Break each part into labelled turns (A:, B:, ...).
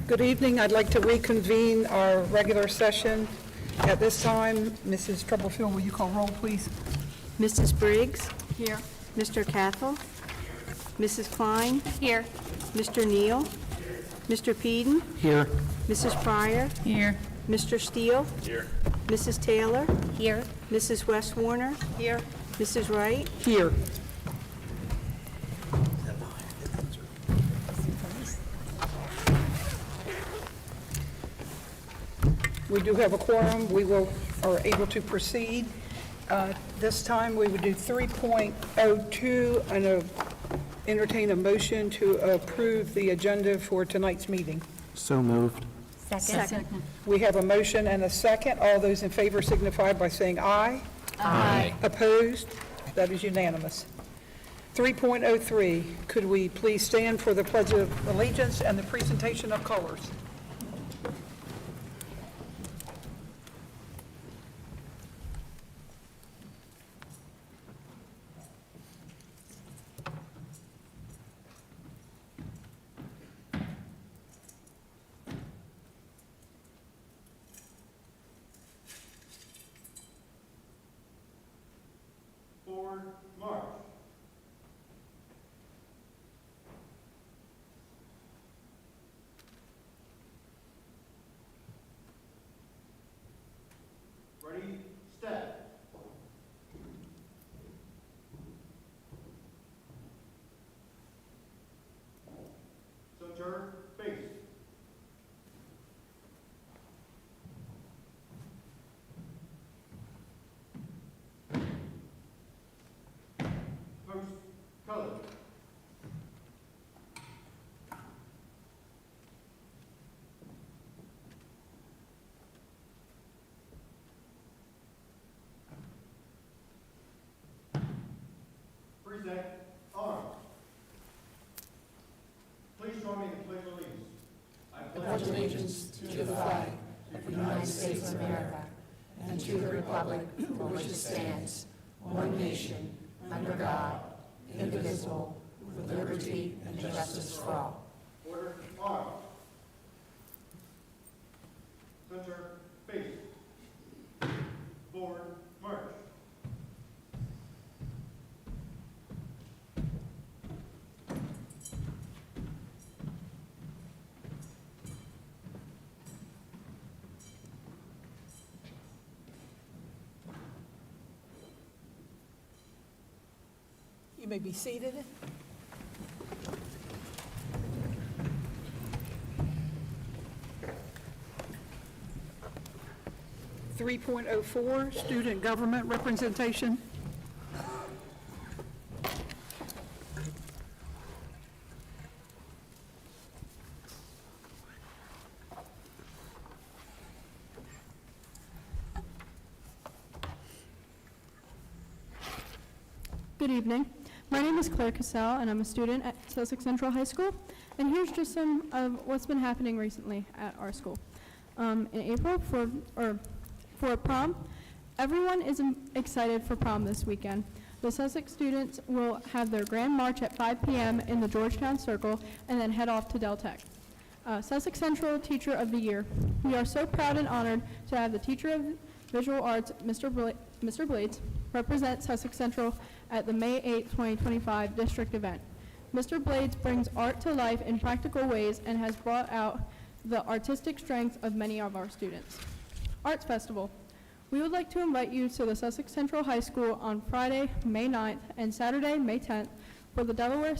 A: Good evening. I'd like to reconvene our regular session. At this time, Mrs. Troublefield, will you call roll, please?
B: Mrs. Briggs? Here. Mr. Cathell? Mrs. Klein? Here. Mr. Neal? Mr. Peden?
C: Here.
B: Mrs. Pryor?
D: Here.
B: Mr. Steele?
C: Here.
B: Mrs. Taylor?
D: Here.
B: Mrs. West Warner?
D: Here.
B: Mrs. Wright?
A: Here. We do have a quorum. We are able to proceed. This time, we would do 3.02 and entertain a motion to approve the agenda for tonight's meeting.
C: So moved.
D: Second.
A: We have a motion and a second. All those in favor signify by saying aye.
D: Aye.
A: Opposed? That is unanimous. 3.03, could we please stand for the Pledge of Allegiance and the presentation of colors?
E: Forward march. Ready, step. Center, face. Post color. Present arms. Please join me in the Pledge of Allegiance. I pledge allegiance
F: to the flag of the United States of America and to the republic for which it stands, one nation, under God, indivisible, with liberty and justice for all.
E: Order, arms. Center, face. Forward, march.
A: You may be seated. .04, student government representation.
G: Good evening. My name is Claire Cassell, and I'm a student at Sussex Central High School. And here's just some of what's been happening recently at our school. In April, for prom, everyone is excited for prom this weekend. The Sussex students will have their grand march at 5 p.m. in the Georgetown Circle and then head off to Del Tech. Sussex Central Teacher of the Year. We are so proud and honored to have the Teacher of Visual Arts, Mr. Blades, represent Sussex Central at the May 8, 2025 district event. Mr. Blades brings art to life in practical ways and has brought out the artistic strengths of many of our students. Arts Festival. We would like to invite you to the Sussex Central High School on Friday, May 9th and Saturday, May 10th for the Delaware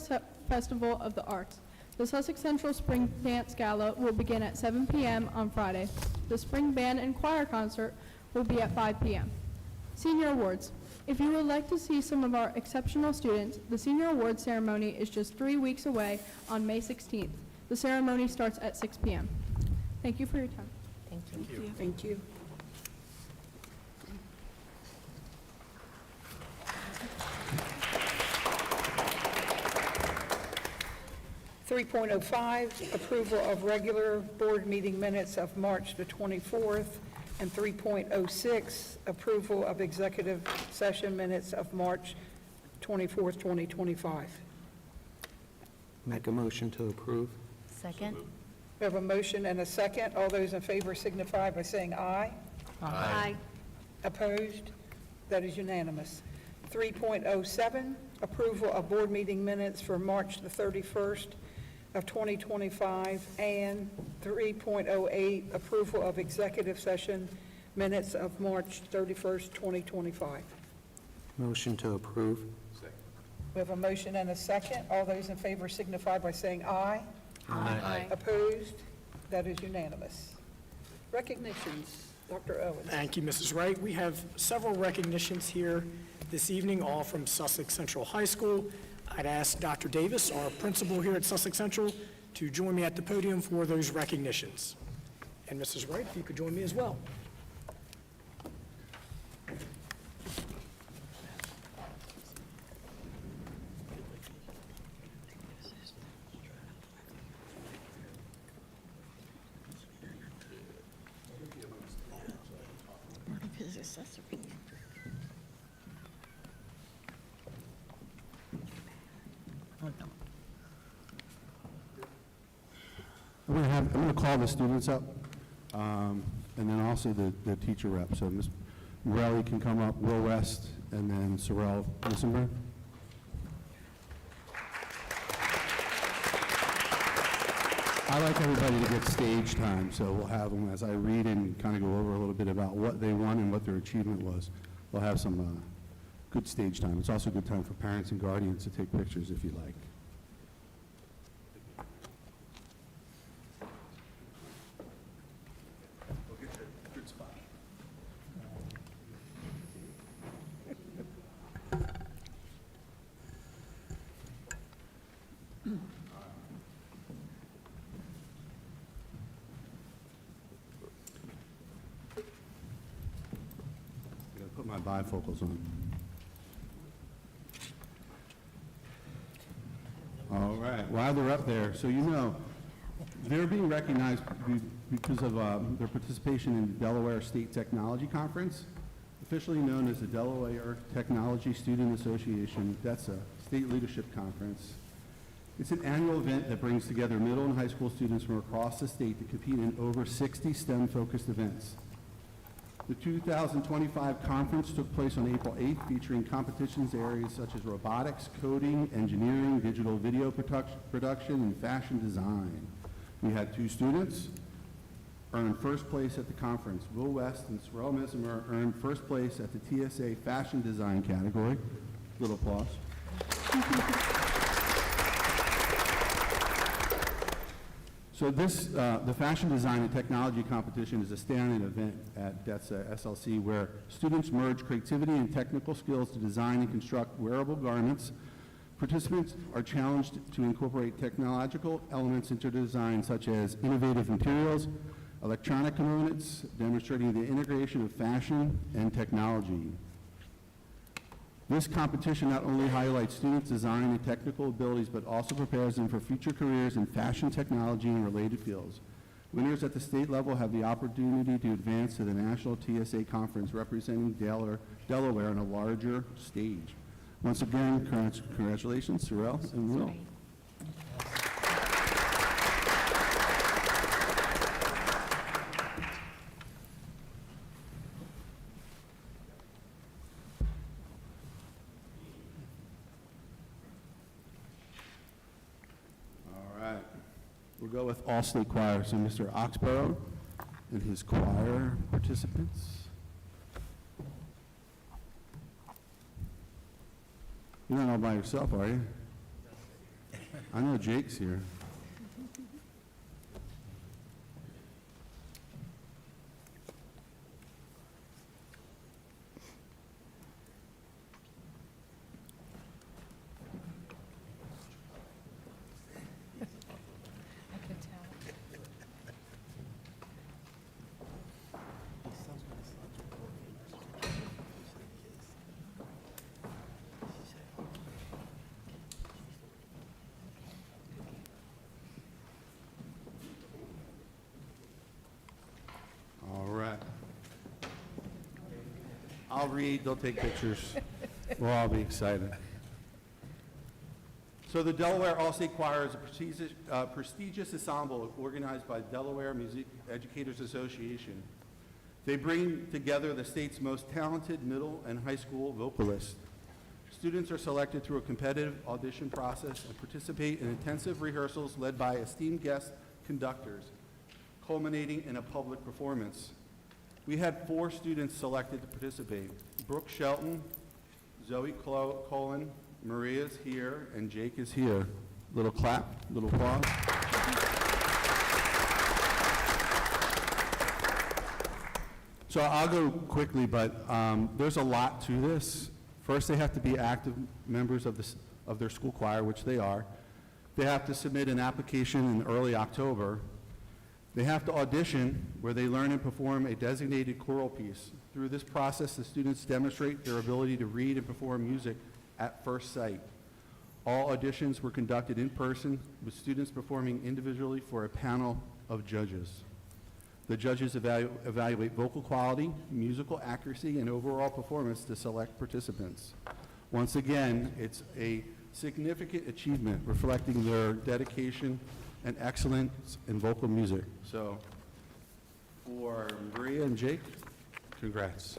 G: Festival of the Arts. The Sussex Central Spring Dance Gala will begin at 7 p.m. on Friday. The Spring Band and Choir Concert will be at 5 p.m. Senior Awards. If you would like to see some of our exceptional students, the Senior Awards ceremony is just 3 weeks away on May 16th. The ceremony starts at 6 p.m. Thank you for your time.
D: Thank you.
A: Thank you. .05, approval of regular board meeting minutes of March the 24th, and 3.06, approval of executive session minutes of March 24th, 2025.
C: Make a motion to approve.
D: Second.
A: We have a motion and a second. All those in favor signify by saying aye.
B: Aye.
A: Opposed? That is unanimous. 3.07, approval of board meeting minutes for March the 31st of 2025, and 3.08, approval of executive session minutes of March 31st, 2025.
C: Motion to approve.
A: We have a motion and a second. All those in favor signify by saying aye.
D: Aye.
A: Opposed? That is unanimous. Recognitions, Dr. Owens.
H: Thank you, Mrs. Wright. We have several recognitions here this evening, all from Sussex Central High School. I'd ask Dr. Davis, our principal here at Sussex Central, to join me at the podium for those recognitions. And Mrs. Wright, if you could join me as well.
I: I'm going to call the students up, and then also the teacher rep. So Ms. Morelli can come up, Will West, and then Sorrel Nissenberg. I like everybody to get stage time, so we'll have them as I read and kind of go over a little bit about what they won and what their achievement was. We'll have some good stage time. It's also a good time for parents and guardians to take pictures if you like. Put my bifocals on. All right, while they're up there, so you know, they're being recognized because of their participation in the Delaware State Technology Conference, officially known as the Delaware Technology Student Association. That's a state leadership conference. It's an annual event that brings together middle and high school students from across the state to compete in over 60 STEM-focused events. The 2025 conference took place on April 8th, featuring competitions in areas such as robotics, coding, engineering, digital video production, and fashion design. We had 2 students earn first place at the conference. Will West and Sorrel Messimer earned first place at the TSA fashion design category. Little applause. So this, the Fashion Design and Technology Competition is a standing event at DETSA SLC where students merge creativity and technical skills to design and construct wearable garments. Participants are challenged to incorporate technological elements into design such as innovative materials, electronic components, demonstrating the integration of fashion and technology. This competition not only highlights students' design and technical abilities, but also prepares them for future careers in fashion technology and related fields. Winners at the state level have the opportunity to advance to the National TSA Conference, representing Delaware on a larger stage. Once again, congratulations, Sorrel and Will. We'll go with all state choir. So Mr. Oxborough and his choir participants. You're not all by yourself, are you? I know Jake's here. I'll read, they'll take pictures. We'll all be excited. So the Delaware All-State Choir is a prestigious ensemble organized by Delaware Music Educators Association. They bring together the state's most talented middle and high school vocalists. Students are selected through a competitive audition process and participate in intensive rehearsals led by esteemed guest conductors, culminating in a public performance. We had 4 students selected to participate: Brooke Shelton, Zoe Colin, Maria's here, and Jake is here. Little clap, little applause. So I'll go quickly, but there's a lot to this. First, they have to be active members of their school choir, which they are. They have to submit an application in early October. They have to audition, where they learn and perform a designated choral piece. Through this process, the students demonstrate their ability to read and perform music at first sight. All auditions were conducted in person, with students performing individually for a panel of judges. The judges evaluate vocal quality, musical accuracy, and overall performance to select participants. Once again, it's a significant achievement reflecting their dedication and excellence in vocal music. So, for Maria and Jake, congrats.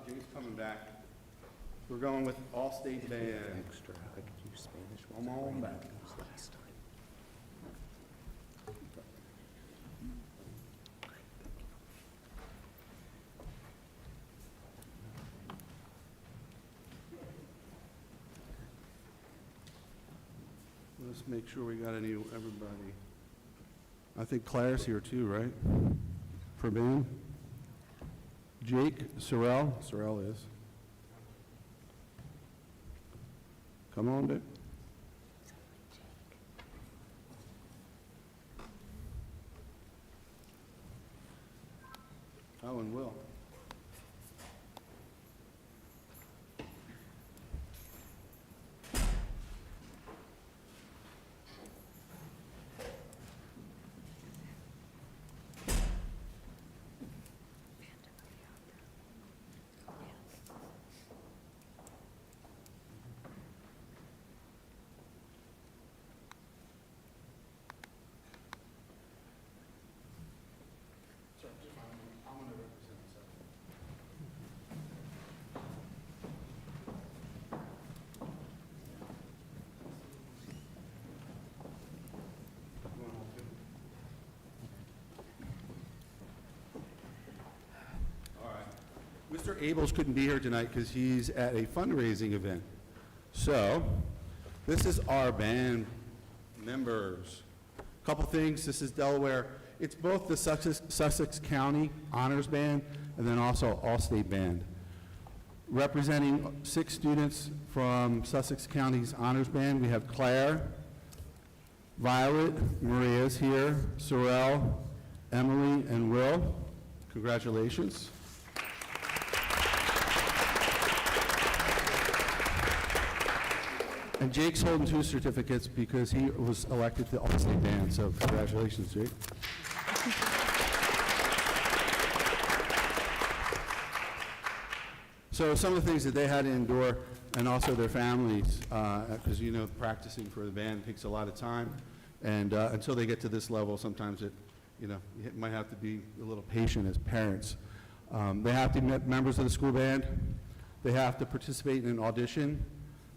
I: Jake's coming back. We're going with All-State Band.
C: Extra, I could use Spanish.
I: Come on back. Let's make sure we got everybody. I think Claire's here too, right? For band? Jake, Sorrell is. Come on, Dick. Oh, and Will. Mr. Abels couldn't be here tonight because he's at a fundraising event. So, this is our band members. Couple things, this is Delaware. It's both the Sussex County Honors Band and then also All-State Band. Representing 6 students from Sussex County's Honors Band, we have Claire, Violet, Maria's here, Sorrell, Emily, and Will. Congratulations. And Jake's holding 2 certificates because he was elected to All-State Band, so congratulations, Jake. So some of the things that they had to endure, and also their families, because practicing for the band takes a lot of time, and until they get to this level, sometimes you might have to be a little patient as parents. They have to be members of the school band. They have to participate in an audition.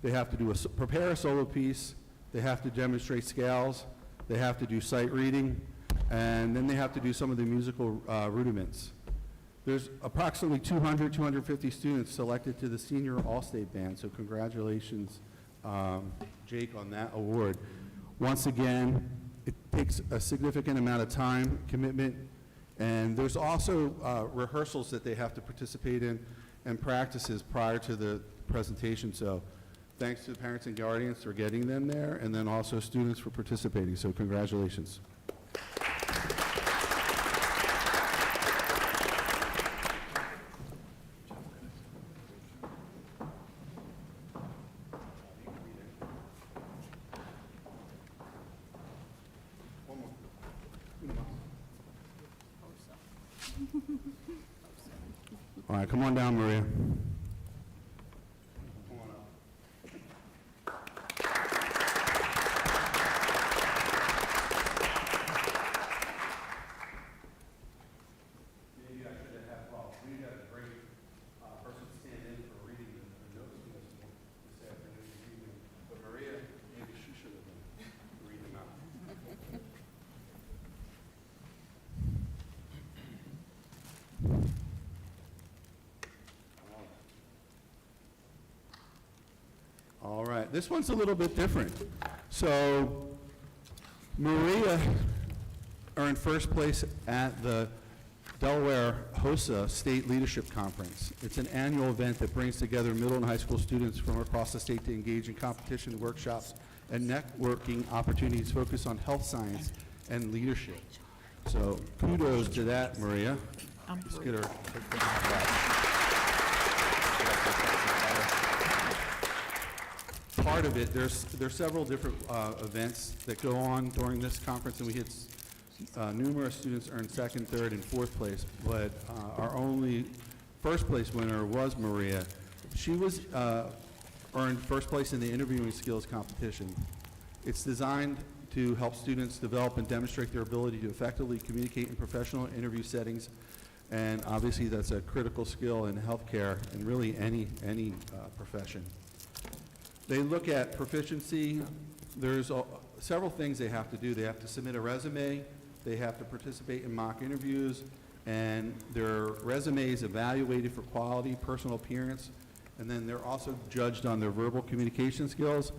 I: They have to prepare a solo piece, they have to demonstrate scales, they have to do sight reading, and then they have to do some of the musical rudiments. There's approximately 250 students selected to the Senior All-State Band, so congratulations, Jake, on that award. Once again, it takes a significant amount of time, commitment, and there's also rehearsals that they have to participate in and practices prior to the presentation, so thanks to the parents and guardians for getting them there, and then also students for participating, so congratulations. All right, come on down, Maria. Maybe I should have, well, we got a great person to stand in for reading the notes from this afternoon, this evening. But Maria, maybe she should have been reading out. All right, this one's a little bit different. So Maria earned first place at the Delaware HOSA State Leadership Conference. It's an annual event that brings together middle and high school students from across the state to engage in competition, workshops, and networking opportunities focused on health science and leadership. So kudos to that, Maria. Let's get her. Part of it, there's several different events that go on during this conference, and we had numerous students earn second, third, and fourth place, but our only first place winner was Maria. She was earned first place in the interviewing skills competition. It's designed to help students develop and demonstrate their ability to effectively communicate in professional interview settings, and obviously that's a critical skill in healthcare and really any profession. They look at proficiency. There's several things they have to do. They have to submit a resume, they have to participate in mock interviews, and their resume is evaluated for quality, personal appearance, and then they're also judged on their verbal communication skills,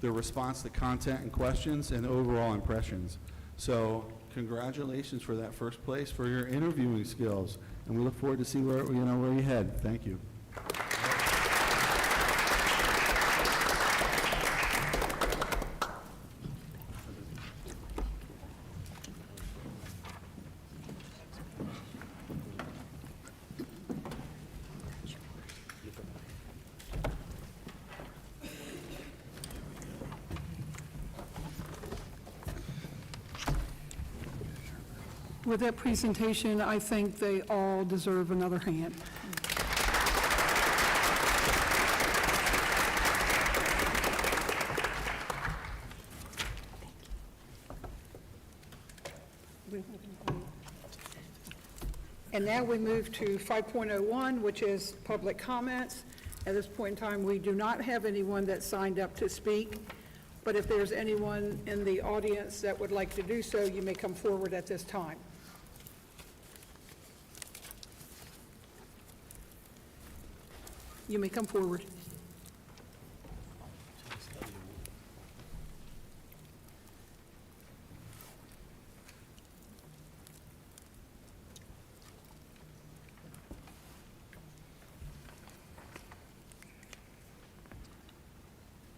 I: their response to content and questions, and overall impressions. So congratulations for that first place for your interviewing skills, and we look forward to see where you head. Thank you.
A: With that presentation, I think they all deserve another hand. And now we move to 5.01, which is public comments. At this point in time, we do not have anyone that signed up to speak, but if there's anyone in the audience that would like to do so, you may come forward at this time. You may come forward.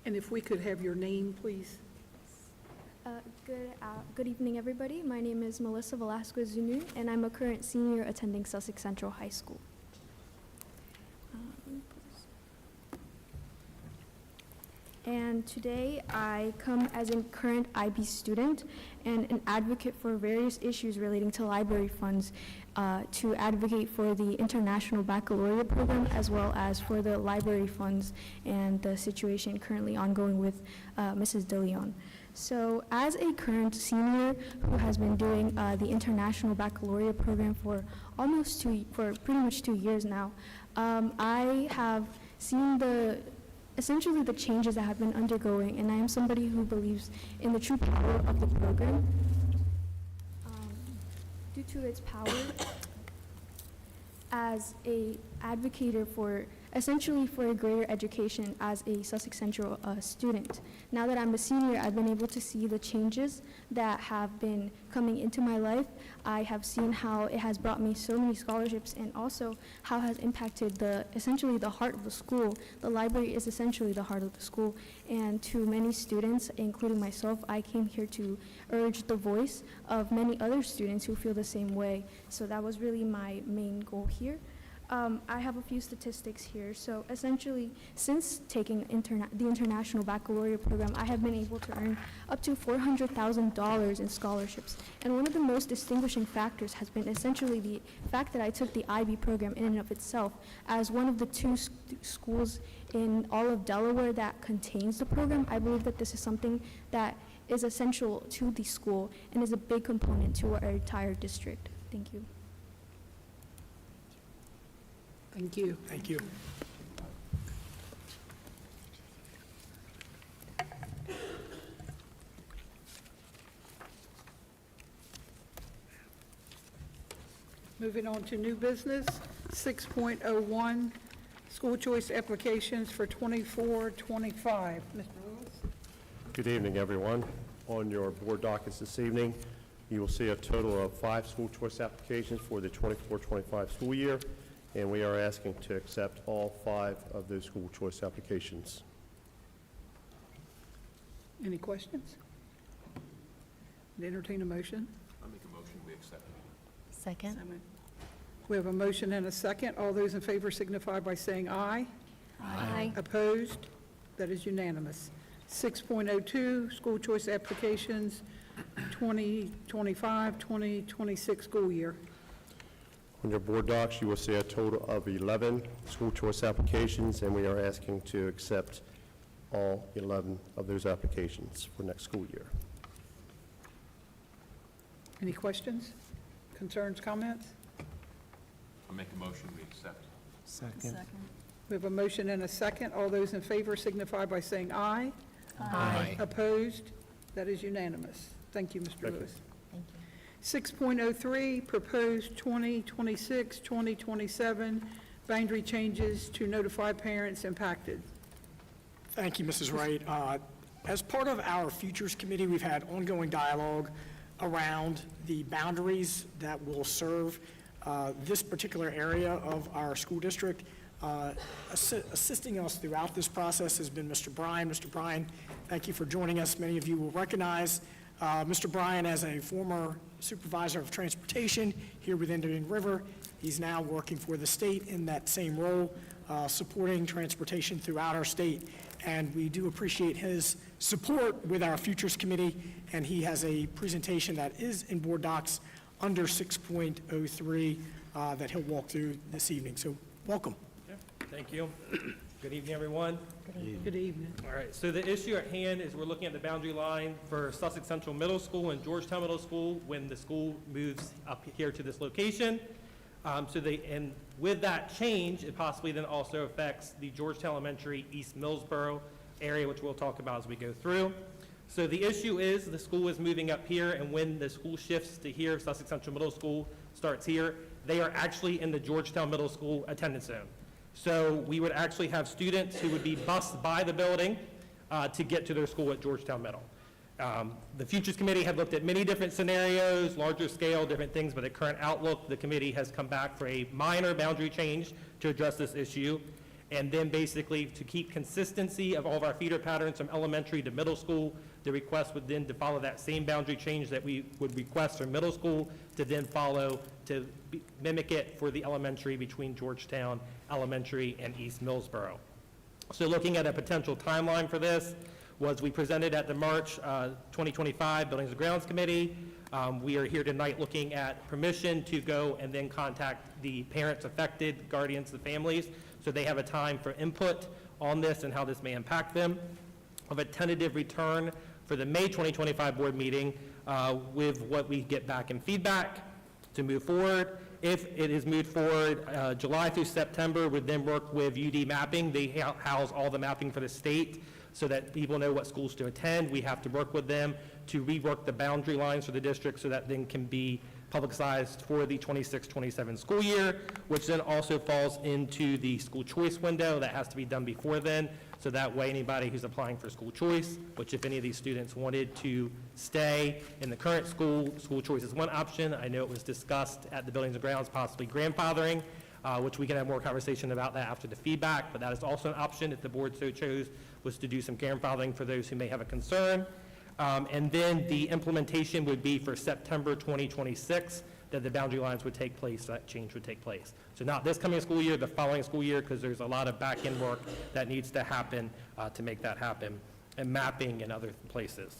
A: And if we could have your name, please.
J: Good evening, everybody. My name is Melissa Velasquez-Zunu, and I'm a current senior attending Sussex Central High School. And today I come as a current IB student and an advocate for various issues relating to library funds, to advocate for the International Baccalaureate program as well as for the library funds and the situation currently ongoing with Mrs. DeLeon. So as a current senior who has been doing the International Baccalaureate program for pretty much 2 years now, I have seen essentially the changes that have been undergoing, and I am somebody who believes in the true power of the program. Due to its power as a advocator for essentially for a greater education as a Sussex Central student. Now that I'm a senior, I've been able to see the changes that have been coming into my life. I have seen how it has brought me so many scholarships and also how it has impacted essentially the heart of the school. The library is essentially the heart of the school, and to many students, including myself, I came here to urge the voice of many other students who feel the same way. So that was really my main goal here. I have a few statistics here. So essentially, since taking the International Baccalaureate program, I have been able to earn up to $400,000 in scholarships. And one of the most distinguishing factors has been essentially the fact that I took the IB program in and of itself as one of the two schools in all of Delaware that contains the program. I believe that this is something that is essential to the school and is a big component to our entire district. Thank you.
A: Thank you.
H: Thank you.
A: Moving on to new business, 6.01, school choice applications for 24-25. Mr. Lewis?
K: Good evening, everyone. On your board dockets this evening, you will see a total of 5 school choice applications for the 24-25 school year, and we are asking to accept all 5 of those school choice applications.
A: Any questions? Entertain a motion.
D: Second.
A: We have a motion and a second. All those in favor signify by saying aye.
D: Aye.
A: Opposed? That is unanimous. 6.02, school choice applications, 2025, 2026 school year.
K: On your board docs, you will see a total of 11 school choice applications, and we are asking to accept all 11 of those applications for next school year.
A: Any questions, concerns, comments?
C: I'll make a motion, we accept. Second.
A: We have a motion and a second. All those in favor signify by saying aye.
D: Aye.
A: Opposed? That is unanimous. Thank you, Mr.
K: Thank you.
A: Lewis.
D: Thank you.
A: 6.03, proposed 2026, 2027 boundary changes to notify parents impacted.
H: Thank you, Mrs. Wright. As part of our Futures Committee, we've had ongoing dialogue around the boundaries that will serve this particular area of our school district. Assisting us throughout this process has been Mr. Bryan. Mr. Bryan, thank you for joining us. Many of you will recognize Mr. Bryan as a former supervisor of transportation here with Indian River. He's now working for the state in that same role, supporting transportation throughout our state. And we do appreciate his support with our Futures Committee, and he has a presentation that is in board docs under 6.03 that he'll walk through this evening. So welcome.
L: Thank you. Good evening, everyone.
A: Good evening.
L: All right, so the issue at hand is we're looking at the boundary line for Sussex Central Middle School and Georgetown Middle School when the school moves up here to this location. And with that change, it possibly then also affects the Georgetown Elementary East Millsboro area, which we'll talk about as we go through. So the issue is the school is moving up here, and when the school shifts to here, Sussex Central Middle School starts here, they are actually in the Georgetown Middle School attendance zone. So we would actually have students who would be bused by the building to get to their school at Georgetown Middle. The Futures Committee had looked at many different scenarios, larger scale, different things, but at current outlook, the committee has come back for a minor boundary change to address this issue. And then basically to keep consistency of all of our feeder patterns from elementary to middle school, the request would then to follow that same boundary change that we would request for middle school to then follow to mimic it for the elementary between Georgetown Elementary and East Millsboro. So looking at a potential timeline for this was we presented at the March 2025 Buildings and Grounds Committee. We are here tonight looking at permission to go and then contact the parents affected, guardians, the families, so they have a time for input on this and how this may impact them. Of a tentative return for the May 2025 board meeting with what we get back in feedback to move forward. If it is moved forward, July through September would then work with UD Mapping. They house all the mapping for the state so that people know what schools to attend. We have to work with them to rework the boundary lines for the district so that then can be publicized for the 26-27 school year, which then also falls into the school choice window. That has to be done before then, so that way anybody who's applying for school choice, which if any of these students wanted to stay in the current school, school choice is one option. I know it was discussed at the Buildings and Grounds, possibly grandfathering, which we can have more conversation about that after the feedback, but that is also an option if the board so chose, was to do some grandfathering for those who may have a concern. And then the implementation would be for September 2026. that the boundary lines would take place, that change would take place. So not this coming school year, the following school year, because there's a lot of back-end work that needs to happen to make that happen, and mapping in other places.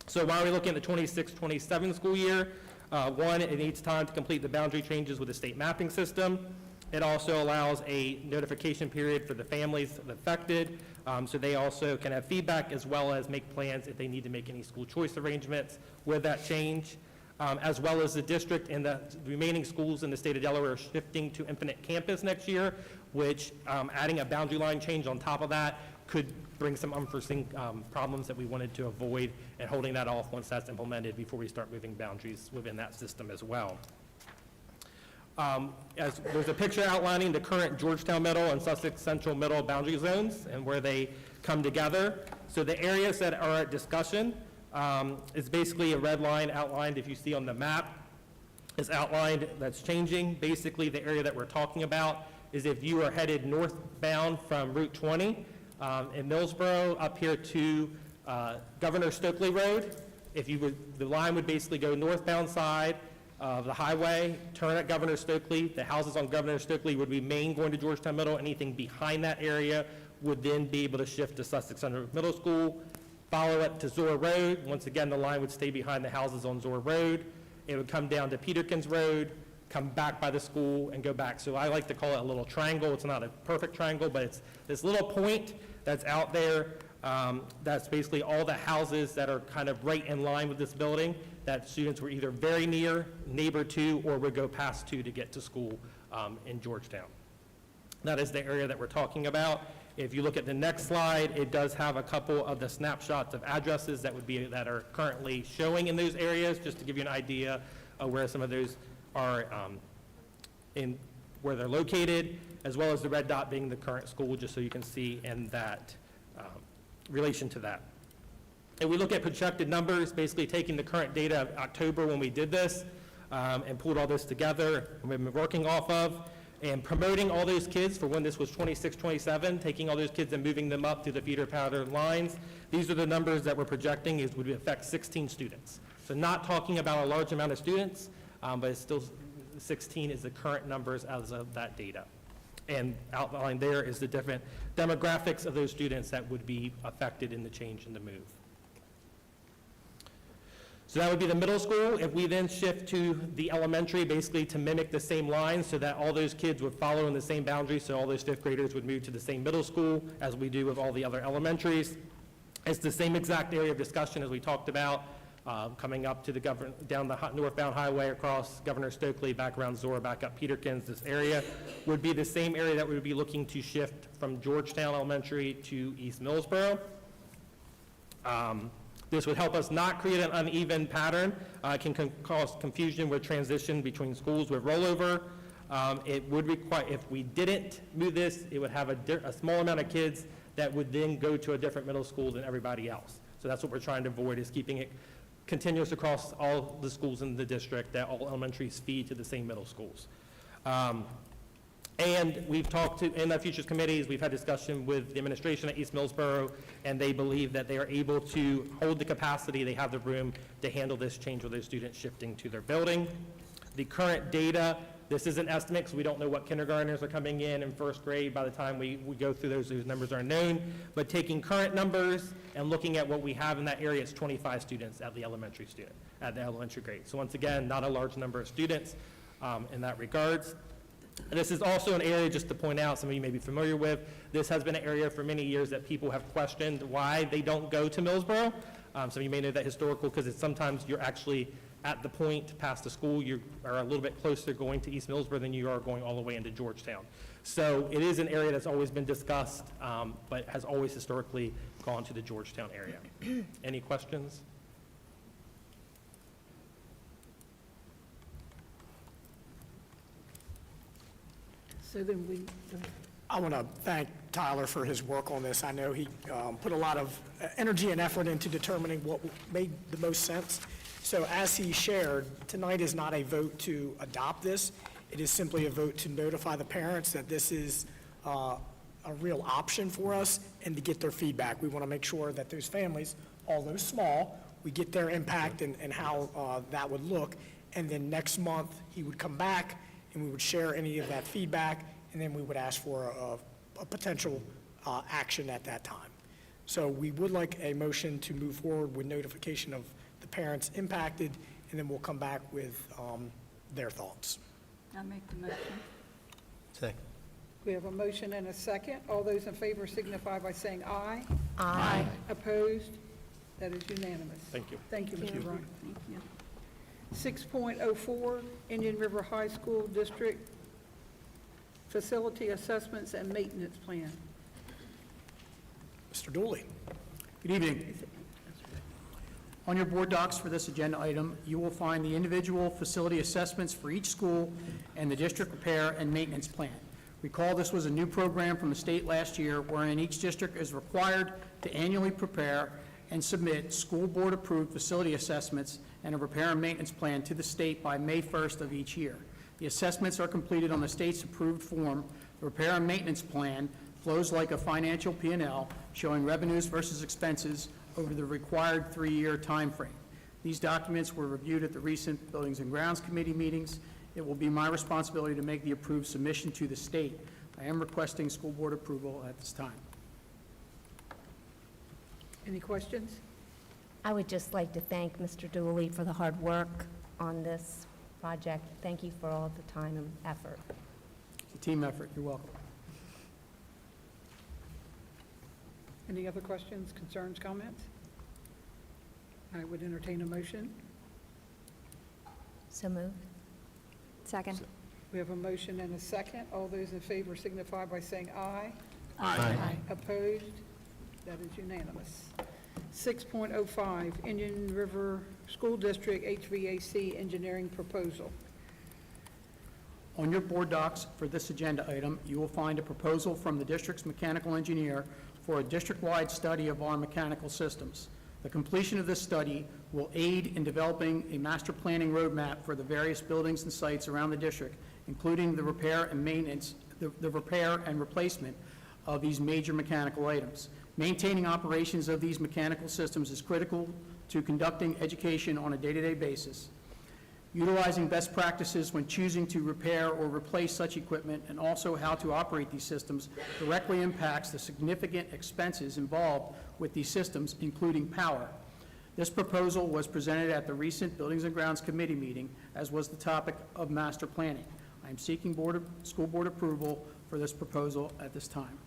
L: So while we're looking at the 26-27 school year, one, it needs time to complete the boundary changes with the state mapping system. It also allows a notification period for the families affected, so they also can have feedback as well as make plans if they need to make any school choice arrangements with that change, as well as the district and the remaining schools in the state of Delaware are shifting to Infinite Campus next year, which adding a boundary line change on top of that could bring some unforeseen problems that we wanted to avoid, and holding that off once that's implemented before we start moving boundaries within that system as well. As there's a picture outlining the current Georgetown Middle and Sussex Central Middle boundary zones and where they come together. So the areas that are at discussion is basically a red line outlined, if you see on the map, is outlined that's changing. Basically, the area that we're talking about is if you are headed northbound from Route 20 in Millsboro up here to Governor Stokely Road. If you would, the line would basically go northbound side of the highway, turn at Governor Stokely. The houses on Governor Stokely would remain going to Georgetown Middle. Anything behind that area would then be able to shift to Sussex Central Middle School. Follow it to Zora Road. Once again, the line would stay behind the houses on Zora Road. It would come down to Peterkins Road, come back by the school, and go back. So I like to call it a little triangle. It's not a perfect triangle, but it's this little point that's out there. That's basically all the houses that are kind of right in line with this building that students were either very near, neighbor to, or would go past to get to school in Georgetown. That is the area that we're talking about. If you look at the next slide, it does have a couple of the snapshots of addresses that are currently showing in those areas, just to give you an idea of where some of those are in where they're located, as well as the red dot being the current school, just so you can see in that relation to that. If we look at projected numbers, basically taking the current data of October when we did this and pulled all this together, and we've been working off of, and promoting all those kids for when this was 26-27, taking all those kids and moving them up through the feeder pattern lines. These are the numbers that we're projecting would affect 16 students. So not talking about a large amount of students, but it's still 16 is the current numbers as of that data. And outlined there is the different demographics of those students that would be affected in the change in the move. So that would be the middle school. If we then shift to the elementary, basically to mimic the same lines so that all those kids would follow in the same boundary, so all those fifth graders would move to the same middle school as we do with all the other elementaries. It's the same exact area of discussion as we talked about, coming up to down the northbound highway across Governor Stokely, back around Zora, back up Peterkins. This area would be the same area that we would be looking to shift from Georgetown Elementary to East Millsboro. This would help us not create an uneven pattern. It can cause confusion with transition between schools with rollover. It would require, if we didn't move this, it would have a small amount of kids that would then go to a different middle school than everybody else. So that's what we're trying to avoid, is keeping it continuous across all the schools in the district, that all elementaries feed to the same middle schools. And we've talked to, in the futures committees, we've had discussion with the administration at East Millsboro, and they believe that they are able to hold the capacity, they have the room to handle this change with their students shifting to their building. The current data, this is an estimate, so we don't know what kindergartners are coming in first grade by the time we go through those numbers are known, but taking current numbers and looking at what we have in that area, it's 25 students at the elementary grade. So once again, not a large number of students in that regards. And this is also an area, just to point out, some of you may be familiar with, this has been an area for many years that people have questioned why they don't go to Millsboro. Some of you may know that historical, because it's sometimes you're actually at the point past the school, you are a little bit closer going to East Millsboro than you are going all the way into Georgetown. So it is an area that's always been discussed, but has always historically gone to the Georgetown area. Any questions?
A: So then
H: I want to thank Tyler for his work on this. I know he put a lot of energy and effort into determining what made the most sense. So as he shared, tonight is not a vote to adopt this. It is simply a vote to notify the parents that this is a real option for us and to get their feedback. We want to make sure that those families, although small, we get their impact and how that would look. and then next month, he would come back, and we would share any of that feedback, and then we would ask for a potential action at that time. So we would like a motion to move forward with notification of the parents impacted, and then we'll come back with their thoughts.
A: I'll make the motion.
H: Second.
A: We have a motion and a second. All those in favor signify by saying aye.
F: Aye.
A: Opposed? That is unanimous.
K: Thank you.
A: Thank you, Mr. Ryan. 6.04, Indian River High School District Facility Assessments and Maintenance Plan.
H: Mr. Dooley.
M: Good evening. On your board docs for this agenda item, you will find the individual facility assessments for each school and the district repair and maintenance plan. Recall this was a new program from the state last year wherein each district is required to annually prepare and submit school board approved facility assessments and a repair and maintenance plan to the state by May 1st of each year. The assessments are completed on the state's approved form. The repair and maintenance plan flows like a financial P&L showing revenues versus expenses over the required 3-year time frame. These documents were reviewed at the recent Buildings and Grounds Committee meetings. It will be my responsibility to make the approved submission to the state. I am requesting school board approval at this time.
A: Any questions?
F: I would just like to thank Mr. Dooley for the hard work on this project. Thank you for all the time and effort.
M: It's a team effort. You're welcome.
A: Any other questions, concerns, comments? I would entertain a motion.
F: So moved.
D: Second.
A: We have a motion and a second. All those in favor signify by saying aye.
F: Aye.
A: Opposed? That is unanimous. 6.05, Indian River School District HVAC Engineering Proposal.
M: On your board docs for this agenda item, you will find a proposal from the district's mechanical engineer for a district-wide study of our mechanical systems. The completion of this study will aid in developing a master planning roadmap for the various buildings and sites around the district, including the repair and maintenance, the repair and replacement of these major mechanical items. Maintaining operations of these mechanical systems is critical to conducting education on a day-to-day basis. Utilizing best practices when choosing to repair or replace such equipment and also how to operate these systems directly impacts the significant expenses involved with these systems, including power. This proposal was presented at the recent Buildings and Grounds Committee meeting, as was the topic of master planning. I am seeking school board approval for this proposal at this time.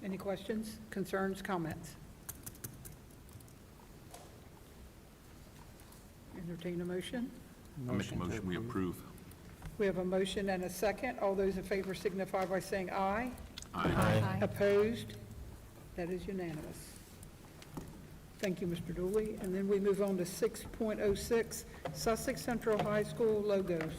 A: Any questions, concerns, comments? Entertain a motion.
C: I'll make a motion, we approve.
A: We have a motion and a second. All those in favor signify by saying aye.
C: Aye.
A: Opposed? That is unanimous. Thank you, Mr. Dooley. And then we move on to 6.06, Sussex Central High School logos.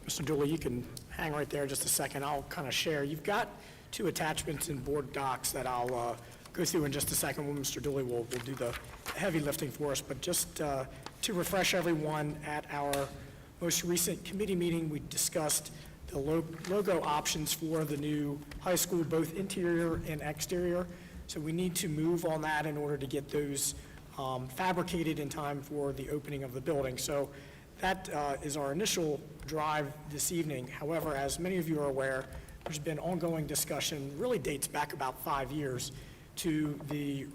H: Mr. Dooley, you can hang right there just a second. I'll kind of share. You've got 2 attachments in board docs that I'll go through in just a second when Mr. Dooley will do the heavy lifting for us. But just to refresh everyone, at our most recent committee meeting, we discussed the logo options for the new high school, both interior and exterior. So we need to move on that in order to get those fabricated in time for the opening of the building. So that is our initial drive this evening. However, as many of you are aware, there's been ongoing discussion, really dates back about 5 years, to the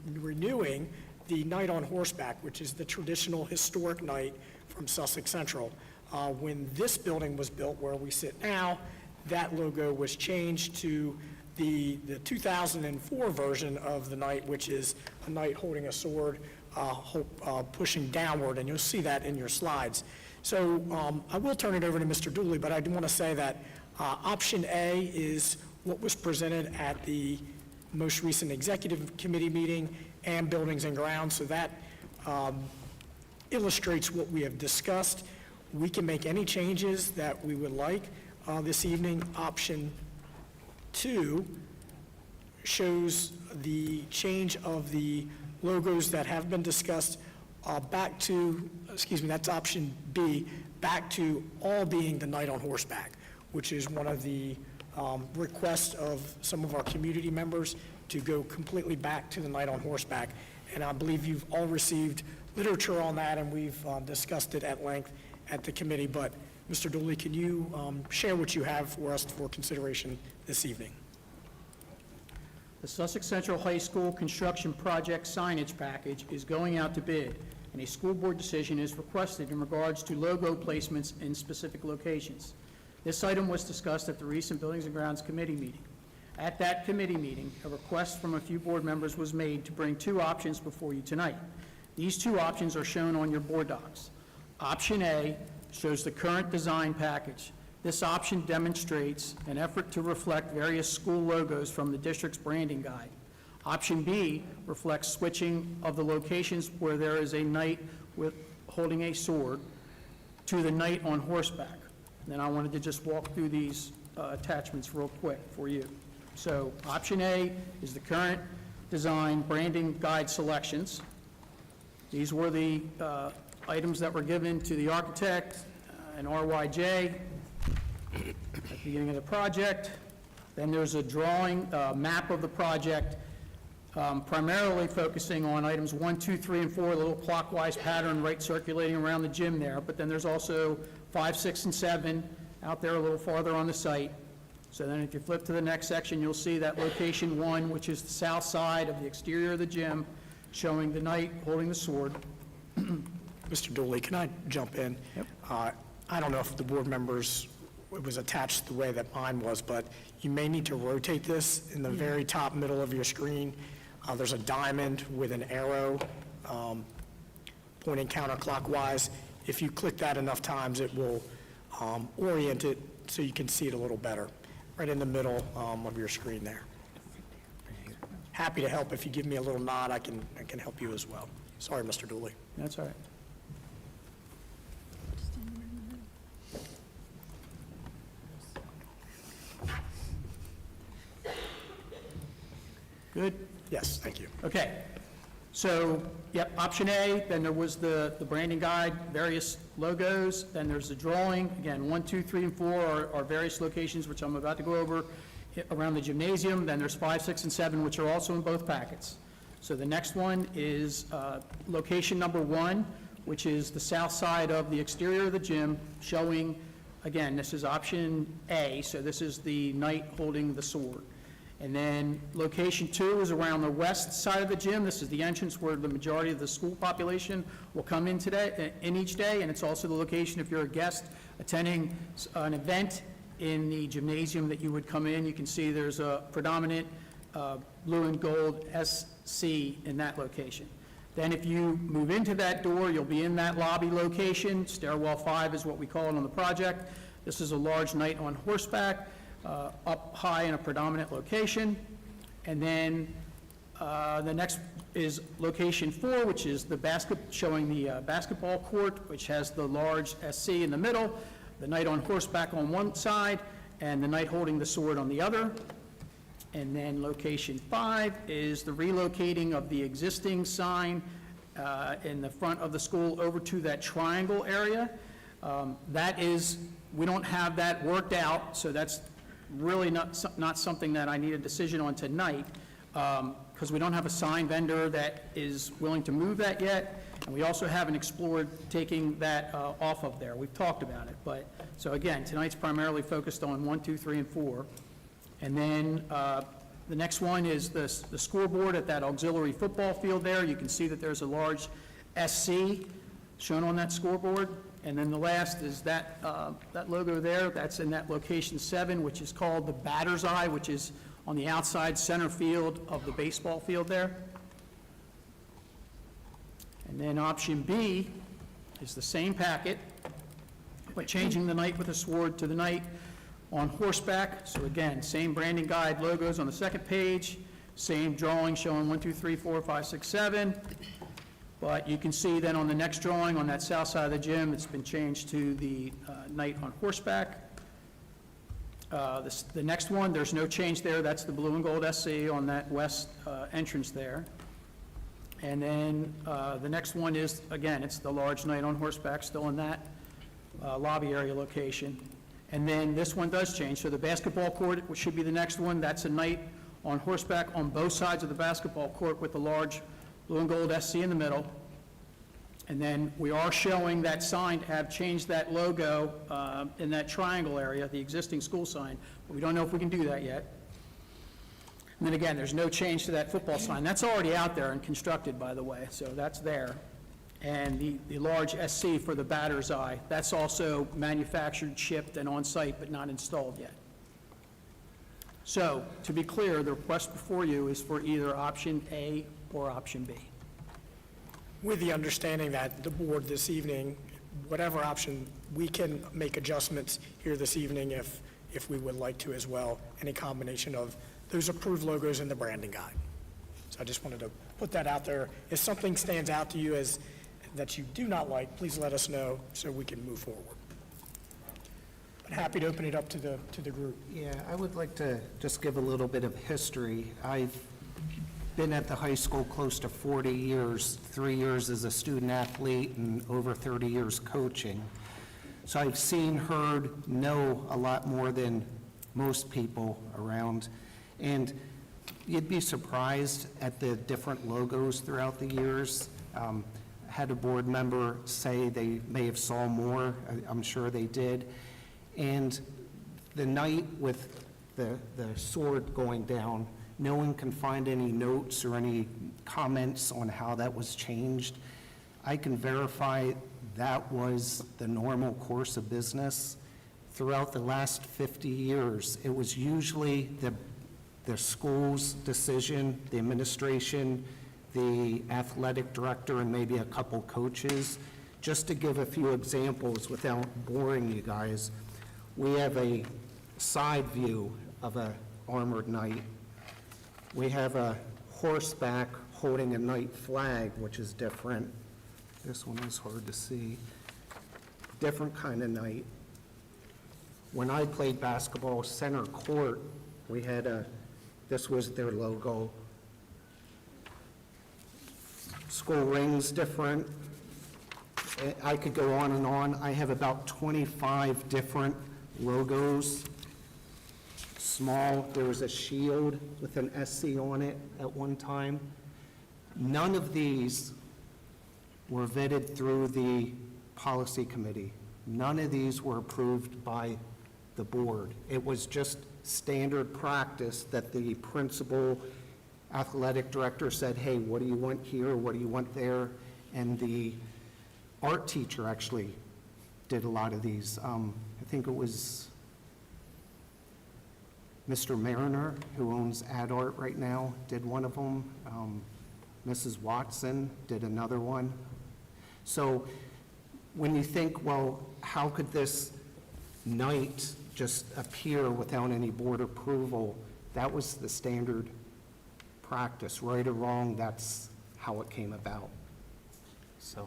H: renewing the Night on Horseback, which is the traditional historic night from Sussex Central. When this building was built where we sit now, that logo was changed to the 2004 version of the knight, which is a knight holding a sword, pushing downward, and you'll see that in your slides. So I will turn it over to Mr. Dooley, but I do want to say that option A is what was presented at the most recent executive committee meeting and Buildings and Grounds, so that illustrates what we have discussed. We can make any changes that we would like this evening. Option 2 shows the change of the logos that have been discussed back to, that's option B, back to all being the Night on Horseback, which is one of the requests of some of our community members to go completely back to the Night on Horseback. And I believe you've all received literature on that, and we've discussed it at length at the committee. But, Mr. Dooley, can you share what you have for us for consideration this evening?
M: The Sussex Central High School construction project signage package is going out to bid, and a school board decision is requested in regards to logo placements in specific locations. This item was discussed at the recent Buildings and Grounds Committee meeting. At that committee meeting, a request from a few board members was made to bring two options before you tonight. These two options are shown on your board docs. Option A shows the current design package. This option demonstrates an effort to reflect various school logos from the district's branding guide. Option B reflects switching of the locations where there is a knight holding a sword to the knight on horseback. And then I wanted to just walk through these attachments real quick for you. So option A is the current design branding guide selections. These were the items that were given to the architect and RYJ at the beginning of the project. Then there's a drawing, map of the project, primarily focusing on items 1, 2, 3, and 4, a little clockwise pattern right circulating around the gym there. But then there's also 5, 6, and 7 out there a little farther on the site. So then if you flip to the next section, you'll see that location 1, which is the south side of the exterior of the gym, showing the knight holding the sword.
H: Mr. Dooley, can I jump in?
M: Yep.
H: I don't know if the board members, it was attached the way that mine was, but you may need to rotate this in the very top middle of your screen. There's a diamond with an arrow pointing counterclockwise. If you click that enough times, it will orient it so you can see it a little better, right in the middle of your screen there. Happy to help. If you give me a little nod, I can help you as well. Sorry, Mr. Dooley.
M: That's all right. Good?
H: Yes, thank you.
M: Okay. So, yep, option A, then there was the branding guide, various logos, then there's the drawing. Again, 1, 2, 3, and 4 are various locations, which I'm about to go over around the gymnasium. Then there's 5, 6, and 7, which are also in both packets. So the next one is location number 1, which is the south side of the exterior of the gym, showing, again, this is option A, so this is the knight holding the sword. And then location 2 is around the west side of the gym. This is the entrance where the majority of the school population will come in each day, and it's also the location if you're a guest attending an event in the gymnasium that you would come in. You can see there's a predominant blue and gold SC in that location. Then if you move into that door, you'll be in that lobby location. Stairwell 5 is what we call it on the project. This is a large knight on horseback, up high in a predominant location. And then the next is location 4, which is the showing the basketball court, which has the large SC in the middle, the knight on horseback on one side, and the knight holding the sword on the other. And then location 5 is the relocating of the existing sign in the front of the school over to that triangle area. That is, we don't have that worked out, so that's really not something that I need a decision on tonight, because we don't have a sign vendor that is willing to move that yet, and we also haven't explored taking that off of there. We've talked about it, but, so again, tonight's primarily focused on 1, 2, 3, and 4. And then the next one is the scoreboard at that auxiliary football field there. You can see that there's a large SC shown on that scoreboard. And then the last is that logo there. That's in that location 7, which is called the batter's eye, which is on the outside center field of the baseball field there. And then option B is the same packet, but changing the knight with a sword to the knight on horseback. So again, same branding guide logos on the second page, same drawing showing 1, 2, 3, 4, 5, 6, 7. But you can see then on the next drawing on that south side of the gym, it's been changed to the knight on horseback. The next one, there's no change there. That's the blue and gold SC on that west entrance there. And then the next one is, again, it's the large knight on horseback still in that lobby area location. And then this one does change. So the basketball court, which should be the next one, that's a knight on horseback on both sides of the basketball court with the large blue and gold SC in the middle. And then we are showing that sign to have changed that logo in that triangle area, the existing school sign, but we don't know if we can do that yet. And then again, there's no change to that football sign. That's already out there and constructed, by the way, so that's there. And the large SC for the batter's eye, that's also manufactured, shipped, and on-site, but not installed yet. So, to be clear, the request before you is for either option A or option B.
H: With the understanding that the board this evening, whatever option, we can make adjustments here this evening if we would like to as well, any combination of those approved logos in the branding guide. So I just wanted to put that out there. If something stands out to you as that you do not like, please let us know so we can move forward. But happy to open it up to the group.
N: Yeah, I would like to just give a little bit of history. I've been at the high school close to 40 years, 3 years as a student athlete and over 30 years coaching. So I've seen, heard, know a lot more than most people around. And you'd be surprised at the different logos throughout the years. Had a board member say they may have saw more. I'm sure they did. And the night with the sword going down, no one can find any notes or any comments on how that was changed. I can verify that was the normal course of business. Throughout the last 50 years, it was usually the school's decision, the administration, the athletic director, and maybe a couple coaches. Just to give a few examples without boring you guys, we have a side view of an armored knight. We have a horseback holding a knight flag, which is different. This one is hard to see. Different kind of knight. When I played basketball, center court, we had this was their logo. School rings different. I could go on and on. I have about 25 different logos. Small, there was a shield with an SC on it at one time. None of these were vetted through the policy committee. None of these were approved by the board. It was just standard practice that the principal athletic director said, hey, what do you want here? What do you want there? And the art teacher actually did a lot of these. I think it was Mr. Mariner, who owns Ad Art right now, did one of them. Mrs. Watson did another one. So when you think, well, how could this knight just appear without any board approval? That was the standard practice. Right or wrong, that's how it came about. So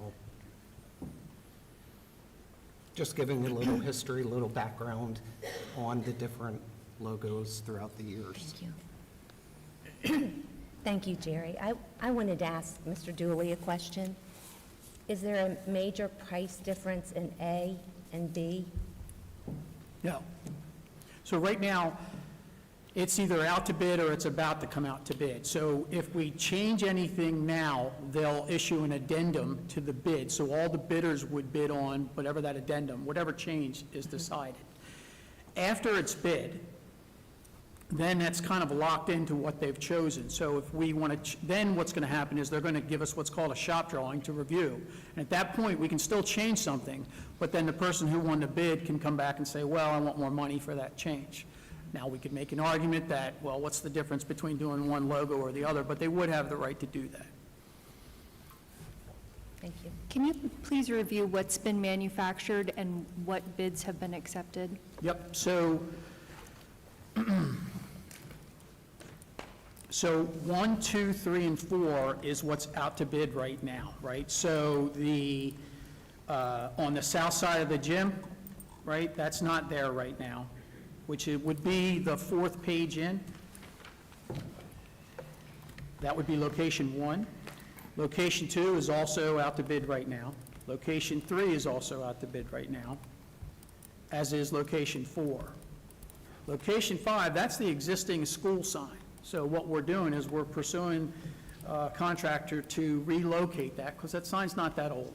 N: just giving a little history, a little background on the different logos throughout the years.
O: Thank you. Thank you, Jerry. I wanted to ask Mr. Dooley a question. Is there a major price difference in A and B?
M: No. So right now, it's either out to bid or it's about to come out to bid. So if we change anything now, they'll issue an addendum to the bid. So all the bidders would bid on whatever that addendum, whatever change is decided. After it's bid, then that's kind of locked into what they've chosen. So if we want to, then what's going to happen is they're going to give us what's called a shop drawing to review. And at that point, we can still change something, but then the person who won the bid can come back and say, well, I want more money for that change. Now, we could make an argument that, well, what's the difference between doing one logo or the other, but they would have the right to do that.
O: Thank you.
D: Can you please review what's been manufactured and what bids have been accepted?
M: Yep, so, so 1, 2, 3, and 4 is what's out to bid right now, right? So the, on the south side of the gym, right, that's not there right now, which it would be the 4th page in. That would be location 1. Location 2 is also out to bid right now. Location 3 is also out to bid right now, as is location 4. Location 5, that's the existing school sign. So what we're doing is we're pursuing a contractor to relocate that, because that sign's not that old.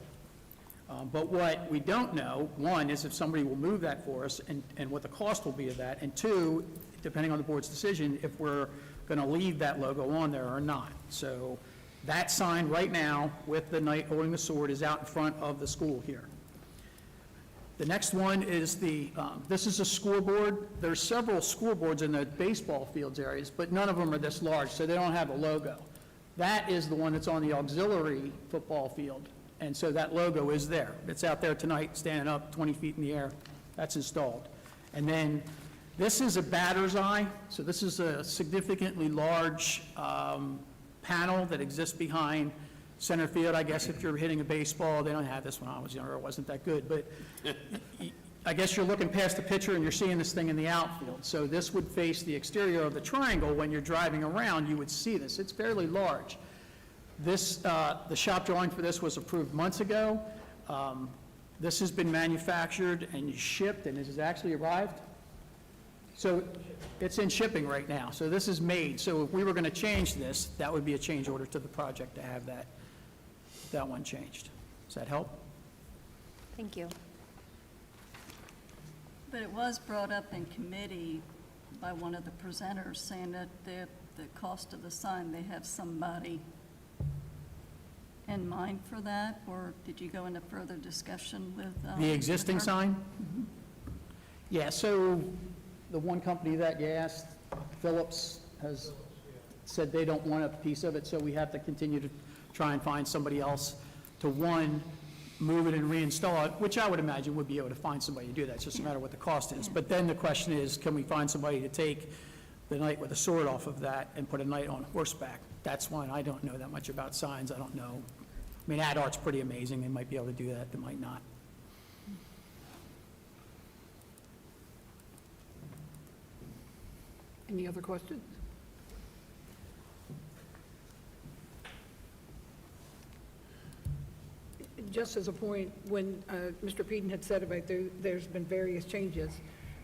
M: But what we don't know, one, is if somebody will move that for us and what the cost will be of that, and two, depending on the board's decision, if we're going to leave that logo on there or not. So that sign right now with the knight holding the sword is out in front of the school here. The next one is this is a scoreboard. There's several scoreboards in the baseball fields areas, but none of them are this large, so they don't have a logo. That is the one that's on the auxiliary football field, and so that logo is there. It's out there tonight, standing up 20 feet in the air. That's installed. And then this is a batter's eye, so this is a significantly large panel that exists behind center field. I guess if you're hitting a baseball, they don't have this when I was younger, it wasn't that good, but I guess you're looking past the pitcher and you're seeing this thing in the outfield. So this would face the exterior of the triangle. When you're driving around, you would see this. It's fairly large. This, the shop drawing for this was approved months ago. This has been manufactured and shipped and has actually arrived. So it's in shipping right now. So this is made. So if we were going to change this, that would be a change order to the project to have that one changed. Does that help?
D: Thank you.
F: But it was brought up in committee by one of the presenters saying that the cost of the sign, they have somebody in mind for that, or did you go into further discussion with?
M: The existing
F: with her?
M: sign? Yeah, so the one company that you asked, Phillips, has said they don't want a piece of it, so we have to continue to try and find somebody else to, one, move it and reinstall it, which I would imagine would be able to find somebody to do that. It's just a matter of what the cost is. But then the question is, can we find somebody to take the knight with a sword off of that and put a knight on horseback? That's one. I don't know that much about signs. I don't know. I mean, ad art's pretty amazing. They might be able to do that. They might not.
A: Any other questions? Just as a point, when Mr. Peden had said about there's been various changes,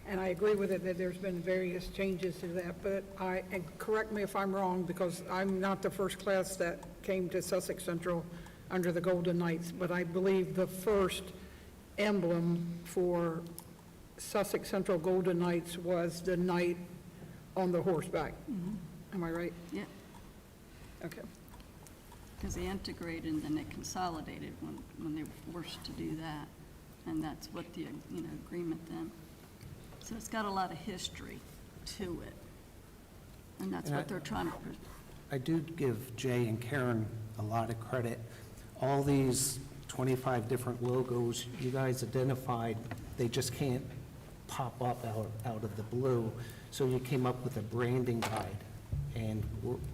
A: and I agree with it that there's been various changes to that, but and correct me if I'm wrong, because I'm not the first class that came to Sussex Central under the Golden Knights, but I believe the first emblem for Sussex Central Golden Knights was the knight on the horseback. Am I right?
F: Yeah,
A: Okay.
F: because they integrated and then they consolidated when they were forced to do that. And that's what the, agreement then. So it's got a lot of history to it. And that's what they're trying to,
N: I do give Jay and Karen a lot of credit. All these 25 different logos you guys identified, they just can't pop up out of the blue. So you came up with a branding guide, and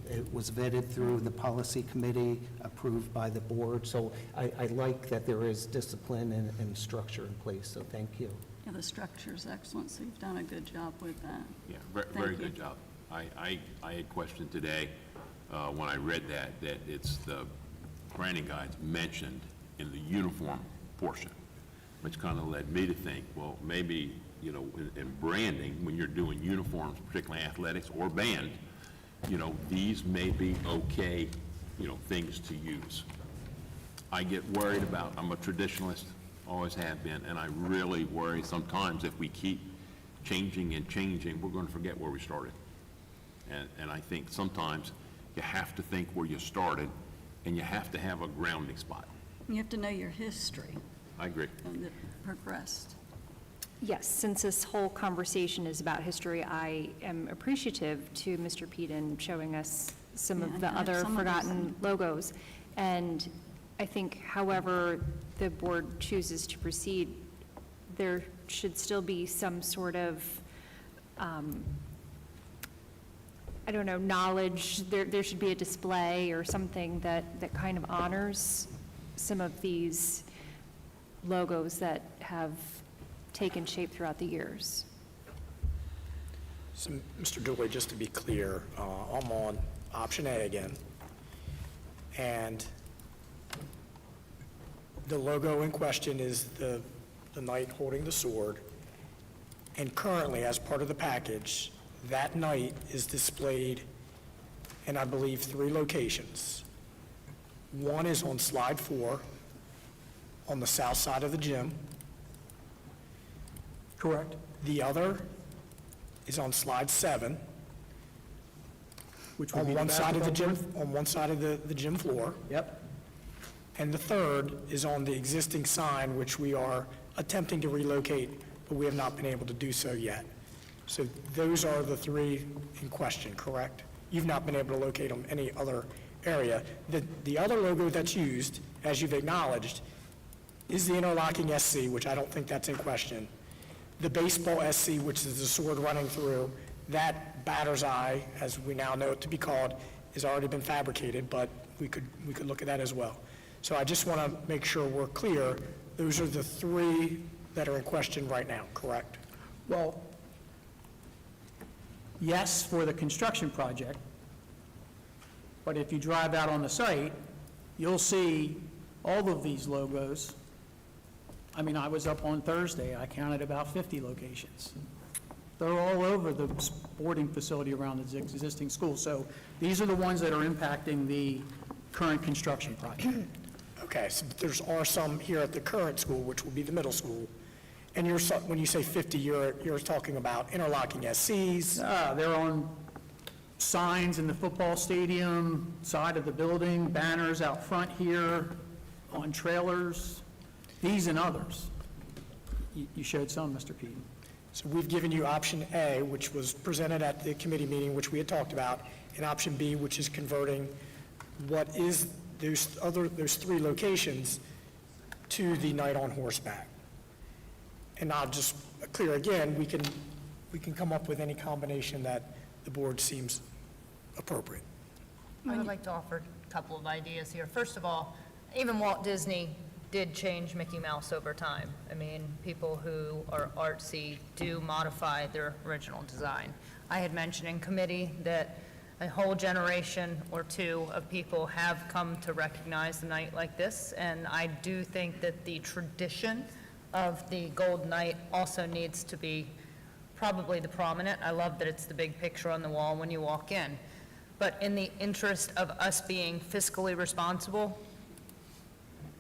N: it was vetted through the policy committee, approved by the board. So I like that there is discipline and structure in place, so thank you.
F: the structure's excellent, so you've done a good job with that.
C: Yeah,
F: Thank
C: very
F: you.
C: good job. I had questioned today, when I read that it's the branding guides mentioned in the uniform portion, which kind of led me to think, well, maybe, in branding, when you're doing uniforms, particularly athletics or band, these may be okay, things to use. I get worried about, I'm a traditionalist, always have been, and I really worry sometimes if we keep changing and changing, we're going to forget where we started. And I think sometimes you have to think where you started, and you have to have a grounding spot.
F: You have to know your history
C: I agree.
F: and it progressed.
D: Yes, since this whole conversation is about history, I am appreciative to Mr. Peden showing us some
F: Yeah,
D: of the
F: I know
D: other
F: some of these
D: forgotten logos. And I think however the board chooses to proceed, there should still be some sort of, knowledge. There should be a display or something that kind of honors some of these logos that have taken shape throughout the years.
H: So, Mr. Dooley, just to be clear, I'm on option A again. And the logo in question is the knight holding the sword. And currently, as part of the package, that knight is displayed in, I believe, 3 locations. One is on slide 4, on the south side of the gym.
M: Correct.
H: The other is on slide 7,
M: Which would
H: on
M: be the
H: one side of the
M: basketball
H: gym,
M: court?
H: on one side of the gym floor.
M: Yep.
H: And the third is on the existing sign, which we are attempting to relocate, but we have not been able to do so yet. So those are the 3 in question, correct? You've not been able to locate them any other area. The other logo that's used, as you've acknowledged, is the interlocking SC, which I don't think that's in question. The baseball SC, which is the sword running through, that batter's eye, as we now know it to be called, has already been fabricated, but we could look at that as well. So I just want to make sure we're clear. Those are the 3 that are in question right now, correct?
M: Well, yes, for the construction project, but if you drive out on the site, you'll see all of these logos. I mean, I was up on Thursday, I counted about 50 locations. They're all over the sporting facility around the existing school. So these are the ones that are impacting the current construction project.
H: Okay, so are some here at the current school, which will be the middle school, and when you say 50, you're talking about interlocking SCs?
M: They're on signs in the football stadium, side of the building, banners out front here, on trailers, these and others. You showed some, Mr. Peden.
H: So we've given you option A, which was presented at the committee meeting, which we had talked about, and option B, which is converting what is those 3 locations to the Night on Horseback. And I'll just clear again, we can come up with any combination that the board seems appropriate.
P: I would like to offer a couple of ideas here. First of all, even Walt Disney did change Mickey Mouse over time. I mean, people who are artsy do modify their original design. I had mentioned in committee that a whole generation or 2 of people have come to recognize the night like this, and I do think that the tradition of the Gold Knight also needs to be probably the prominent. I love that it's the big picture on the wall when you walk in. But in the interest of us being fiscally responsible,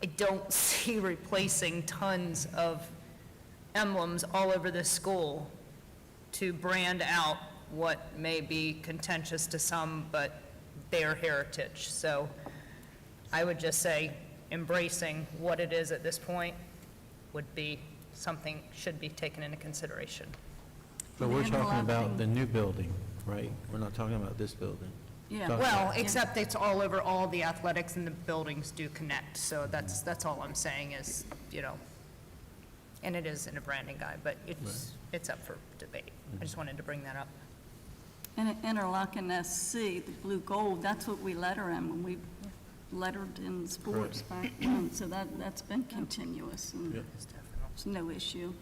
P: I don't see replacing tons of emblems all over this school to brand out what may be contentious to some, but their heritage. So I would just say embracing what it is at this point would be something should be taken into consideration.
Q: But we're talking about the new building, right? We're not talking about this building.
P: Yeah, well, except it's all over, all the athletics and the buildings do connect, so that's all I'm saying is, and it is in a branding guide, but it's up for debate. I just wanted to bring that up.
F: And interlocking SC, the blue gold, that's what we letter in when we lettered in sports back then, so that's been continuous, and it's no issue.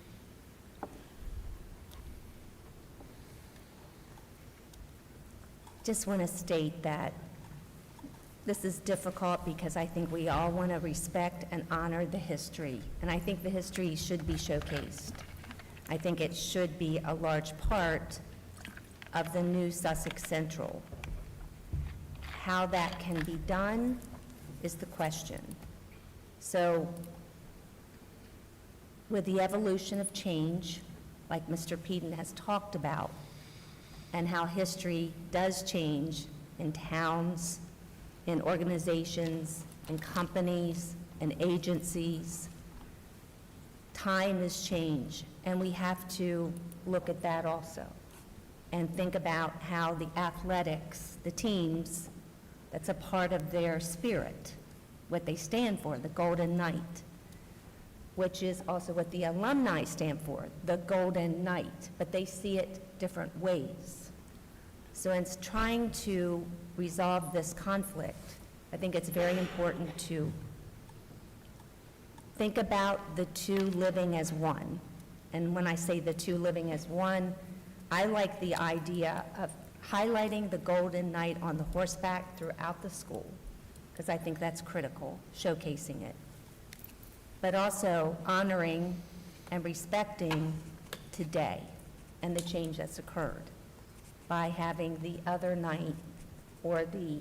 O: Just want to state that this is difficult because I think we all want to respect and honor the history, and I think the history should be showcased. I think it should be a large part of the new Sussex Central. How that can be done is the question. So with the evolution of change, like Mr. Peden has talked about, and how history does change in towns, in organizations, in companies, in agencies. Time has changed, and we have to look at that also and think about how the athletics, the teams, that's a part of their spirit, what they stand for, the Golden Knight, which is also what the alumni stand for, the Golden Knight, but they see it different ways. So in trying to resolve this conflict, I think it's very important to think about the 2 living as one. And when I say the 2 living as one, I like the idea of highlighting the Golden Knight on the horseback throughout the school, because I think that's critical, showcasing it. But also honoring and respecting today and the change that's occurred by having the other knight or the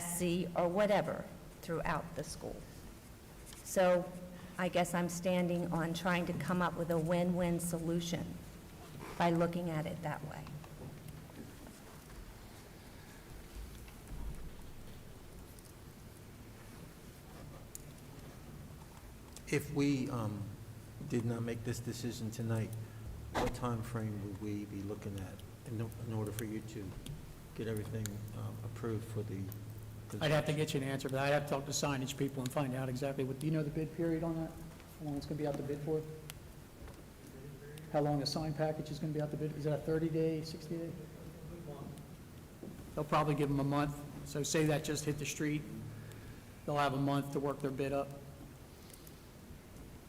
O: SC or whatever throughout the school. So I guess I'm standing on trying to come up with a win-win solution by looking at it that way.
Q: If we did not make this decision tonight, what time frame would we be looking at in order for you to get everything approved for the?
M: I'd have to get you an answer, but I'd have to talk to signage people and find out exactly what, do you know the bid period on that? How long it's going to be out the bid for? How long a sign package is going to be out the bid? Is that a 30-day, 60-day? They'll probably give them a month. So say that just hit the street, they'll have a month to work their bid up.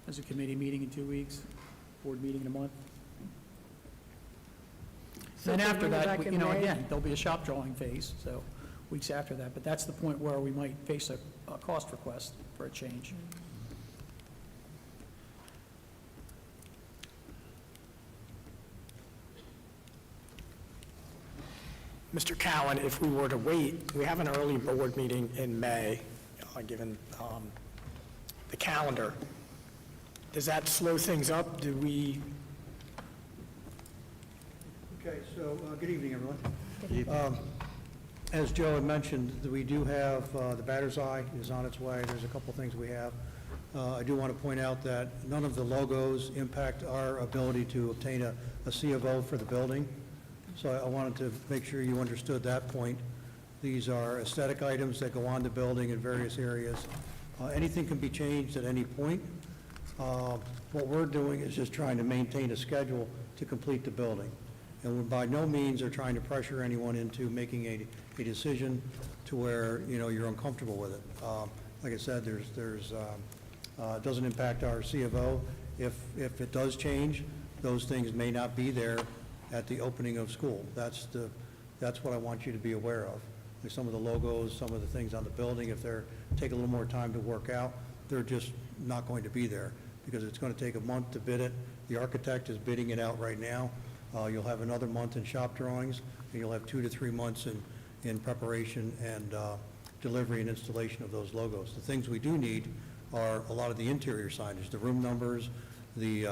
M: There's a committee meeting in 2 weeks, board meeting in a month. Then
A: So
M: after
A: we're
M: that,
A: back in
M: you know,
A: May?
M: again, there'll be a shop drawing phase, so weeks after that. But that's the point where we might face a cost request for a change.
H: Mr. Cowan, if we were to wait, we have an early board meeting in May, given the calendar. Does that slow things up? Do we,
E: Okay, so, good evening, everyone. As Joe had mentioned, we do have, the batter's eye is on its way. There's a couple things we have. I do want to point out that none of the logos impact our ability to obtain a C of O for the building. So I wanted to make sure you understood that point. These are aesthetic items that go on the building in various areas. Anything can be changed at any point. What we're doing is just trying to maintain a schedule to complete the building. And we by no means are trying to pressure anyone into making a decision to where, you know, you're uncomfortable with it. Like I said, it doesn't impact our C of O. If it does change, those things may not be there at the opening of school. That's what I want you to be aware of. There's some of the logos, some of the things on the building, if they're take a little more time to work out, they're just not going to be there because it's going to take a month to bid it. The architect is bidding it out right now. You'll have another month in shop drawings, and you'll have 2 to 3 months in preparation and delivery and installation of those logos. The things we do need are a lot of the interior signage, the room numbers, the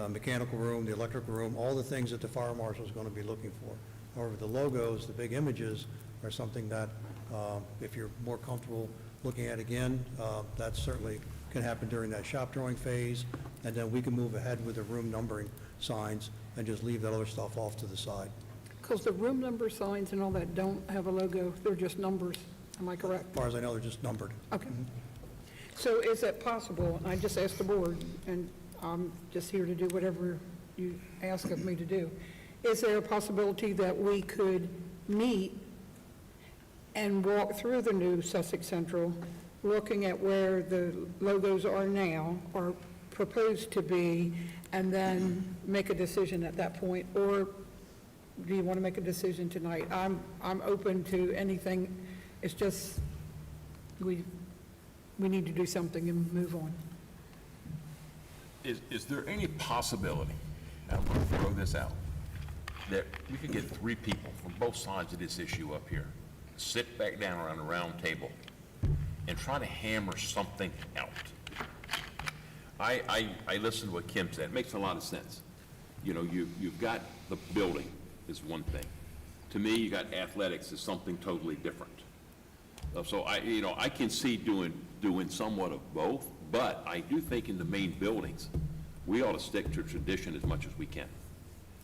E: mechanical room, the electrical room, all the things that the fire marshal is going to be looking for. However, the logos, the big images, are something that, if you're more comfortable looking at again, that certainly can happen during that shop drawing phase, and then we can move ahead with the room numbering signs and just leave that other stuff off to the side.
A: Because the room number signs and all that don't have a logo, they're just numbers, am I correct?
E: As far as I know, they're just numbered.
A: Okay. So is it possible, and I just asked the board, and I'm just here to do whatever you ask of me to do, is there a possibility that we could meet and walk through the new Sussex Central, looking at where the logos are now, or proposed to be, and then make a decision at that point? Or do you want to make a decision tonight? I'm open to anything. It's just, we need to do something and move on.
C: Is there any possibility, and I'm going to throw this out, that we could get 3 people from both sides of this issue up here, sit back down around a round table, and try to hammer something out? I listened to what Kim said. It makes a lot of sense. You know, you've got the building is one thing. To me, you got athletics is something totally different. So I can see doing somewhat of both, but I do think in the main buildings, we ought to stick to tradition as much as we can.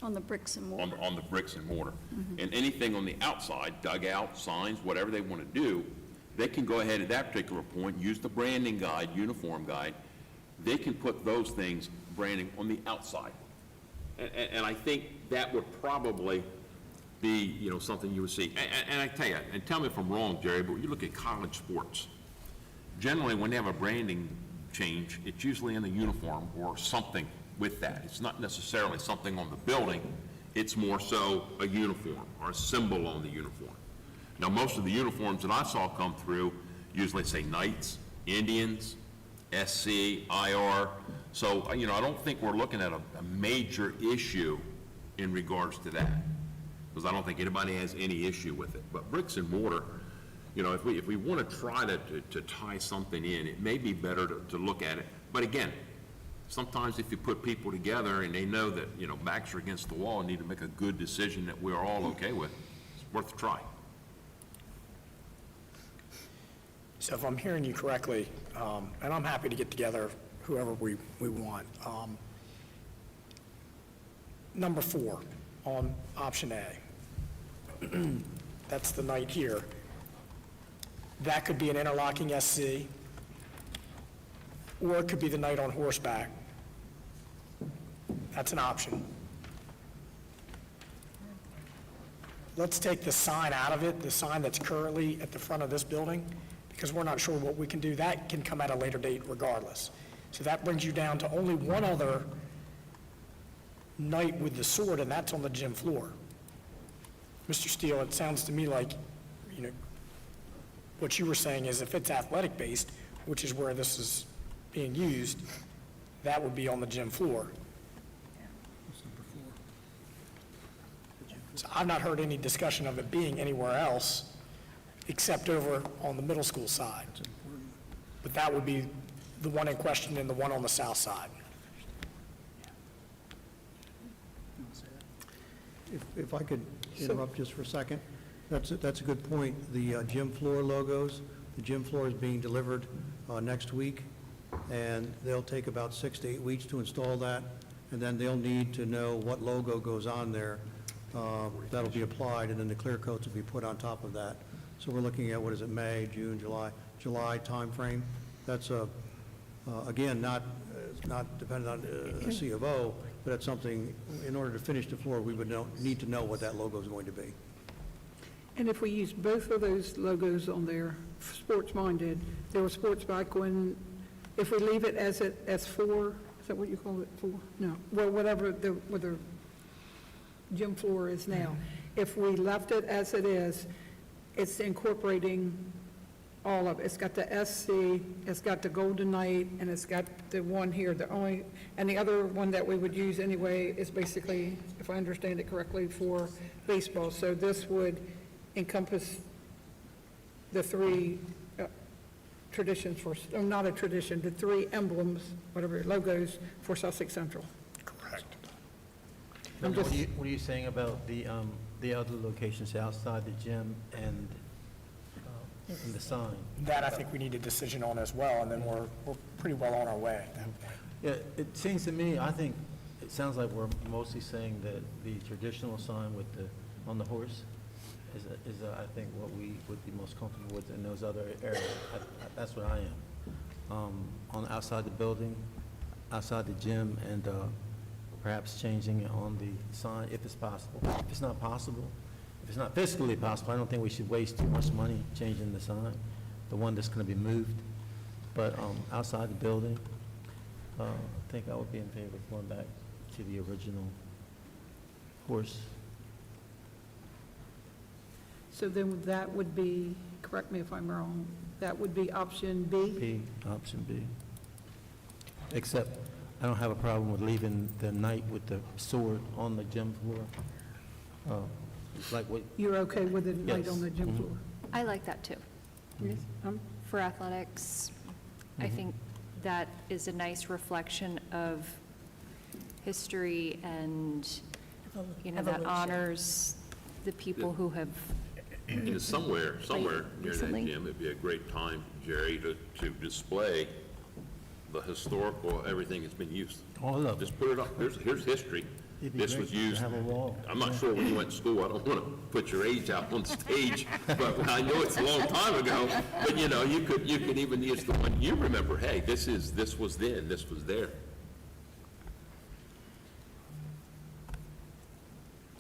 F: On the bricks and mortar.
C: On the bricks and mortar. And anything on the outside, dugout, signs, whatever they want to do, they can go ahead at that particular point, use the branding guide, uniform guide. They can put those things, branding, on the outside. And I think that would probably be, you know, something you would see. And I tell you, and tell me if I'm wrong, Jerry, but when you look at college sports, generally when they have a branding change, it's usually in the uniform or something with that. It's not necessarily something on the building. It's more so a uniform or a symbol on the uniform. Now, most of the uniforms that I saw come through usually say Knights, Indians, SC, IR. So, you know, I don't think we're looking at a major issue in regards to that, because I don't think anybody has any issue with it. But bricks and mortar, you know, if we want to try to tie something in, it may be better to look at it But again, sometimes if you put people together and they know that, you know, backs are against the wall and need to make a good decision that we're all okay with, it's worth a try.
H: So if I'm hearing you correctly, and I'm happy to get together whoever we want. Number 4 on option A. That's the night here. That could be an interlocking SC, or it could be the night on horseback. That's an option. Let's take the sign out of it, the sign that's currently at the front of this building, because we're not sure what we can do. That can come at a later date regardless. So that brings you down to only one other night with the sword, and that's on the gym floor. Mr. Steele, it sounds to me like, you know, what you were saying is if it's athletic-based, which is where this is being used, that would be on the gym floor. So I've not heard any discussion of it being anywhere else except over on the middle school side. But that would be the one in question and the one on the south side.
E: If I could interrupt just for a second, that's a good point. The gym floor logos, the gym floor is being delivered next week, and they'll take about 6 to 8 weeks to install that, and then they'll need to know what logo goes on there that'll be applied, and then the clear coats will be put on top of that. So we're looking at, what is it, May, June, July timeframe. That's again, it's not dependent on a C of O, but it's something, in order to finish the floor, we would need to know what that logo is going to be.
A: And if we use both of those logos on there, sports-minded, there was sports bike when, if we leave it as 4, is that what you call it, 4? No, well, whatever the gym floor is now. If we left it as it is, it's incorporating all of it. It's got the SC, it's got the Golden Knight, and it's got the one here, and the other one that we would use anyway is basically, if I understand it correctly, for baseball. So this would encompass the 3 traditions for, not a tradition, the 3 emblems, whatever, logos for Sussex Central.
H: Correct.
Q: Now, what are you saying about the other locations outside the gym and the sign?
H: That I think we need a decision on as well, and then we're pretty well on our way.
Q: Yeah, it seems to me, I think, it sounds like we're mostly saying that the traditional sign with on the horse is I think, what we would be most comfortable with in those other areas. That's what I am. On outside the building, outside the gym, and perhaps changing it on the sign if it's possible. If it's not possible, if it's not fiscally possible, I don't think we should waste too much money changing the sign, the one that's going to be moved. But outside the building, I think I would be in favor of going back to the original horse.
A: So then that would be, correct me if I'm wrong, that would be option B?
Q: Option B. Except I don't have a problem with leaving the knight with the sword on the gym floor. Like what?
A: You're okay with the night
Q: Yes.
A: on the gym floor?
D: I like that too. For athletics, I think that is a nice reflection of history and, you know, that
O: Evolution.
D: honors the people who have,
C: And somewhere near that
D: recently.
C: gym, it'd be a great time, Jerry, to display the historical, everything that's been used.
Q: All of it.
C: Just put it up, here's history.
Q: It'd be
C: This
Q: great
C: was
Q: to
C: used,
Q: have a wall.
C: I'm not sure when you went to school, I don't want to put your age out on stage, but I know it's a long time ago, but you know, you could even use the one you remember, hey, this was then, this was there.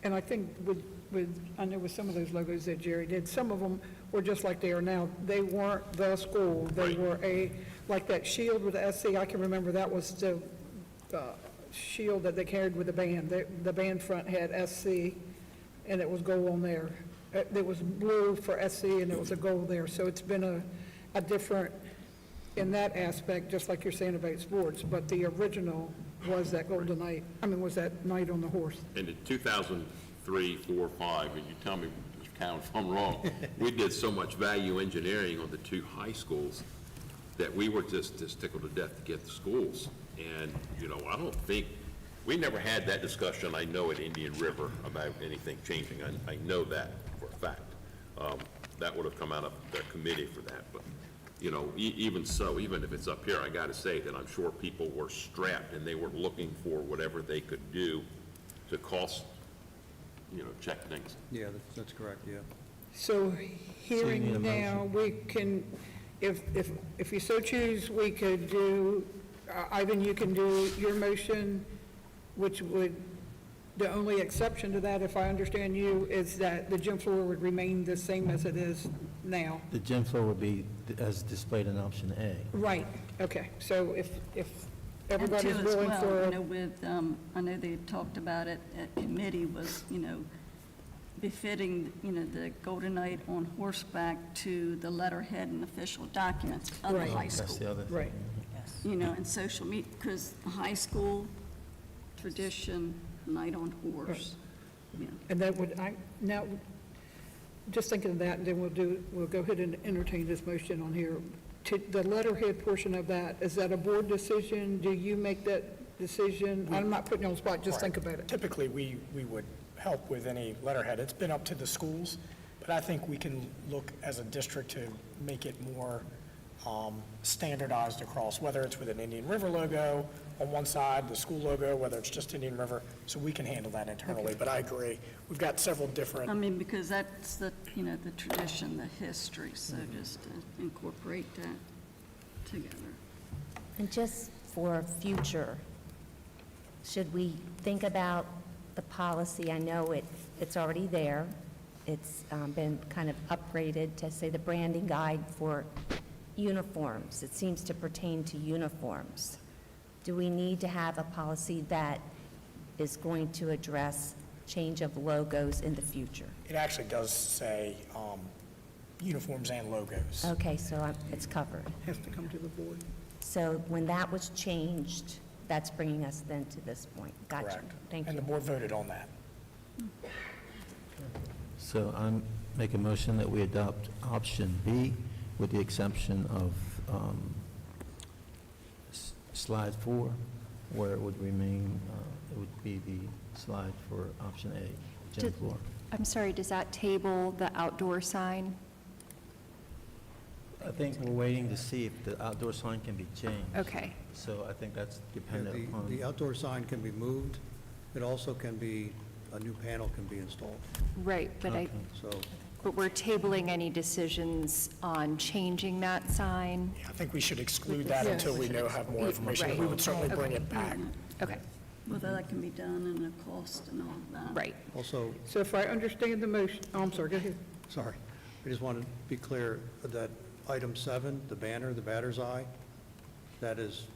A: And I think I know with some of those logos that Jerry did, some of them were just like they are now. They weren't the school. They were like that shield with the SC, I can remember that was the shield that they carried with the band. The band front had SC, and it was gold on there. It was blue for SC, and it was a gold there. So it's been a different, in that aspect, just like you're saying about sports, but the original was that Golden Knight, was that Knight on the horse.
C: And in 2003, 4, 5, and you tell me, Mr. Cowan, if I'm wrong, we did so much value engineering on the 2 high schools that we were just tickled to death to get the schools. And, you know, I don't think, we never had that discussion, I know, at Indian River about anything changing. I know that for a fact. That would have come out of their committee for that, but, you know, even so, even if it's up here, I gotta say that I'm sure people were strapped and they were looking for whatever they could do to cost, you know, check things.
E: Yeah, that's correct, yeah.
A: So
Q: So you need
A: hearing
Q: a
A: now, we can, if you so choose, we could do, Ivan, you can do your motion, which would, the only exception to that, if I understand you, is that the gym floor would remain the same as it is now.
Q: The gym floor would be as displayed in option A.
A: Right, okay. So if
F: And
A: everybody's
F: two as
A: willing
F: well,
A: for,
F: you know, with, I know they talked about it at committee was, you know, befitting, you know, the Golden Knight on horseback to the letterhead and official documents of the
A: Right.
F: high
Q: That's
F: school.
Q: the other thing.
A: right.
F: You know, and social media, because the high school tradition, Knight on horse. Yeah.
A: And that would, now, just thinking of that, and then we'll go ahead and entertain this motion on here. To the letterhead portion of that, is that a board decision? Do you make that decision? I'm not putting you on the spot, just think about it.
H: Typically, we would help with any letterhead. It's been up to the schools, but I think we can look as a district to make it more standardized across, whether it's with an Indian River logo on one side, the school logo, whether it's just Indian River, so we can handle that internally. But I agree, we've got several different.
F: I mean, because that's the, you know, the tradition, the history, so just to incorporate that together.
O: And just for future, should we think about the policy? I know it's already there. It's been kind of upgraded to, say, the branding guide for uniforms. It seems to pertain to uniforms. Do we need to have a policy that is going to address change of logos in the future?
H: It actually does say uniforms and logos.
O: Okay, so it's covered.
A: Has to come to the board.
O: So when that was changed, that's bringing us then to this point. Gotcha.
H: Correct.
O: Thank
H: And
O: you.
H: the board voted on that.
Q: So I make a motion that we adopt option B with the exception of slide 4, where it would remain, it would be the slide for option A, gym
D: Did-
Q: floor.
D: I'm sorry, does that table the outdoor sign?
Q: I think we're waiting to see if the outdoor sign can be changed.
D: Okay.
Q: So I think that's
E: Yeah,
Q: dependent upon.
E: The outdoor sign can be moved. It also can be, a new panel can be installed.
D: Right, but
Q: Okay.
E: So
D: but we're tabling any decisions on changing that sign?
H: I think we should exclude that
A: Yes.
H: until we have more information.
D: Right.
H: We would certainly bring it back.
D: Okay,
F: Whether that can be done and the cost and all of that.
D: right.
E: also,
A: So if I understand the motion, oh, I'm sorry, go ahead.
E: sorry, I just want to be clear that item 7, the banner, the batter's eye, that has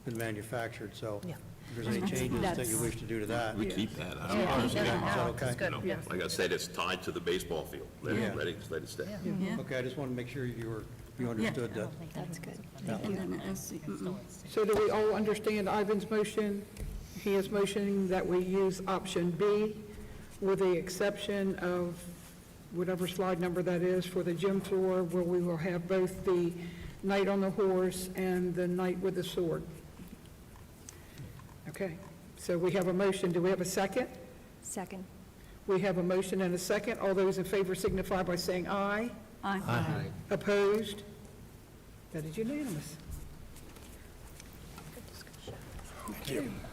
E: been manufactured, so
O: Yeah.
E: if there's any changes that you wish to do to that,
C: We keep that. I don't
P: Yeah,
C: know.
P: he doesn't
E: Is that
P: know.
E: okay?
P: It's good.
C: You know, like I said, it's tied to the baseball field. Let
E: Yeah.
C: it stay.
F: Yeah.
E: Okay, I just want to make sure you understood that.
D: That's good.
F: And then SC,
A: So do we all understand Ivan's motion? He is motioning that we use option B with the exception of whatever slide number that is for the gym floor, where we will have both the knight on the horse and the knight with the sword. Okay, so we have a motion. Do we have a second?
D: Second.
A: We have a motion and a second. All those in favor signify by saying aye.
F: Aye.
A: Opposed? That is unanimous.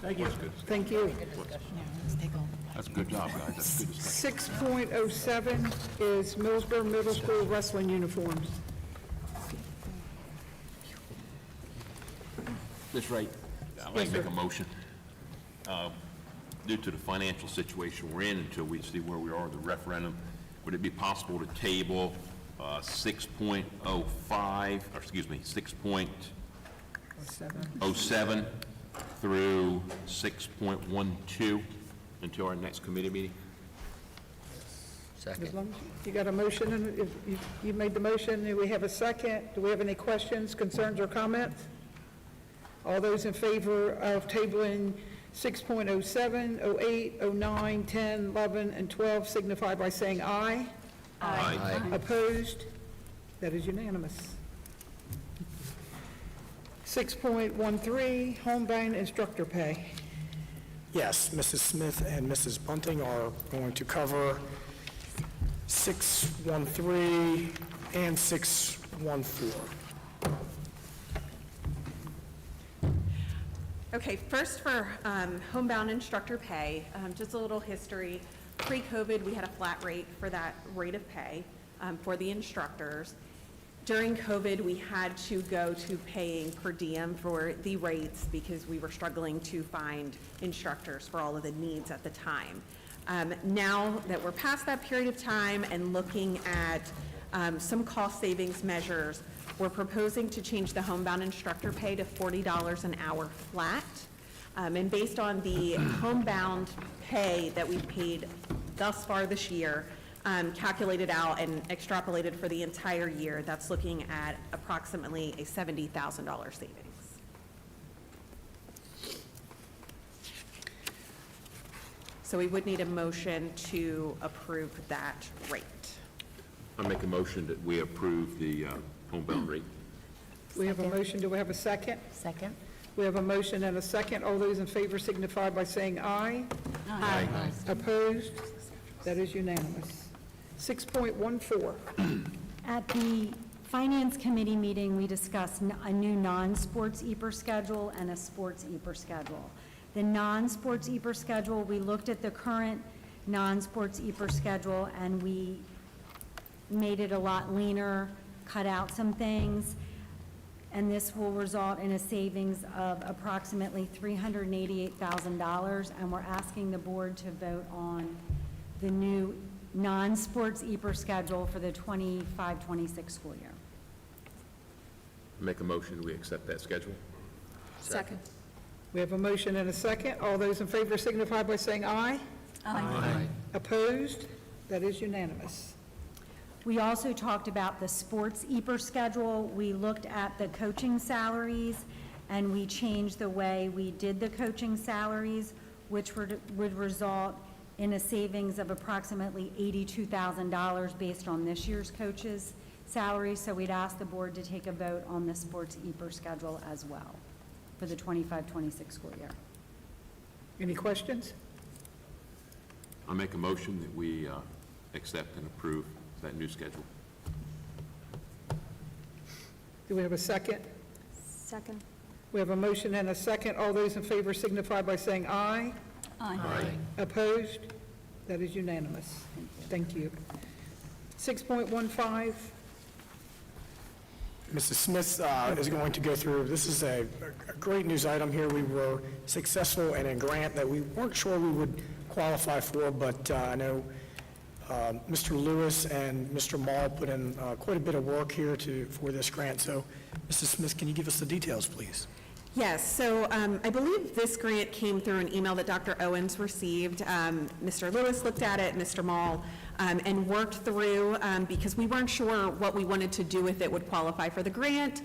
H: Thank you.
A: Thank you.
C: That's a good job, guys. That's good discussion.
A: 6.07 is Millsboro Middle School wrestling uniforms.
C: Ms. Wright, I'd like to make a motion. Due to the financial situation we're in, until we see where we are with the referendum, would it be possible to table 6.05, or excuse me, 6.07 through 6.12 until our next committee meeting?
A: As long as you got a motion, and if you made the motion, do we have a second? Do we have any questions, concerns, or comments? All those in favor of tabling 6.07, 08, 09, 10, 11, and 12 signify by saying aye.
C: Aye.
A: Opposed? That is unanimous. 6.13, homebound instructor pay.
H: Yes, Mrs. Smith and Mrs. Bunting are going to cover 613 and 614.
R: Okay, first for homebound instructor pay, just a little history. Pre-COVID, we had a flat rate for that rate of pay for the instructors. During COVID, we had to go to paying per diem for the rates because we were struggling to find instructors for all of the needs at the time. Now that we're past that period of time and looking at some cost savings measures, we're proposing to change the homebound instructor pay to $40 an hour flat. And based on the homebound pay that we've paid thus far this year, calculated out and extrapolated for the entire year, that's looking at approximately a $70,000 savings. So we would need a motion to approve that rate.
C: I make a motion that we approve the homebound rate.
A: We have a motion, do we have a second?
O: Second.
A: We have a motion and a second. All those in favor signify by saying aye.
O: Aye.
A: Opposed? That is unanimous. 6.14.
S: At the Finance Committee meeting, we discussed a new non-sports EPR schedule and a sports EPR schedule. The non-sports EPR schedule, we looked at the current non-sports EPR schedule and we made it a lot leaner, cut out some things, and this will result in a savings of approximately $388,000, and we're asking the board to vote on the new non-sports EPR schedule for the 25-26 school year.
C: Make a motion, we accept that schedule.
A: Second. We have a motion and a second. All those in favor signify by saying aye.
C: Aye.
A: Opposed? That is unanimous.
S: We also talked about the sports EPR schedule. We looked at the coaching salaries, and we changed the way we did the coaching salaries, which would result in a savings of approximately $82,000 based on this year's coaches' salaries. So we'd ask the board to take a vote on the sports EPR schedule as well for the 25-26 school year.
A: Any questions?
C: I make a motion that we accept and approve that new schedule.
A: Do we have a second?
S: Second.
A: We have a motion and a second. All those in favor signify by saying aye.
C: Aye.
A: Opposed? That is unanimous. Thank you. 6.15.
H: Mrs. Smith is going to go through, this is a great news item here. We were successful in a grant that we weren't sure we would qualify for, but I know Mr. Lewis and Mr. Mall put in quite a bit of work here for this grant. So, Mrs. Smith, can you give us the details, please?
R: Yes, so I believe this grant came through an email that Dr. Owens received. Mr. Lewis looked at it, Mr. Mall, and worked through, because we weren't sure what we wanted to do with it would qualify for the grant,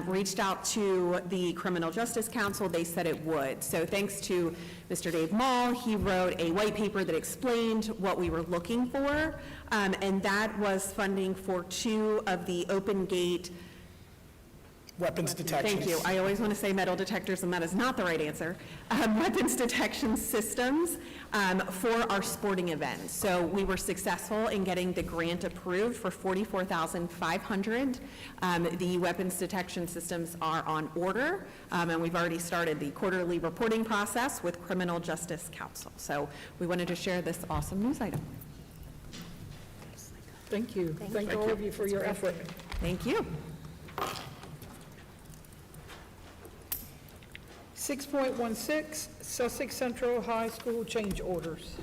R: reached out to the Criminal Justice Council. They said it would. So thanks to Mr. Dave Mall, he wrote a white paper that explained what we were looking for, and that was funding for 2 of the Open Gate
H: weapons detection.
R: Thank you. I always want to say metal detectors, and that is not the right answer. Weapons detection systems for our sporting events. So we were successful in getting the grant approved for $44,500. The weapons detection systems are on order, and we've already started the quarterly reporting process with Criminal Justice Council. So we wanted to share this awesome news item.
A: Thank you. Thank all of you for your effort.
R: Thank you.
A: 6.16, Sussex Central High School change orders.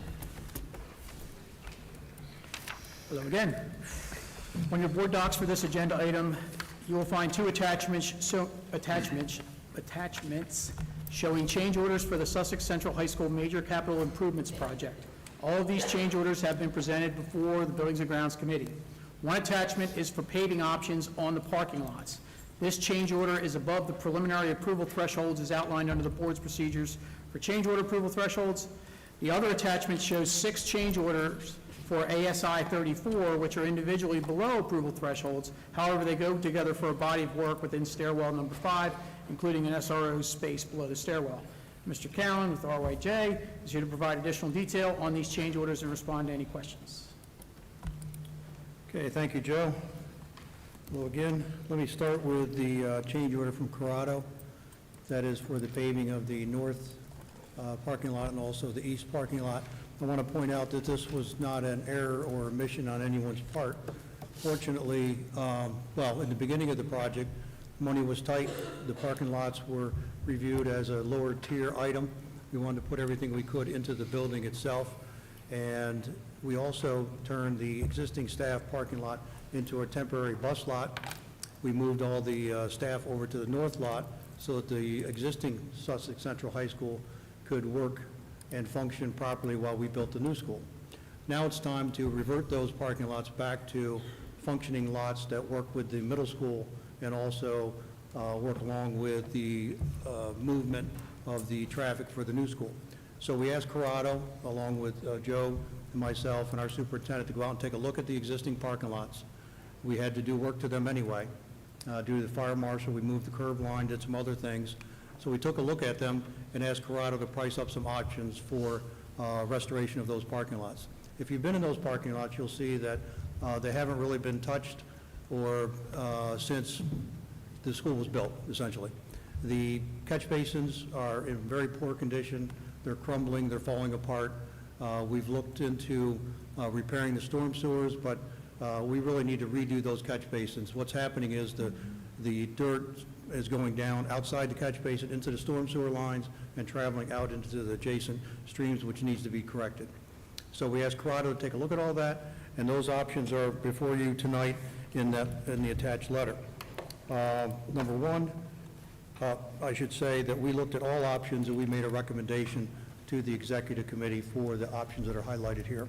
M: Hello again. On your board docs for this agenda item, you will find 2 attachments showing change orders for the Sussex Central High School Major Capital Improvements Project. All of these change orders have been presented before the Buildings and Grounds Committee. One attachment is for paving options on the parking lots. This change order is above the preliminary approval thresholds as outlined under the board's procedures for change order approval thresholds. The other attachment shows 6 change orders for ASI 34, which are individually below approval thresholds. However, they go together for a body of work within stairwell number 5 including an SRO space below the stairwell. Mr. Cowan with RYJ is here to provide additional detail on these change orders and respond to any questions.
E: Okay, thank you, Joe. Well, again, let me start with the change order from Corrado. That is for the paving of the north parking lot and also the east parking lot. I want to point out that this was not an error or omission on anyone's part. Fortunately, well, in the beginning of the project, money was tight. The parking lots were reviewed as a lower tier item. We wanted to put everything we could into the building itself. And we also turned the existing staff parking lot into a temporary bus lot. We moved all the staff over to the north lot so that the existing Sussex Central High School could work and function properly while we built the new school. Now it's time to revert those parking lots back to functioning lots that work with the middle school and also work along with the movement of the traffic for the new school. So we asked Corrado, along with Joe and myself and our superintendent, to go out and take a look at the existing parking lots. We had to do work to them anyway. Due to the fire marshal, we moved the curb line, did some other things. So we took a look at them and asked Corrado to price up some options for restoration of those parking lots. If you've been in those parking lots, you'll see that they haven't really been touched or since the school was built, essentially. The catch basins are in very poor condition. They're crumbling, they're falling apart. We've looked into repairing the storm sewers, but we really need to redo those catch basins. What's happening is the dirt is going down outside the catch basin into the storm sewer lines and traveling out into the adjacent streams, which needs to be corrected. So we asked Corrado to take a look at all that, and those options are before you tonight in the attached letter. Number one, I should say that we looked at all options and we made a recommendation to the executive committee for the options that are highlighted here.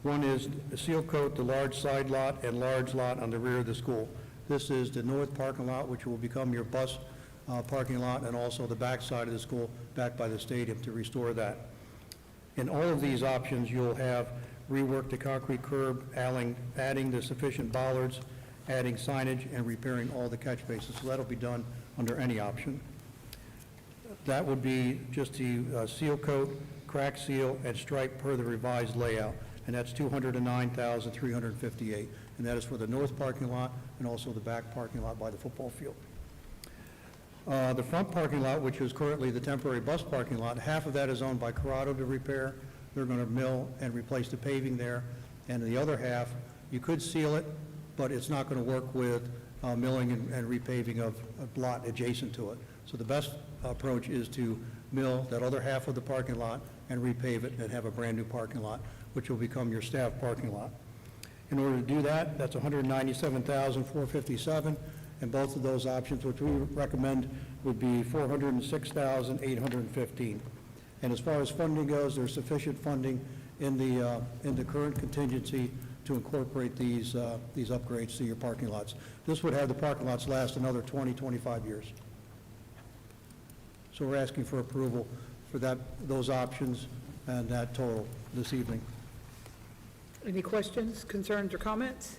E: One is seal coat the large side lot and large lot on the rear of the school. This is the north parking lot, which will become your bus parking lot, and also the back side of the school back by the stadium to restore that. In all of these options, you'll have reworked the concrete curb, adding the sufficient bollards, adding signage, and repairing all the catch basins. So that'll be done under any option. That would be just the seal coat, crack seal, and stripe per the revised layout, and that's $209,358, and that is for the north parking lot and also the back parking lot by the football field. The front parking lot, which is currently the temporary bus parking lot, half of that is owned by Corrado to repair. They're going to mill and replace the paving there, and the other half, you could seal it, but it's not going to work with milling and repaving of a lot adjacent to it. So the best approach is to mill that other half of the parking lot and repave it and have a brand-new parking lot, which will become your staff parking lot. In order to do that, that's $197,457, and both of those options, which we recommend, would be $406,815. And as far as funding goes, there's sufficient funding in the current contingency to incorporate these upgrades to your parking lots. This would have the parking lots last another 20, 25 years. So we're asking for approval for those options and that total this evening.
A: Any questions, concerns, or comments?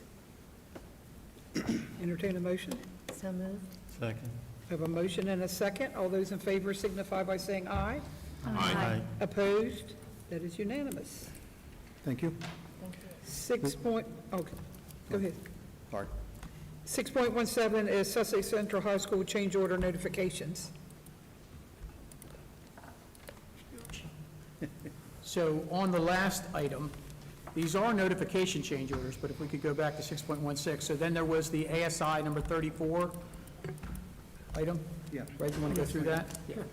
A: Entertain a motion.
O: So moved.
Q: Second.
A: I have a motion and a second. All those in favor signify by saying aye.
C: Aye.
A: Opposed? That is unanimous.
E: Thank you.
A: 6 point, okay, go ahead.
E: Sorry.
A: 6.17 is Sussex Central High School change order notifications.
M: So on the last item, these are notification change orders, but if we could go back to 6.16. So then there was the ASI number 34 item?
E: Yeah.
M: Right, you want to go through that?
E: Sure.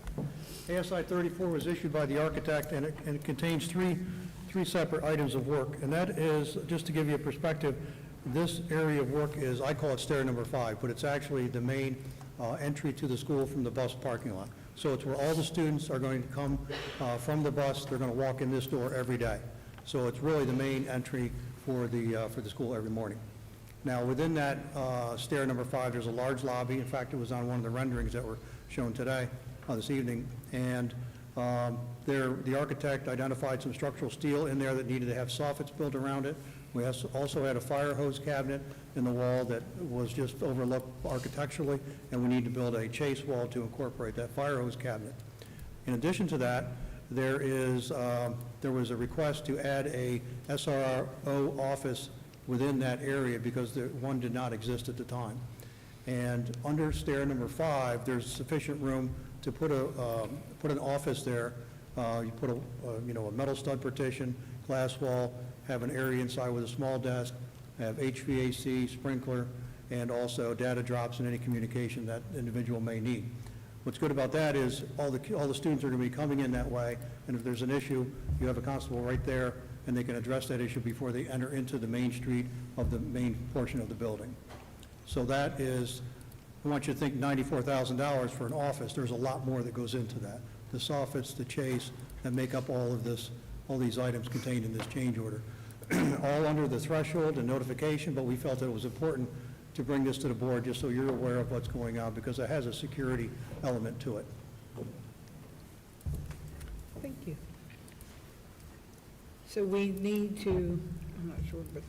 E: ASI 34 was issued by the architect, and it contains three separate items of work. And that is, just to give you a perspective, this area of work is, I call it stair number 5, but it's actually the main entry to the school from the bus parking lot. So it's where all the students are going to come from the bus. They're going to walk in this door every day. So it's really the main entry for the school every morning. Now, within that stair number 5, there's a large lobby. In fact, it was on one of the renderings that were shown today, this evening. And The architect identified some structural steel in there that needed to have soffits built around it. We also had a fire hose cabinet in the wall that was just overlooked architecturally, and we need to build a chase wall to incorporate that fire hose cabinet. In addition to that, there was a request to add a SRO office within that area because one did not exist at the time. And under stair number 5, there's sufficient room to put an office there. You put a metal stud partition, glass wall, have an area inside with a small desk, have HVAC, sprinkler, and also data drops and any communication that individual may need. What's good about that is all the students are going to be coming in that way, and if there's an issue, you have a constable right there, and they can address that issue before they enter into the main street of the main portion of the building. So that is, I want you to think $94,000 for an office. There's a lot more that goes into that. The soffits, the chase, that make up all these items contained in this change order. All under the threshold and notification, but we felt that it was important to bring this to the board just so you're aware of what's going on, because it has a security element to it.
A: Thank you. So we need to, I'm not sure, but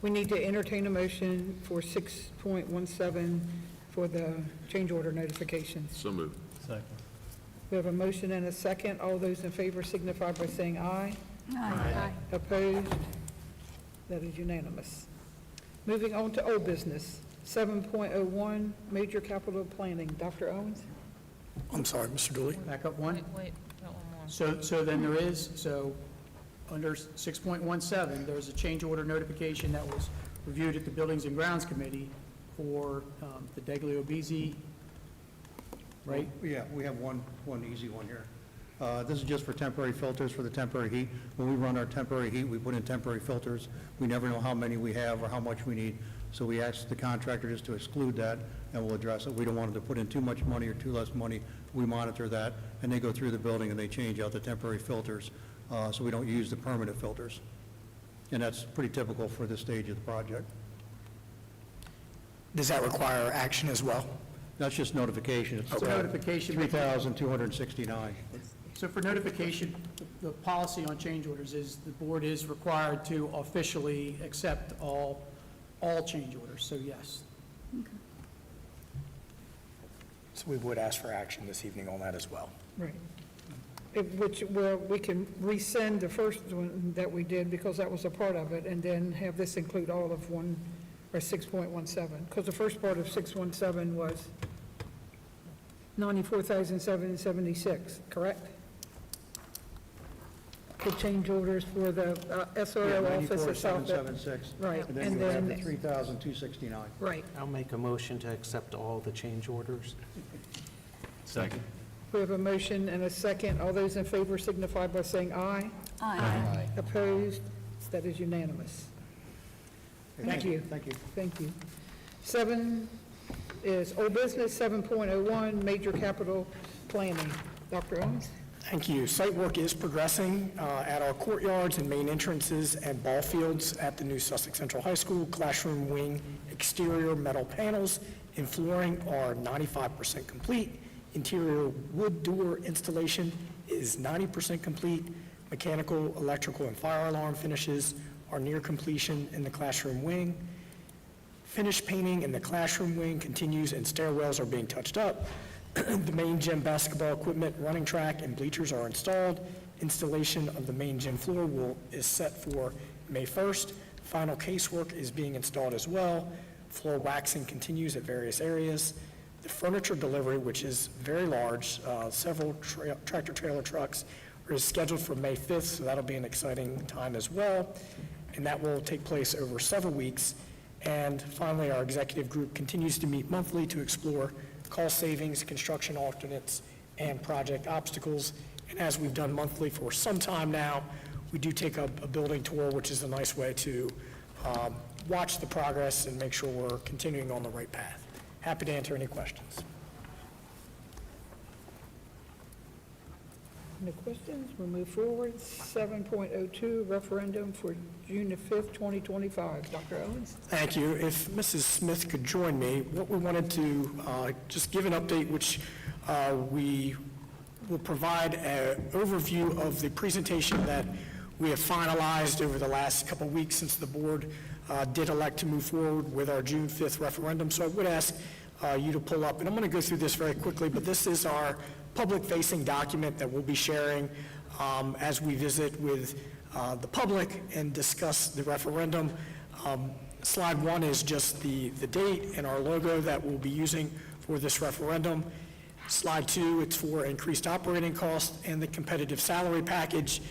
A: we need to entertain a motion for 6.17 for the change order notifications.
C: So moved.
Q: Second.
A: We have a motion and a second. All those in favor signify by saying aye.
S: Aye.
A: Opposed? That is unanimous. Moving on to old business, 7.01, major capital planning. Dr. Owens?
H: I'm sorry, Mr. Dooley.
M: Back up one.
P: Wait, got one more.
M: So then under 6.17, there was a change order notification that was reviewed at the Buildings and Grounds Committee for the Deglio Bizzi, right?
E: Yeah, we have one easy one here. This is just for temporary filters for the temporary heat. When we run our temporary heat, we put in temporary filters. We never know how many we have or how much we need, so we asked the contractor just to exclude that, and we'll address it. We don't want them to put in too much money or too less money. We monitor that, and they go through the building and they change out the temporary filters, so we don't use the permanent filters. And that's pretty typical for this stage of the project.
H: Does that require action as well?
E: That's just notification. It's
M: Notification.
E: 3,269.
M: So for notification, the policy on change orders is the board is required to officially accept all change orders, so yes.
H: So we would ask for action this evening on that as well.
A: Right. We can rescind the first one that we did because that was a part of it, and then have this include all of 6.17, because the first part of 617 was 94,776, correct? The change orders for the SRO office itself.
E: 94,776.
A: Right,
E: And then you have the 3,269.
A: Right.
N: I'll make a motion to accept all the change orders.
Q: Second.
A: We have a motion and a second. All those in favor signify by saying aye.
S: Aye.
A: Opposed? That is unanimous. Thank you.
E: Thank you.
A: Thank you. 7 is old business, 7.01, major capital planning. Dr. Owens?
H: Thank you. Site work is progressing at our courtyards and main entrances and ball fields at the new Sussex Central High School. Classroom wing exterior metal panels and flooring are 95% complete. Interior wood door installation is 90% complete. Mechanical, electrical, and fire alarm finishes are near completion in the classroom wing. Finish painting in the classroom wing continues and stairwells are being touched up. The main gym basketball equipment, running track, and bleachers are installed. Installation of the main gym floor is set for May 1st. Final casework is being installed as well. Floor waxing continues at various areas. The furniture delivery, which is very large, several tractor-trailer trucks, is scheduled for May 5th, so that'll be an exciting time as well. And that will take place over several weeks. And finally, our executive group continues to meet monthly to explore cost savings, construction alternates, and project obstacles. And as we've done monthly for some time now, we do take a building tour, which is a nice way to watch the progress and make sure we're continuing on the right path. Happy to answer any questions.
A: No questions? We'll move forward. 7.02, referendum for June the 5th, 2025. Dr. Owens?
H: Thank you. If Mrs. Smith could join me, what we wanted to just give an update, which we will provide an overview of the presentation that we have finalized over the last couple of weeks since the board did elect to move forward with our June 5th referendum. So I would ask you to pull up, and I'm going to go through this very quickly, but this is our public-facing document that we'll be sharing as we visit with the public and discuss the referendum. Slide 1 is just the date and our logo that we'll be using for this referendum. Slide 2, it's for increased operating costs and the competitive salary package.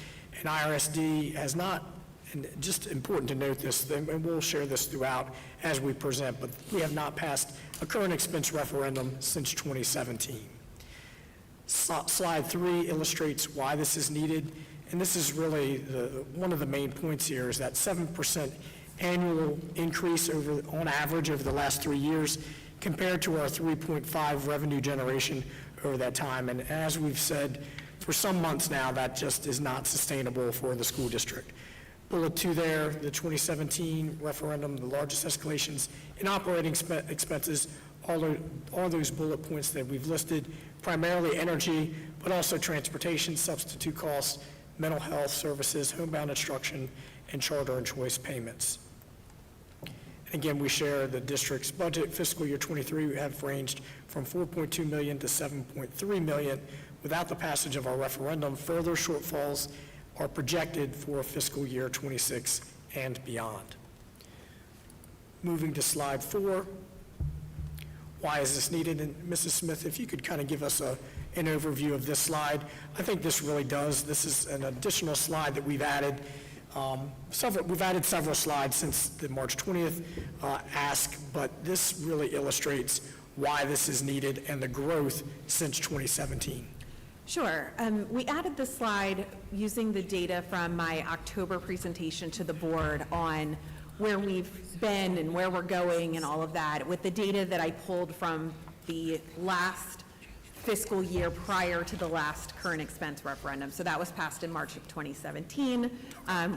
H: And IRSD has not, and just important to note this, and we'll share this throughout as we present, but we have not passed a current expense referendum since 2017. Slide 3 illustrates why this is needed, and this is really one of the main points here is that 7% annual increase on average over the last 3 years compared to our 3.5 revenue generation over that time. And as we've said for some months now, that just is not sustainable for the school district. Bullet 2 there, the 2017 referendum, the largest escalations in operating expenses, all those bullet points that we've listed, primarily energy, but also transportation, substitute costs, mental health services, homebound instruction, and charter and choice payments. And again, we share the district's budget. Fiscal year 23, we have ranged from $4.2 million to $7.3 million. Without the passage of our referendum, further shortfalls are projected for fiscal year 26 and beyond. Moving to slide 4, why is this needed? And Mrs. Smith, if you could kind of give us an overview of this slide. I think this really does. This is an additional slide that we've added. We've added several slides since the March 20th ask, but this really illustrates why this is needed and the growth since 2017.
R: Sure. We added this slide using the data from my October presentation to the board on where we've been and where we're going and all of that, with the data that I pulled from the last fiscal year prior to the last current expense referendum. So that was passed in March of 2017,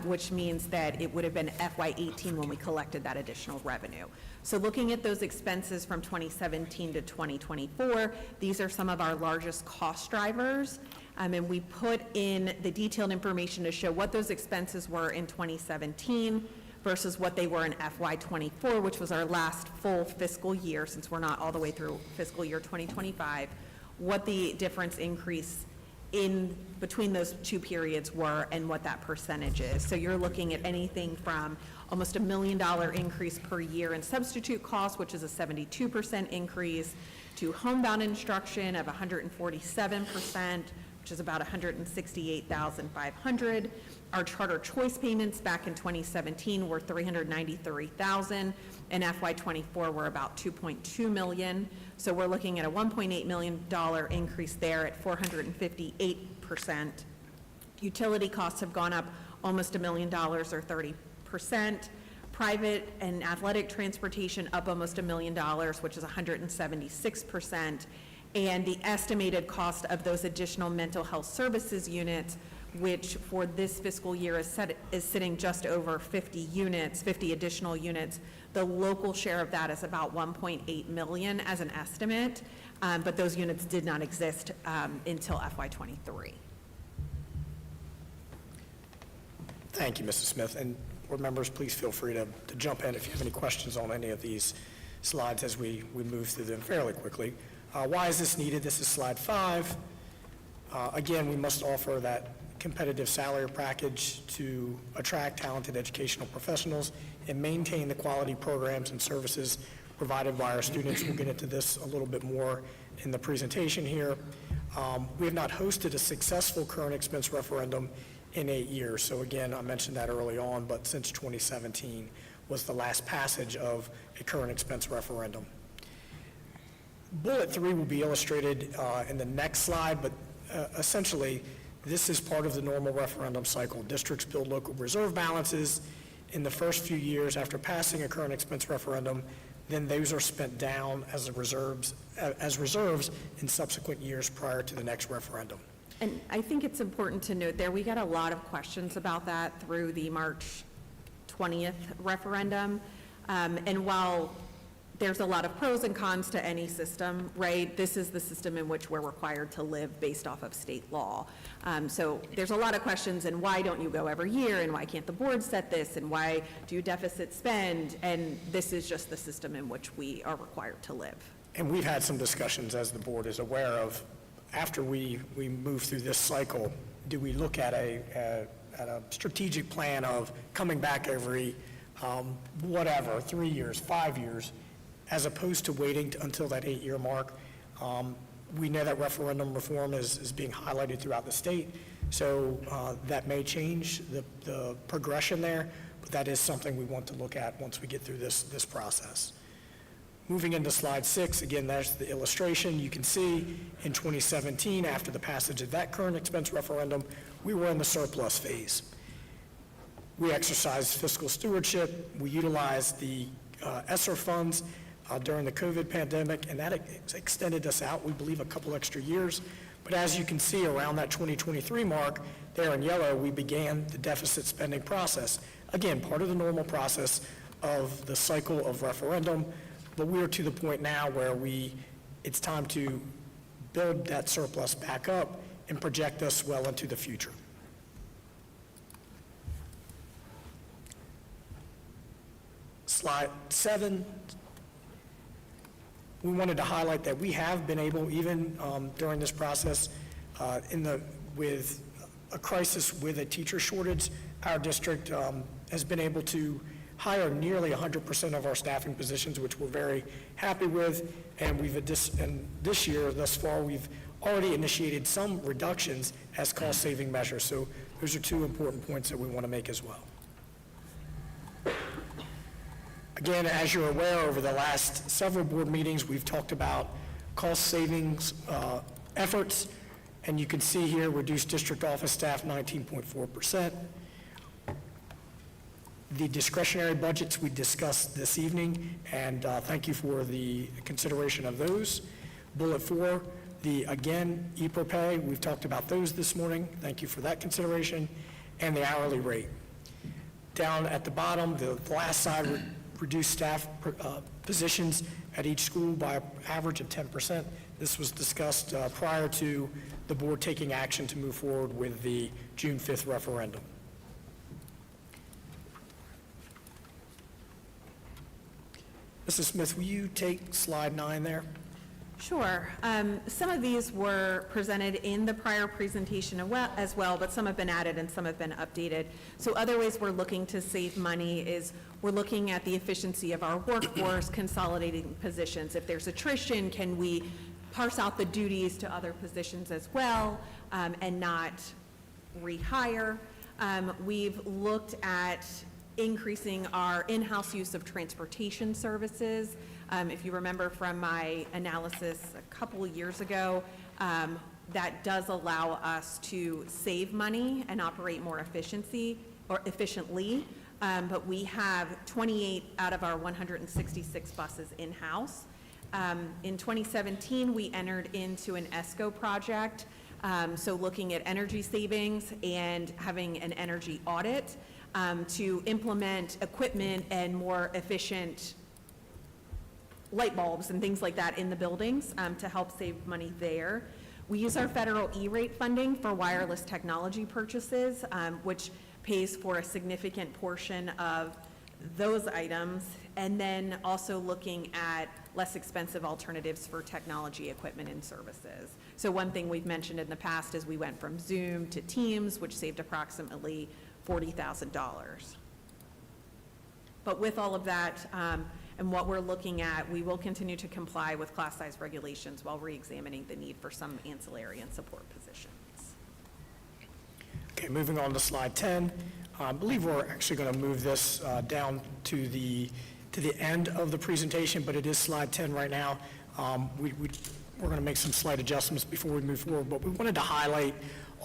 R: which means that it would have been FY18 when we collected that additional revenue. So looking at those expenses from 2017 to 2024, these are some of our largest cost drivers. And we put in the detailed information to show what those expenses were in 2017 versus what they were in FY24, which was our last full fiscal year, since we're not all the way through fiscal year 2025, what the difference increase in between those two periods were and what that percentage is. So you're looking at anything from almost $1 million increase per year in substitute costs, which is a 72% increase, to homebound instruction of 147%, which is about $168,500. Our charter choice payments back in 2017 were $393,000. In FY24, we're about $2.2 million. So we're looking at a $1.8 million increase there at 458%. Utility costs have gone up almost $1 million or 30%. Private and athletic transportation up almost $1 million, which is 176%. And the estimated cost of those additional mental health services units, which for this fiscal year is sitting just over 50 units, 50 additional units. The local share of that is about $1.8 million as an estimate, but those units did not exist until FY23.
H: Thank you, Mrs. Smith. And board members, please feel free to jump in if you have any questions on any of these slides as we move through them fairly quickly. Why is this needed? This is slide 5. Again, we must offer that competitive salary package to attract talented educational professionals and maintain the quality programs and services provided by our students. We'll get into this a little bit more in the presentation here. We have not hosted a successful current expense referendum in 8 years. So again, I mentioned that early on, but since 2017 was the last passage of a current expense referendum. Bullet 3 will be illustrated in the next slide, but essentially, this is part of the normal referendum cycle. Districts build local reserve balances in the first few years after passing a current expense referendum. Then those are spent down as reserves in subsequent years prior to the next referendum.
R: And I think it's important to note there, we got a lot of questions about that through the March 20th referendum. And while there's a lot of pros and cons to any system, right? This is the system in which we're required to live based off of state law. So there's a lot of questions, and why don't you go every year, and why can't the board set this, and why do you deficit spend? And this is just the system in which we are required to live.
H: And we've had some discussions, as the board is aware of, after we move through this cycle, do we look at a strategic plan of coming back every, 3 years, 5 years, as opposed to waiting until that 8-year mark. We know that referendum reform is being highlighted throughout the state, so that may change the progression there, but that is something we want to look at once we get through this process. Moving into slide 6, again, there's the illustration. You can see in 2017, after the passage of that current expense referendum, we were in the surplus phase. We exercised fiscal stewardship. We utilized the ESSER funds during the COVID pandemic, and that extended us out, we believe, a couple extra years. But as you can see, around that 2023 mark, there in yellow, we began the deficit spending process. Again, part of the normal process of the cycle of referendum, but we are to the point now where it's time to build that surplus back up and project us well into the future. Slide 7. We wanted to highlight that we have been able, even during this process, with a crisis with a teacher shortage, our district has been able to hire nearly 100% of our staffing positions, which we're very happy with. And this year, thus far, we've already initiated some reductions as cost-saving measures. So those are two important points that we want to make as well. Again, as you're aware, over the last several board meetings, we've talked about cost savings efforts, and you can see here, reduced district office staff 19.4%. The discretionary budgets we discussed this evening, and thank you for the consideration of those. Bullet 4, again, EPR pay, we've talked about those this morning. Thank you for that consideration, and the hourly rate. Down at the bottom, the last side, reduce staff positions at each school by an average of 10%. This was discussed prior to the board taking action to move forward with the June 5th referendum. Mrs. Smith, will you take slide 9 there?
R: Sure. Some of these were presented in the prior presentation as well, but some have been added and some have been updated. So other ways we're looking to save money is we're looking at the efficiency of our workforce, consolidating positions. If there's attrition, can we parse out the duties to other positions as well and not rehire? We've looked at increasing our in-house use of transportation services. If you remember from my analysis a couple of years ago, that does allow us to save money and operate more efficiently. But we have 28 out of our 166 buses in-house. In 2017, we entered into an ESCO project, so looking at energy savings and having an energy audit to implement equipment and more efficient light bulbs and things like that in the buildings to help save money there. We use our federal E-rate funding for wireless technology purchases, which pays for a significant portion of those items, and then also looking at less expensive alternatives for technology equipment and services. So one thing we've mentioned in the past is we went from Zoom to Teams, which saved approximately $40,000. But with all of that, and what we're looking at, we will continue to comply with class size regulations while re-examining the need for some ancillary and support positions.
H: Okay, moving on to slide 10. I believe we're actually going to move this down to the end of the presentation, but it is slide 10 right now. We're going to make some slight adjustments before we move forward, but we wanted to highlight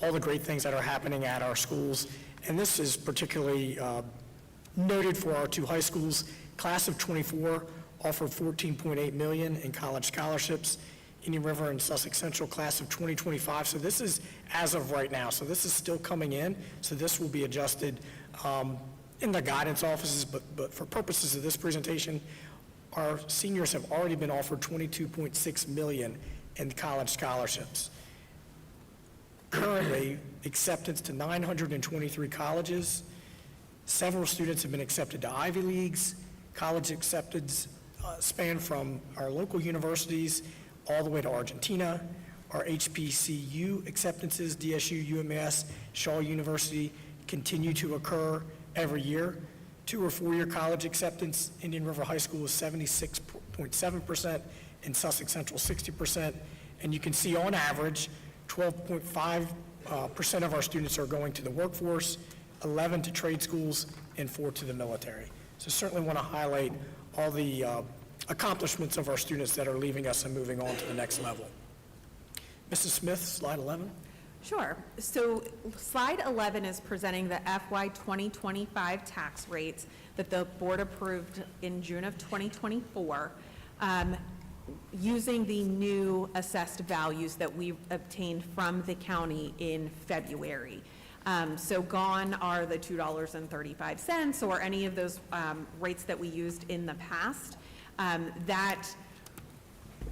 H: all the great things that are happening at our schools, and this is particularly noted for our two high schools. Class of 24 offered $14.8 million in college scholarships. Indian River and Sussex Central class of 2025. So this is as of right now. So this is still coming in. So this will be adjusted in the guidance offices, but for purposes of this presentation, our seniors have already been offered $22.6 million in college scholarships. Currently, acceptance to 923 colleges. Several students have been accepted to Ivy Leagues. College acceptance span from our local universities all the way to Argentina. Our HBCU acceptances, DSU, UMass, Shaw University, continue to occur every year. 2 or 4 year college acceptance, Indian River High School is 76.7%, and Sussex Central 60%. And you can see on average, 12.5% of our students are going to the workforce, 11 to trade schools, and 4 to the military. So certainly want to highlight all the accomplishments of our students that are leaving us and moving on to the next level. Mrs. Smith, slide 11.
R: Sure. So slide 11 is presenting the FY 2025 tax rates that the board approved in June of 2024, using the new assessed values that we obtained from the county in February. So gone are the $2.35 or any of those rates that we used in the past. That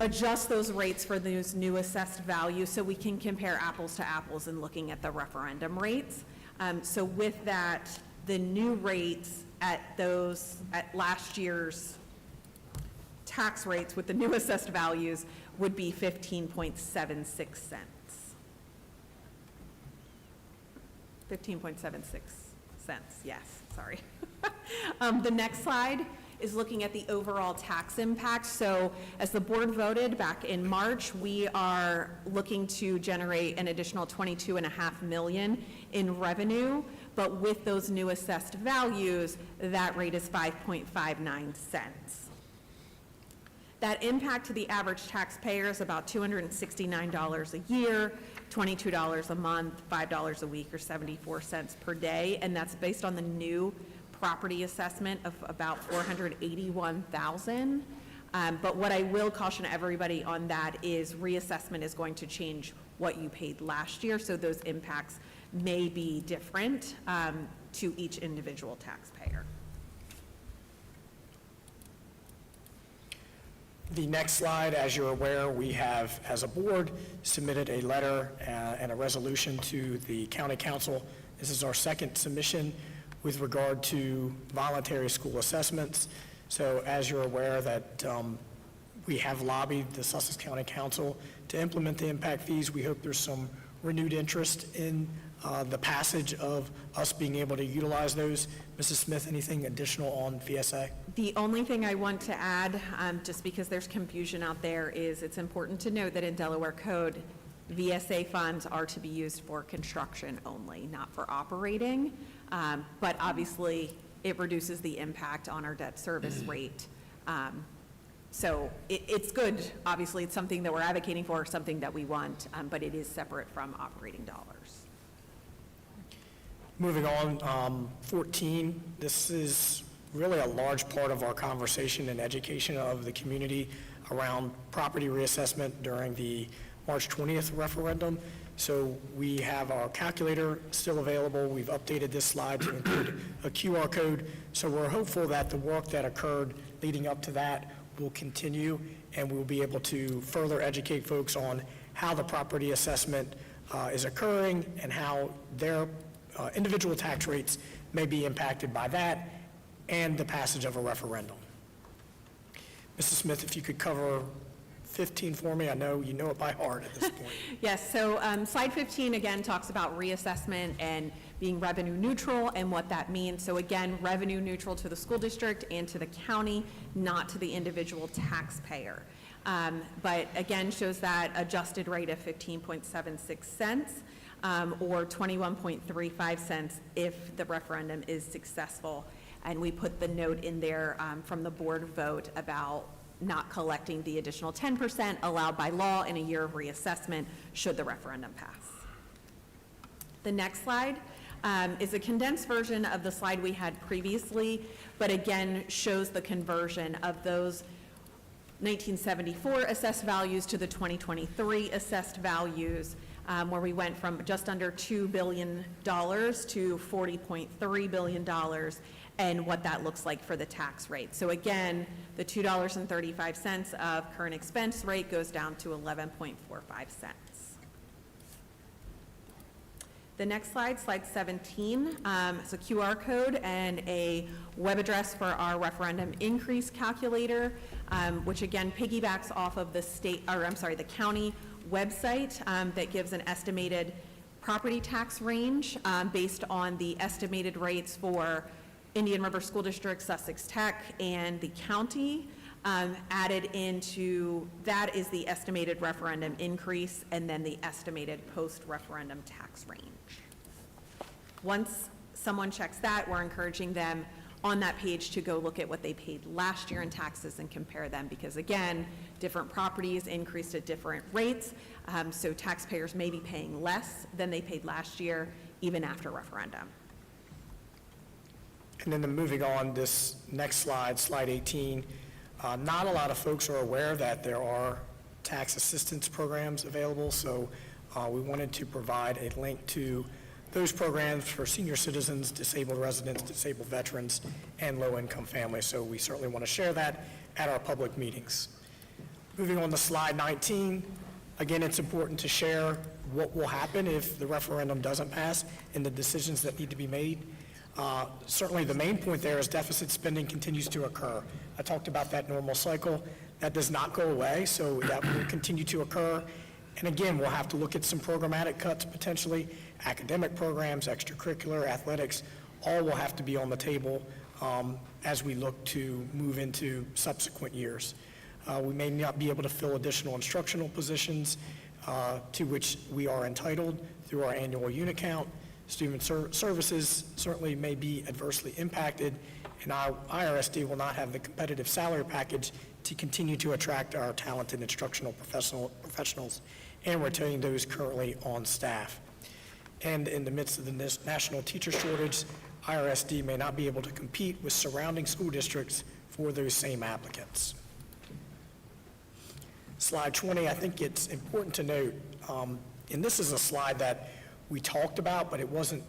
R: adjust those rates for those new assessed values so we can compare apples to apples in looking at the referendum rates. So with that, the new rates at last year's tax rates with the new assessed values would be 15.76 cents. 15.76 cents, yes, sorry. The next slide is looking at the overall tax impact. So as the board voted back in March, we are looking to generate an additional $22.5 million in revenue, but with those new assessed values, that rate is 5.59 cents. That impact to the average taxpayer is about $269 a year, $22 a month, $5 a week, or 74 cents per day, and that's based on the new property assessment of about $481,000. But what I will caution everybody on that is reassessment is going to change what you paid last year, so those impacts may be different to each individual taxpayer.
H: The next slide, as you're aware, we have, as a board, submitted a letter and a resolution to the county council. This is our second submission with regard to voluntary school assessments. So as you're aware that we have lobbied the Sussex County Council to implement the impact fees. We hope there's some renewed interest in the passage of us being able to utilize those. Mrs. Smith, anything additional on VSA?
R: The only thing I want to add, just because there's confusion out there, is it's important to note that in Delaware Code, VSA funds are to be used for construction only, not for operating. But obviously, it reduces the impact on our debt service rate. So it's good. Obviously, it's something that we're advocating for, something that we want, but it is separate from operating dollars.
H: Moving on, 14, this is really a large part of our conversation and education of the community around property reassessment during the March 20th referendum. So we have our calculator still available. We've updated this slide to include a QR code. So we're hopeful that the work that occurred leading up to that will continue, and we'll be able to further educate folks on how the property assessment is occurring and how their individual tax rates may be impacted by that and the passage of a referendum. Mrs. Smith, if you could cover 15 for me. I know you know it by heart at this point.
R: Yes, so slide 15 again talks about reassessment and being revenue neutral and what that means. So again, revenue neutral to the school district and to the county, not to the individual taxpayer. But again, shows that adjusted rate of 15.76 cents or 21.35 cents if the referendum is successful. And we put the note in there from the board vote about not collecting the additional 10% allowed by law in a year of reassessment should the referendum pass. The next slide is a condensed version of the slide we had previously, but again shows the conversion of those 1974 assessed values to the 2023 assessed values. where we went from just under $2 billion to $40.3 billion, and what that looks like for the tax rate. So again, the $2.35 of current expense rate goes down to 11.45 cents. The next slide, slide 17, is a QR code and a web address for our referendum increase calculator, which again piggybacks off of the the county website that gives an estimated property tax range based on the estimated rates for Indian River School District, Sussex Tech, and the county. Added into that is the estimated referendum increase and then the estimated post-referendum tax range. Once someone checks that, we're encouraging them on that page to go look at what they paid last year in taxes and compare them, because again, different properties increased at different rates, so taxpayers may be paying less than they paid last year, even after referendum.
H: And then moving on, this next slide, slide 18, not a lot of folks are aware that there are tax assistance programs available, so we wanted to provide a link to those programs for senior citizens, disabled residents, disabled veterans, and low-income families. So we certainly want to share that at our public meetings. Moving on to slide 19, again, it's important to share what will happen if the referendum doesn't pass and the decisions that need to be made. Certainly the main point there is deficit spending continues to occur. I talked about that normal cycle. That does not go away, so that will continue to occur. And again, we'll have to look at some programmatic cuts potentially, academic programs, extracurricular, athletics, all will have to be on the table as we look to move into subsequent years. We may not be able to fill additional instructional positions to which we are entitled through our annual unit count. Student services certainly may be adversely impacted, and our IRSD will not have the competitive salary package to continue to attract our talented instructional professionals and retain those currently on staff. And in the midst of the national teacher shortage, IRSD may not be able to compete with surrounding school districts for those same applicants. Slide 20, I think it's important to note, and this is a slide that we talked about, but it wasn't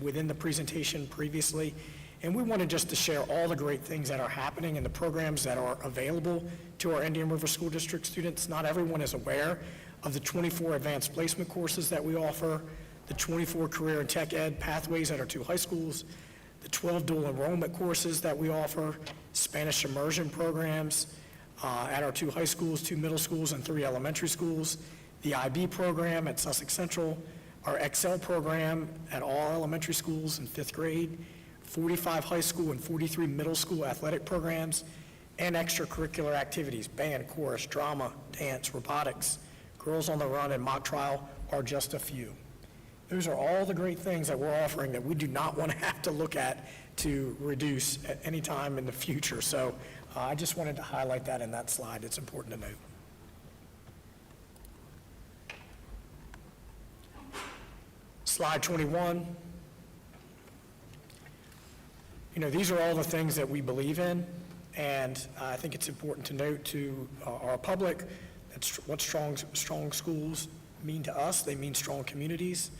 H: within the presentation previously. And we wanted just to share all the great things that are happening and the programs that are available to our Indian River School District students. Not everyone is aware of the 24 advanced placement courses that we offer, the 24 career and tech ed pathways at our 2 high schools, the 12 dual enrollment courses that we offer, Spanish immersion programs at our 2 high schools, 2 middle schools, and 3 elementary schools, the IB program at Sussex Central, our Excel program at all elementary schools in 5th grade, 45 high school and 43 middle school athletic programs, and extracurricular activities, band, chorus, drama, dance, robotics, Girls on the Run, and mock trial are just a few. Those are all the great things that we're offering that we do not want to have to look at to reduce at any time in the future. So I just wanted to highlight that in that slide. It's important to note. Slide 21. You know, these are all the things that we believe in, and I think it's important to note to our public that's what strong schools mean to us. They mean strong communities,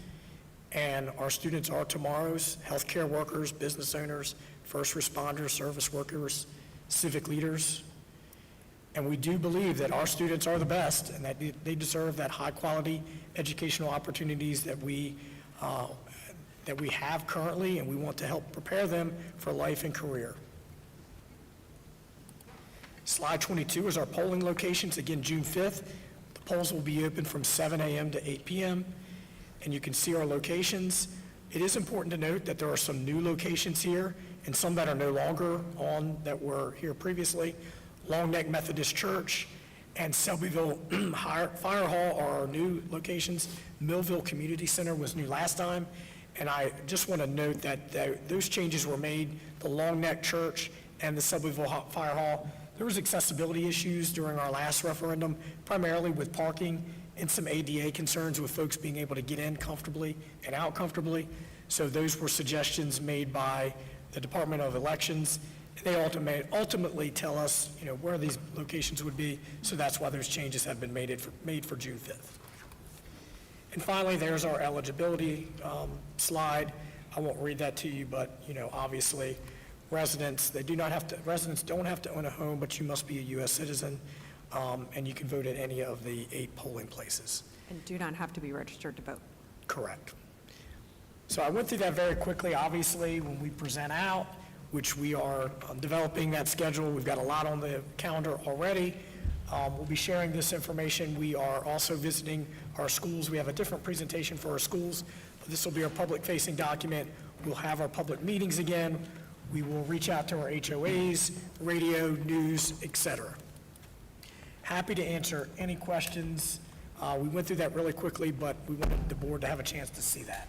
H: and our students are tomorrow's healthcare workers, business owners, first responders, service workers, civic leaders, and we do believe that our students are the best and that they deserve that high-quality educational opportunities that we have currently, and we want to help prepare them for life and career. Slide 22 is our polling locations. Again, June 5th, the polls will be open from 7 a.m. to 8 p.m., and you can see our locations. It is important to note that there are some new locations here and some that are no longer on that were here previously. Long Neck Methodist Church and Selbyville Fire Hall are our new locations. Millville Community Center was new last time. And I just want to note that those changes were made, the Long Neck Church and the Selbyville Fire Hall. There was accessibility issues during our last referendum, primarily with parking and some ADA concerns with folks being able to get in comfortably and out comfortably. So those were suggestions made by the Department of Elections. They ultimately tell us, you know, where these locations would be, so that's why those changes have been made for June 5th. And finally, there's our eligibility slide. I won't read that to you, but, obviously, residents don't have to own a home, but you must be a U.S. citizen, and you can vote at any of the 8 polling places.
R: And do not have to be registered to vote.
H: Correct. So I went through that very quickly. Obviously, when we present out, which we are developing that schedule, we've got a lot on the calendar already. We'll be sharing this information. We are also visiting our schools. We have a different presentation for our schools, but this will be our public-facing document. We'll have our public meetings again. We will reach out to our HOAs, radio, news, etc. Happy to answer any questions. We went through that really quickly, but we wanted the board to have a chance to see that.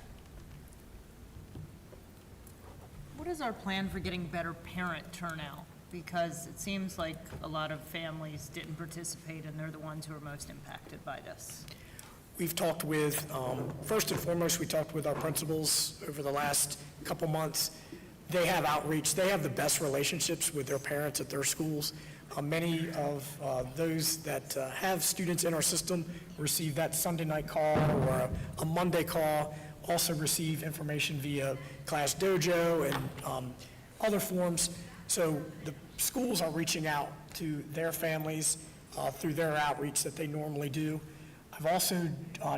P: What is our plan for getting better parent turnout? Because it seems like a lot of families didn't participate, and they're the ones who are most impacted by this.
H: We've talked with, first and foremost, we talked with our principals over the last couple months. They have outreach. They have the best relationships with their parents at their schools. Many of those that have students in our system receive that Sunday night call or a Monday call, also receive information via Class Dojo and other forms. So the schools are reaching out to their families through their outreach that they normally do. I've also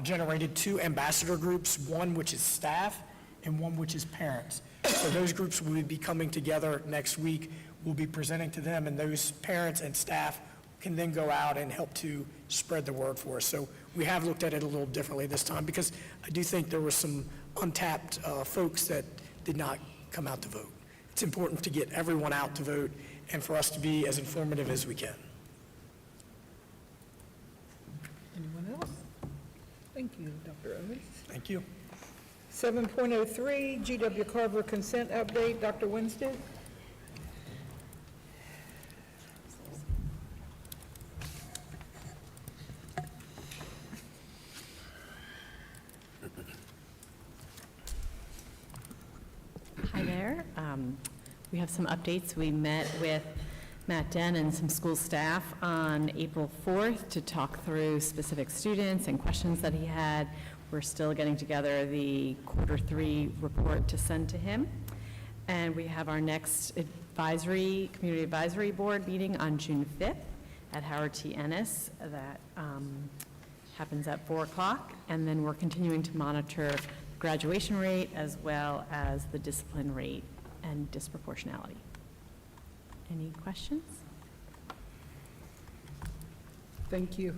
H: generated 2 ambassador groups, one which is staff and one which is parents. So those groups will be coming together next week. We'll be presenting to them, and those parents and staff can then go out and help to spread the word for us. So we have looked at it a little differently this time because I do think there were some untapped folks that did not come out to vote. It's important to get everyone out to vote and for us to be as informative as we can.
A: Anyone else? Thank you, Dr. Owens.
H: Thank you.
A: 7.03, GW Carver consent update. Dr. Winstead?
T: Hi there. We have some updates. We met with Matt Den and some school staff on April 4th to talk through specific students and questions that he had. We're still getting together the Q3 report to send to him. And we have our next community advisory board meeting on June 5th at Howard T. Ennis. That happens at 4 o'clock. And then we're continuing to monitor graduation rate as well as the discipline rate and disproportionality. Any questions?
A: Thank you.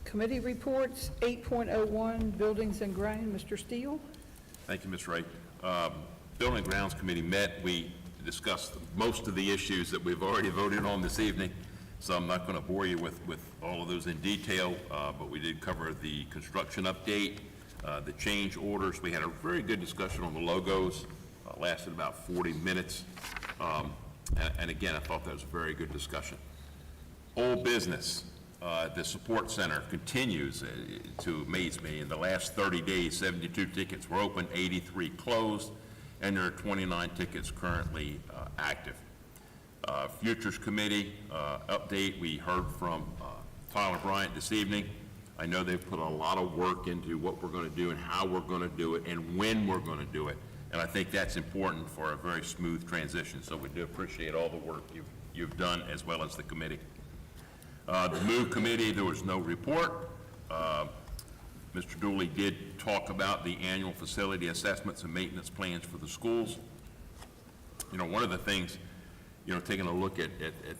A: Committee reports, 8.01, Buildings and Ground. Mr. Steele?
C: Thank you, Ms. Wright. Building and Grounds Committee met. We discussed most of the issues that we've already voted on this evening, so I'm not going to bore you with all of those in detail, but we did cover the construction update, the change orders. We had a very good discussion on the logos, lasted about 40 minutes, and again, I thought that was a very good discussion. Old business. The support center continues to amaze me. In the last 30 days, 72 tickets were open, 83 closed, and there are 29 tickets currently active. Futures Committee update, we heard from Tyler Bryant this evening. I know they've put a lot of work into what we're going to do and how we're going to do it and when we're going to do it, and I think that's important for a very smooth transition, so we do appreciate all the work you've done as well as the committee. The MOVE Committee, there was no report. Mr. Dooley did talk about the annual facility assessments and maintenance plans for the schools. You know, one of the things, taking a look at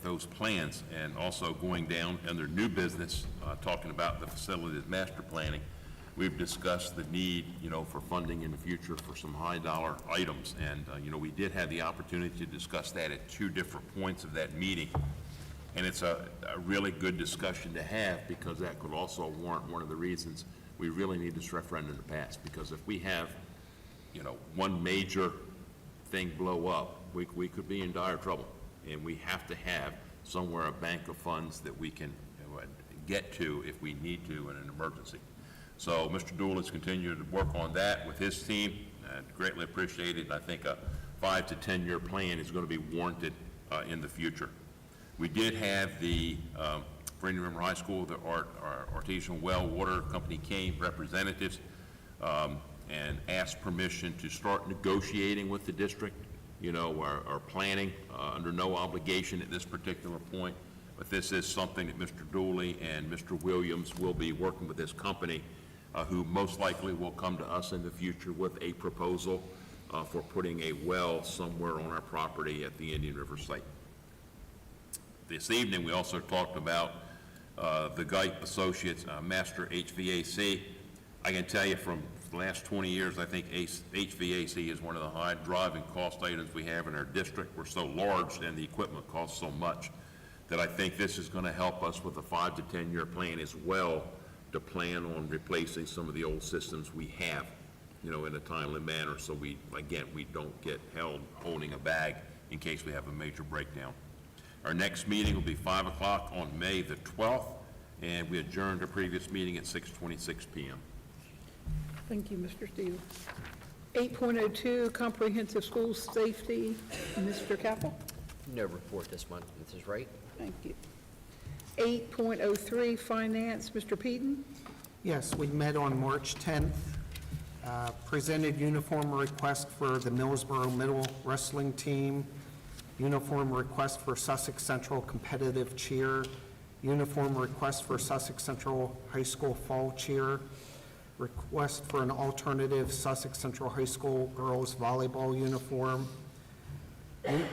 C: those plans and also going down under new business, talking about the facilities master planning, we've discussed the need, for funding in the future for some high dollar items. And, we did have the opportunity to discuss that at 2 different points of that meeting. And it's a really good discussion to have because that could also warrant one of the reasons we really need this referendum to pass. Because if we have, one major thing blow up, we could be in dire trouble. And we have to have somewhere a bank of funds that we can get to if we need to in an emergency. So Mr. Dooley is continuing to work on that with his team. Greatly appreciated. I think a 5 to 10 year plan is going to be warranted in the future. We did have the for Indian River High School, the Artesian Well Water Company came, representatives, and asked permission to start negotiating with the district, or planning, under no obligation at this particular point. But this is something that Mr. Dooley and Mr. Williams will be working with this company, who most likely will come to us in the future with a proposal for putting a well somewhere on our property at the Indian River site. This evening, we also talked about the Geip Associates Master HVAC. I can tell you from the last 20 years, I think HVAC is one of the high driving cost items we have in our district. We're so large and the equipment costs so much that I think this is going to help us with a 5 to 10 year plan as well to plan on replacing some of the old systems we have, in a timely manner, so we don't get held holding a bag in case we have a major breakdown. Our next meeting will be 5 o'clock on May the 12th, and we adjourned our previous meeting at 6:26 p.m.
A: Thank you, Mr. Steele. 8.02, Comprehensive School Safety, Mr. Capel.
U: No report this month, Mrs. Wright.
A: Thank you. 8.03, Finance, Mr. Peden.
N: Yes, we met on March 10th, presented uniform request for the Millsboro Middle Wrestling Team, uniform request for Sussex Central Competitive Cheer, uniform request for Sussex Central High School Fall Cheer, request for an alternative Sussex Central High School girls volleyball uniform,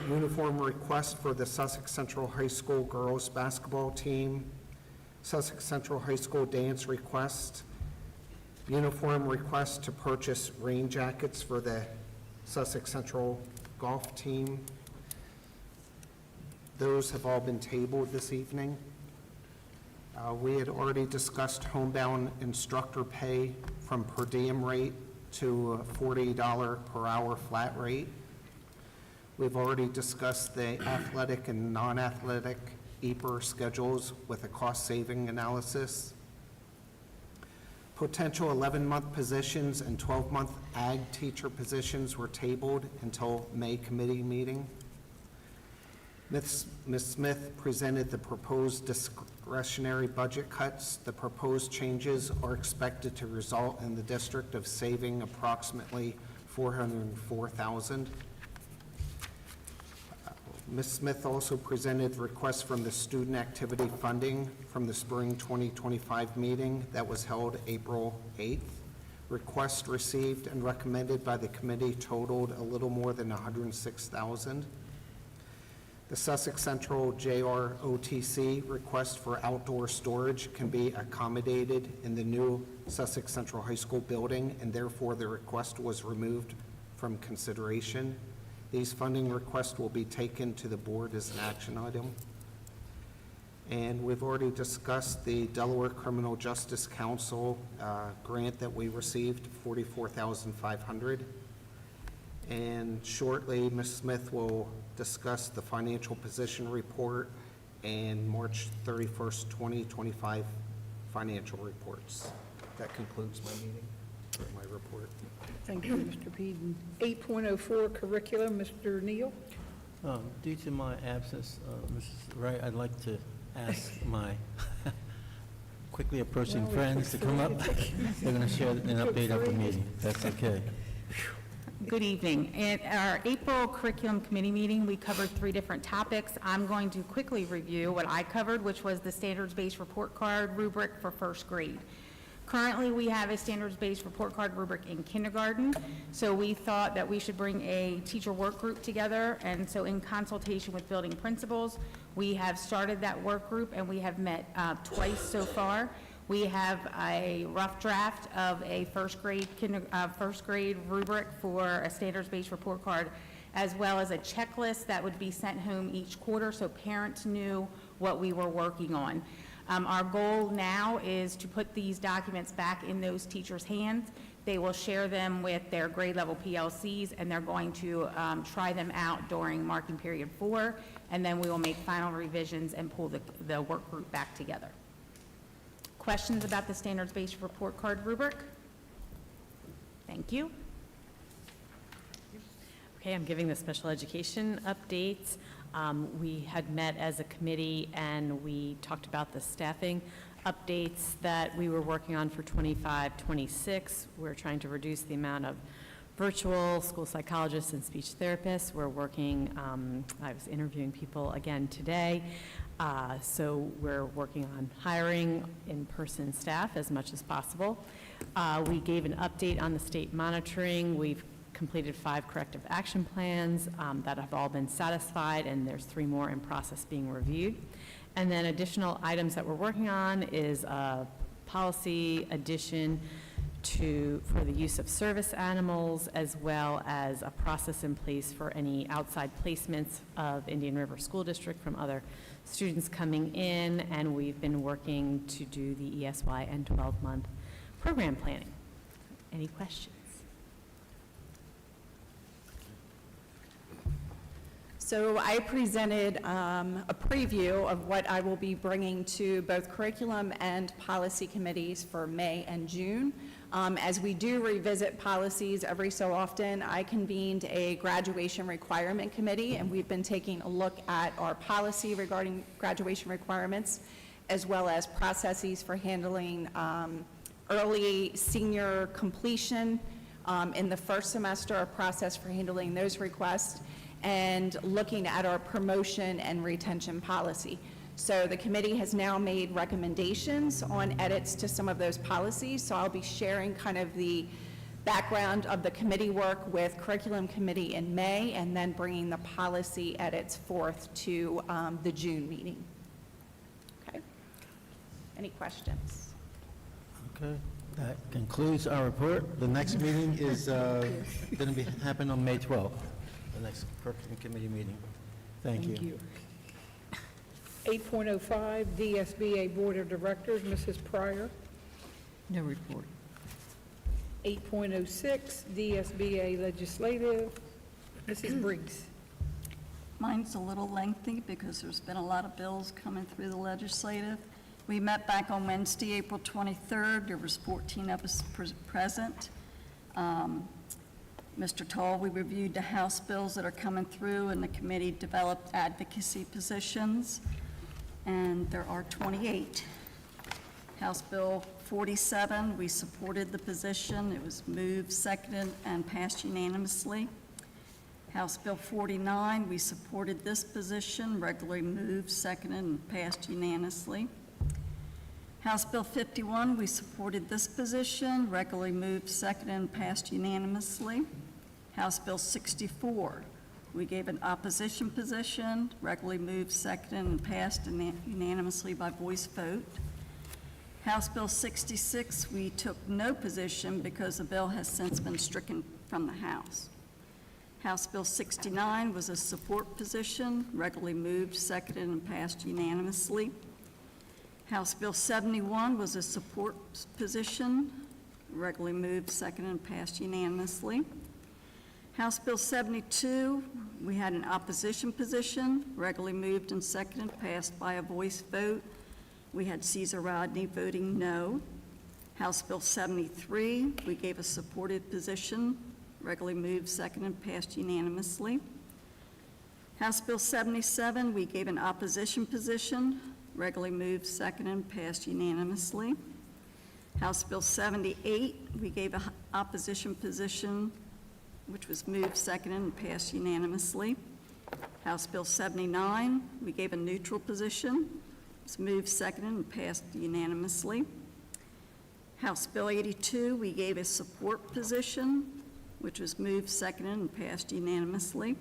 N: uniform request for the Sussex Central High School girls basketball team, Sussex Central High School dance request, uniform request to purchase rain jackets for the Sussex Central golf team. Those have all been tabled this evening. We had already discussed homebound instructor pay from per diem rate to a $40 per hour flat rate. We've already discussed the athletic and non-athletic EPER schedules with a cost-saving analysis. Potential 11-month positions and 12-month ag teacher positions were tabled until May committee meeting. Ms. Smith presented the proposed discretionary budget cuts. The proposed changes are expected to result in the district of saving approximately $404,000. Ms. Smith also presented requests from the student activity funding from the spring 2025 meeting that was held April 8th. Requests received and recommended by the committee totaled a little more than $106,000. The Sussex Central JROTC request for outdoor storage can be accommodated in the new Sussex Central High School building, and therefore the request was removed from consideration. These funding requests will be taken to the board as an action item. And we've already discussed the Delaware Criminal Justice Council grant that we received, $44,500. And shortly, Ms. Smith will discuss the financial position report and March 31st, 2025 financial reports. That concludes my meeting, or my report.
A: Thank you, Mr. Peden. 8.04, Curriculum, Mr. Neal.
Q: Due to my absence, Mrs. Wright, I'd like to ask my quickly approaching friends to come up. They're going to share an update of the meeting. That's okay.
V: Good evening. At our April Curriculum Committee meeting, we covered 3 different topics. I'm going to quickly review what I covered, which was the standards-based report card rubric for first grade. Currently, we have a standards-based report card rubric in kindergarten, so we thought that we should bring a teacher work group together, and so in consultation with building principals, we have started that work group, and we have met twice so far. We have a rough draft of a first grade rubric for a standards-based report card, as well as a checklist that would be sent home each quarter so parents knew what we were working on. Our goal now is to put these documents back in those teachers' hands. They will share them with their grade level PLCs, and they're going to try them out during marking period 4, and then we will make final revisions and pull the work group back together. Questions about the standards-based report card rubric? Thank you.
T: Okay, I'm giving the special education updates. We had met as a committee, and we talked about the staffing updates that we were working on for 25-26. We're trying to reduce the amount of virtual school psychologists and speech therapists. We're working, I was interviewing people again today, so we're working on hiring in-person staff as much as possible. We gave an update on the state monitoring. We've completed 5 corrective action plans that have all been satisfied, and there's 3 more in process being reviewed. And then additional items that we're working on is a policy addition for the use of service animals, as well as a process in place for any outside placements of Indian River School District from other students coming in, and we've been working to do the ESY and 12-month program planning. Any questions?
R: So I presented a preview of what I will be bringing to both curriculum and policy committees for May and June. As we do revisit policies every so often, I convened a graduation requirement committee, and we've been taking a look at our policy regarding graduation requirements, as well as processes for handling early senior completion in the first semester, a process for handling those requests, and looking at our promotion and retention policy. So the committee has now made recommendations on edits to some of those policies, so I'll be sharing kind of the background of the committee work with curriculum committee in May, and then bringing the policy edits forth to the June meeting. Okay. Any questions?
Q: Okay, that concludes our report. The next meeting is going to happen on May 12th, the next curriculum committee meeting. Thank you.
A: 8.05, DSBA Board of Directors, Mrs. Pryor.
F: No report.
A: 8.06, DSBA Legislative, Mrs. Briggs.
F: Mine's a little lengthy because there's been a lot of bills coming through the legislative. We met back on Wednesday, April 23rd. There was 14 of us present. Mr. Toll, we reviewed the House bills that are coming through, and the committee developed advocacy positions, and there are 28. House Bill 47, we supported the position. It was moved, seconded, and passed unanimously. House Bill 49, we supported this position, regularly moved, seconded, and passed unanimously. House Bill 51, we supported this position, regularly moved, seconded, and passed unanimously. House Bill 64, we gave an opposition position, regularly moved, seconded, and passed unanimously by voice vote. House Bill 66, we took no position because the bill has since been stricken from the House. House Bill 69 was a support position, regularly moved, seconded, and passed unanimously. House Bill 71 was a support position, regularly moved, seconded, and passed unanimously. House Bill 72, we had an opposition position, regularly moved and seconded, passed by a voice vote. We had Caesar Rodney voting no. House Bill 73, we gave a supported position, regularly moved, seconded, passed unanimously. House Bill 77, we gave an opposition position, regularly moved, seconded, and passed unanimously. House Bill 78, we gave an opposition position, which was moved, seconded, and passed unanimously. House Bill 79, we gave a neutral position. It was moved, seconded, and passed unanimously. House Bill 82, we gave a support position, which was moved, seconded, and passed unanimously.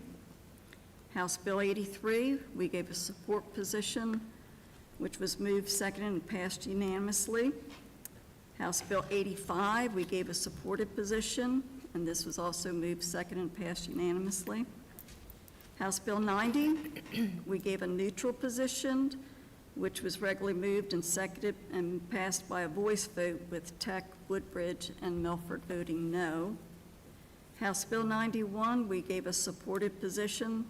F: House Bill 83, we gave a support position, which was moved, seconded, and passed unanimously. House Bill 85, we gave a supported position, and this was also moved, seconded, and passed unanimously. House Bill 90, we gave a neutral position, which was regularly moved and seconded and passed by a voice vote with Tech, Woodbridge, and Milford voting no. House Bill 91, we gave a supported position,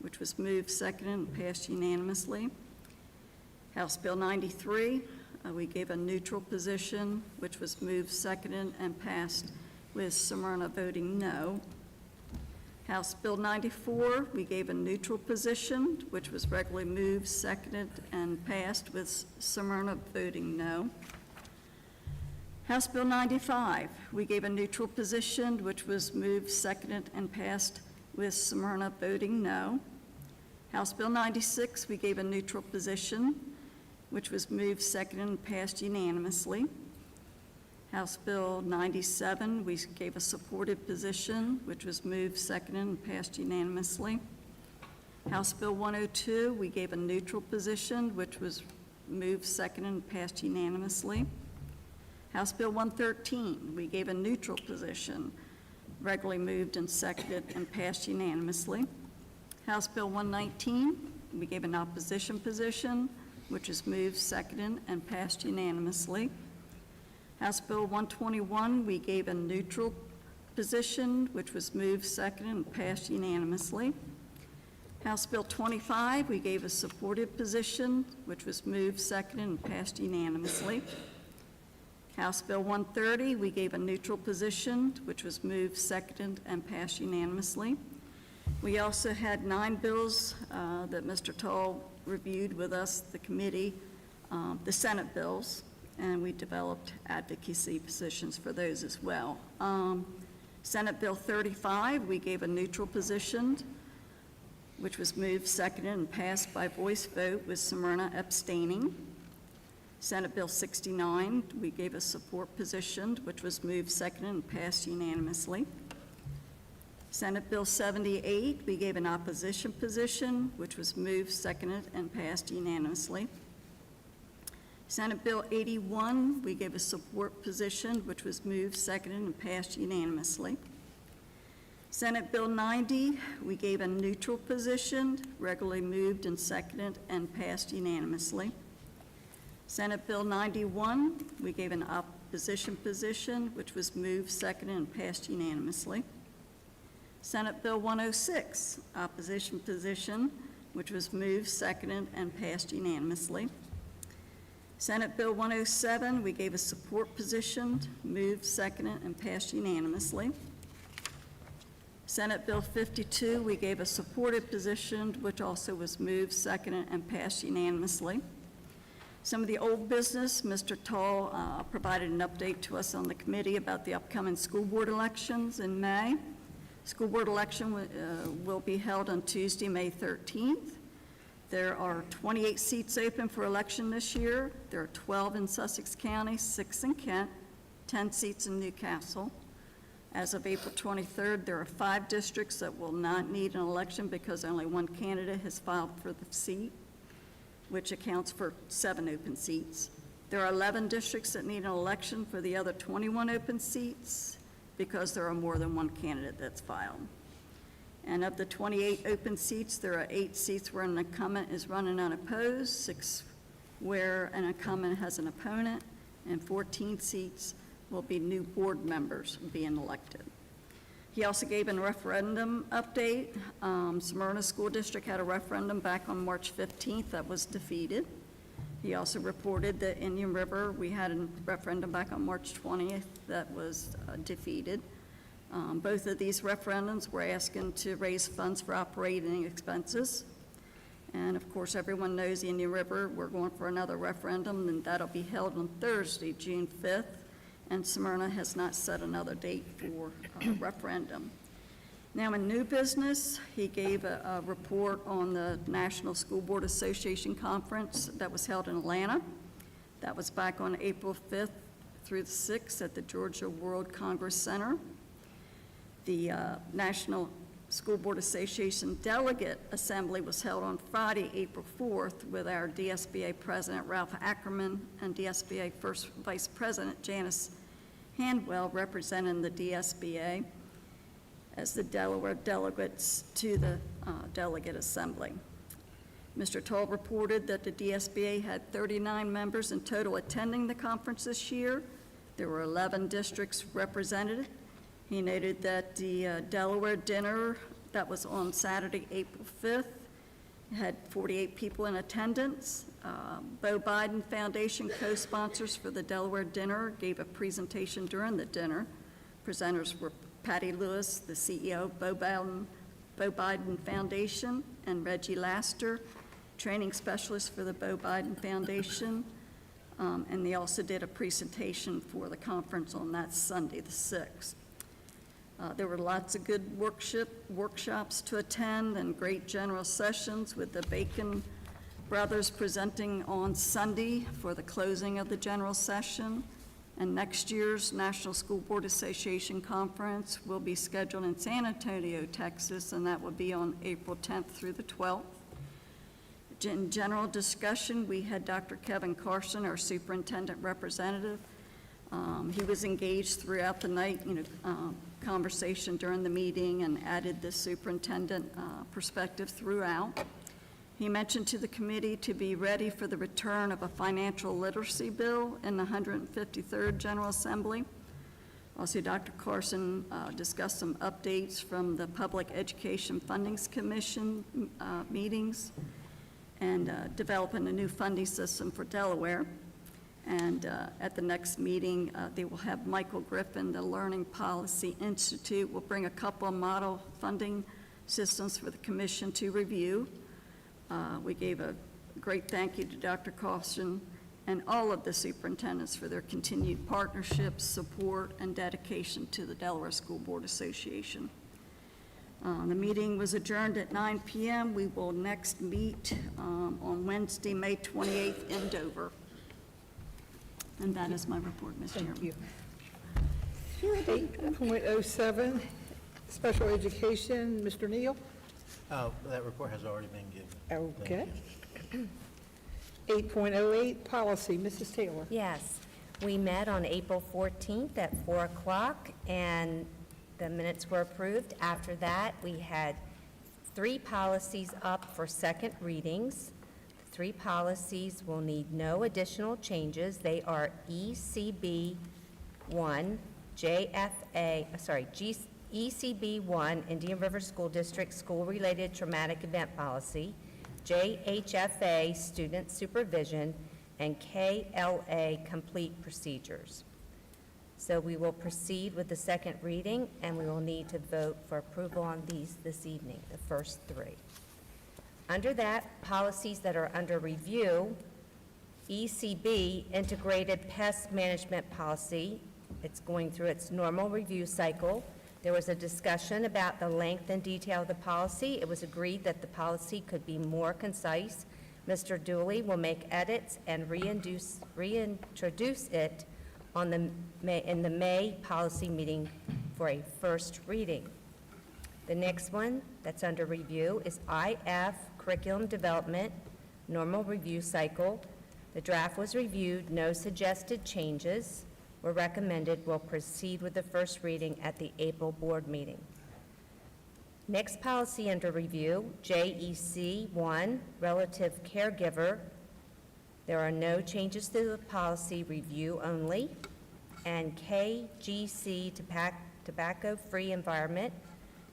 F: which was moved, seconded, and passed unanimously. House Bill 93, we gave a neutral position, which was moved, seconded, and passed with Smyrna voting no.
B: House Bill 94, we gave a neutral position, which was regularly moved, seconded, and passed with Smyrna voting no. House Bill 95, we gave a neutral position, which was moved, seconded, and passed with Smyrna voting no. House Bill 96, we gave a neutral position, which was moved, seconded, and passed unanimously. House Bill 97, we gave a supported position, which was moved, seconded, and passed unanimously. House Bill 102, we gave a neutral position, which was moved, seconded, and passed unanimously. House Bill 113, we gave a neutral position, regularly moved and seconded, and passed unanimously. House Bill 119, we gave an opposition position, which was moved, seconded, and passed unanimously. House Bill 121, we gave a neutral position, which was moved, seconded, and passed unanimously. House Bill 25, we gave a supported position, which was moved, seconded, and passed unanimously. House Bill 130, we gave a neutral position, which was moved, seconded, and passed unanimously. We also had 9 bills that Mr. Toll reviewed with us, the committee, the Senate bills, and we developed advocacy positions for those as well. Senate Bill 35, we gave a neutral position, which was moved, seconded, and passed by voice vote with Smyrna abstaining. Senate Bill 69, we gave a support position, which was moved, seconded, and passed unanimously. Senate Bill 78, we gave an opposition position, which was moved, seconded, and passed unanimously. Senate Bill 81, we gave a support position, which was moved, seconded, and passed unanimously. Senate Bill 90, we gave a neutral position, regularly moved and seconded, and passed unanimously. Senate Bill 91, we gave an opposition position, which was moved, seconded, and passed unanimously. Senate Bill 106, opposition position, which was moved, seconded, and passed unanimously. Senate Bill 107, we gave a support position, moved, seconded, and passed unanimously. Senate Bill 52, we gave a supported position, which also was moved, seconded, and passed unanimously. Some of the old business, Mr. Toll provided an update to us on the committee about the upcoming school board elections in May. School board election will be held on Tuesday, May 13th. There are 28 seats open for election this year. There are 12 in Sussex County, 6 in Kent, 10 seats in Newcastle. As of April 23rd, there are 5 districts that will not need an election because only 1 candidate has filed for the seat, which accounts for 7 open seats. There are 11 districts that need an election for the other 21 open seats because there are more than 1 candidate that's filed. And of the 28 open seats, there are 8 seats where an incumbent is running unopposed, 6 where an incumbent has an opponent, and 14 seats will be new board members being elected. He also gave a referendum update. Smyrna School District had a referendum back on March 15th that was defeated. He also reported that Indian River, we had a referendum back on March 20th that was defeated. Both of these referendums were asking to raise funds for operating expenses. And of course, everyone knows Indian River, we're going for another referendum, and that'll be held on Thursday, June 5th. And Smyrna has not set another date for referendum. Now, in new business, he gave a report on the National School Board Association Conference that was held in Atlanta. That was back on April 5th through the 6th at the Georgia World Congress Center. The National School Board Association Delegate Assembly was held on Friday, April 4th, with our DSBA President Ralph Ackerman and DSBA First Vice President Janice Handwell representing the DSBA as the Delaware delegates to the Delegate Assembly. Mr. Toll reported that the DSBA had 39 members in total attending the conference this year. There were 11 districts represented. He noted that the Delaware dinner that was on Saturday, April 5th, had 48 people in attendance. Beau Biden Foundation co-sponsors for the Delaware dinner gave a presentation during the dinner. Presenters were Patty Lewis, the CEO of Bo Biden Foundation, and Reggie Laster, training specialist for the Bo Biden Foundation. And they also did a presentation for the conference on that Sunday, the 6th. There were lots of good workshops to attend and great general sessions with the Bacon Brothers presenting on Sunday for the closing of the general session. And next year's National School Board Association Conference will be scheduled in San Antonio, Texas, and that will be on April 10th through the 12th. In general discussion, we had Dr. Kevin Carson, our superintendent representative. He was engaged throughout the night, conversation during the meeting, and added the superintendent perspective throughout. He mentioned to the committee to be ready for the return of a financial literacy bill in the 153rd General Assembly. Also, Dr. Carson discussed some updates from the Public Education Fundings Commission meetings and developing a new funding system for Delaware. And at the next meeting, they will have Michael Griffin, the Learning Policy Institute, will bring a couple of model funding systems for the commission to review. We gave a great thank you to Dr. Carson and all of the superintendents for their continued partnership, support, and dedication to the Delaware School Board Association. The meeting was adjourned at 9 p.m. We will next meet on Wednesday, May 28th in Dover. And that is my report, Ms. Chairman.
A: Thank you. 8.07, special education, Mr. Neal.
Q: Oh, that report has already been given.
A: Okay. 8.08, policy, Mrs. Taylor.
O: Yes, we met on April 14th at 4 o'clock, and the minutes were approved. After that, we had 3 policies up for second readings. The 3 policies will need no additional changes. They are ECB 1, ECB 1, Indian River School District School-Related Traumatic Event Policy, JHFA Student Supervision, and KLA Complete Procedures. So we will proceed with the second reading, and we will need to vote for approval on these this evening, the first 3. Under that, policies that are under review, ECB, Integrated Pest Management Policy. It's going through its normal review cycle. There was a discussion about the length and detail of the policy. It was agreed that the policy could be more concise. Mr. Dooley will make edits and reintroduce it in the May policy meeting for a first reading. The next one that's under review is IF, Curriculum Development, Normal Review Cycle. The draft was reviewed, no suggested changes were recommended. We'll proceed with the first reading at the April board meeting. Next policy under review, JEC 1, Relative Caregiver. There are no changes to the policy, review only. And KGC, Tobacco-Free Environment.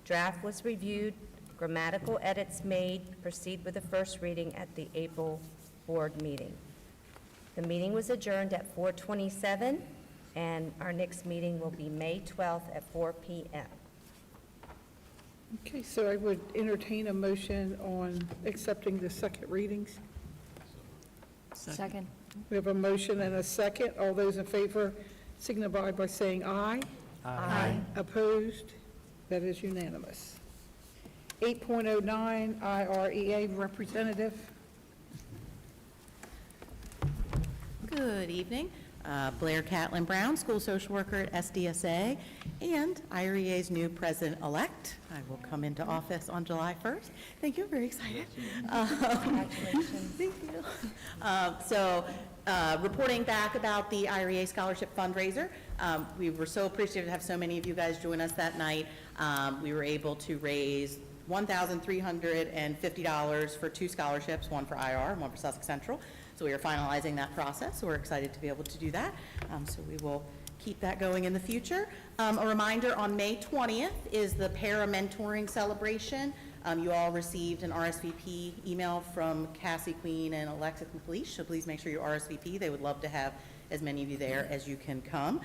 O: Draft was reviewed, grammatical edits made. Proceed with the first reading at the April board meeting. The meeting was adjourned at 4:27, and our next meeting will be May 12th at 4 p.m.
A: Okay, so I would entertain a motion on accepting the second readings.
D: Second.
A: We have a motion and a second. All those in favor signify by saying aye. Aye. Opposed? That is unanimous. 8.09, IREA representative.
G: Good evening. Blair Catlin Brown, school social worker at SDSA, and IREA's new president-elect. I will come into office on July 1st. Thank you, I'm very excited.
O: Congratulations.
G: Thank you. Reporting back about the IREA Scholarship Fundraiser, we were so appreciative to have so many of you guys join us that night. We were able to raise $1,350 for 2 scholarships, one for IR and one for Sussex Central. So we are finalizing that process, so we're excited to be able to do that. So we will keep that going in the future. A reminder, on May 20th is the para-mentoring celebration. You all received an RSVP email from Cassie Queen and Alexa Complete, so please make sure you RSVP. They would love to have as many of you there as you can come,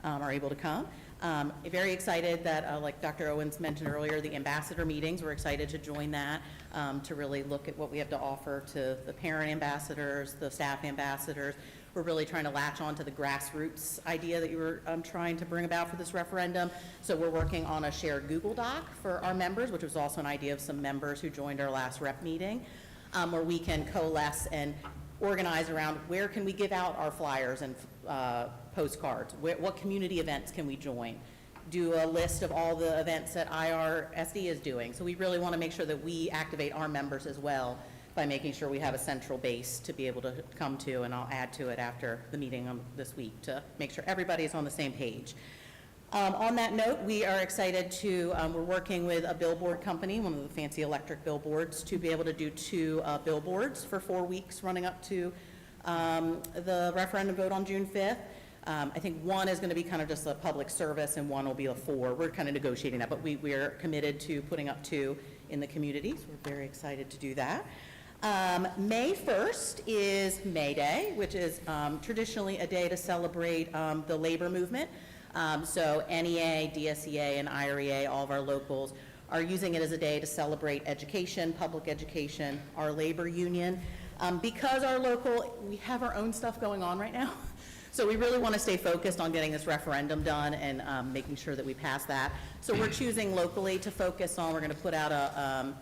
G: are able to come. Very excited that, like Dr. Owens mentioned earlier, the ambassador meetings, we're excited to join that, to really look at what we have to offer to the parent ambassadors, the staff ambassadors. We're really trying to latch on to the grassroots idea that you were trying to bring about for this referendum. So we're working on a shared Google Doc for our members, which was also an idea of some members who joined our last rep meeting, where we can coalesce and organize around where can we give out our flyers and postcards, what community events can we join, do a list of all the events that IRSD is doing. So we really want to make sure that we activate our members as well by making sure we have a central base to be able to come to, and I'll add to it after the meeting this week to make sure everybody is on the same page. On that note, we are excited to, we're working with a billboard company, one of the fancy electric billboards, to be able to do 2 billboards for 4 weeks running up to the referendum vote on June 5th. I think one is going to be kind of just a public service and one will be a 4. We're kind of negotiating that, but we are committed to putting up 2 in the community, so we're very excited to do that. May 1st is May Day, which is traditionally a day to celebrate the labor movement. So NEA, DSEA, and IREA, all of our locals, are using it as a day to celebrate education, public education, our labor union. Because our local, we have our own stuff going on right now. So we really want to stay focused on getting this referendum done and making sure that we pass that. So we're choosing locally to focus on, we're going to put out a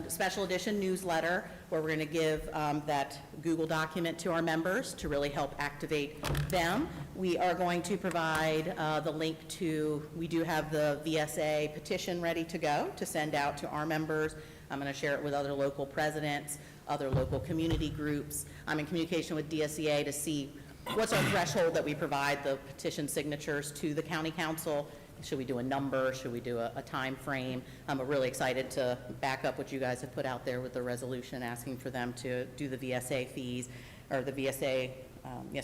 G: special edition newsletter where we're going to give that Google document to our members to really help activate them. We are going to provide the link to, we do have the VSA petition ready to go to send out to our members. I'm going to share it with other local presidents, other local community groups. I'm in communication with DSEA to see what's our threshold that we provide the petition signatures to the county council. Should we do a number? Should we do a time frame? I'm really excited to back up what you guys have put out there with the resolution asking for them to do the VSA fees, or the VSA,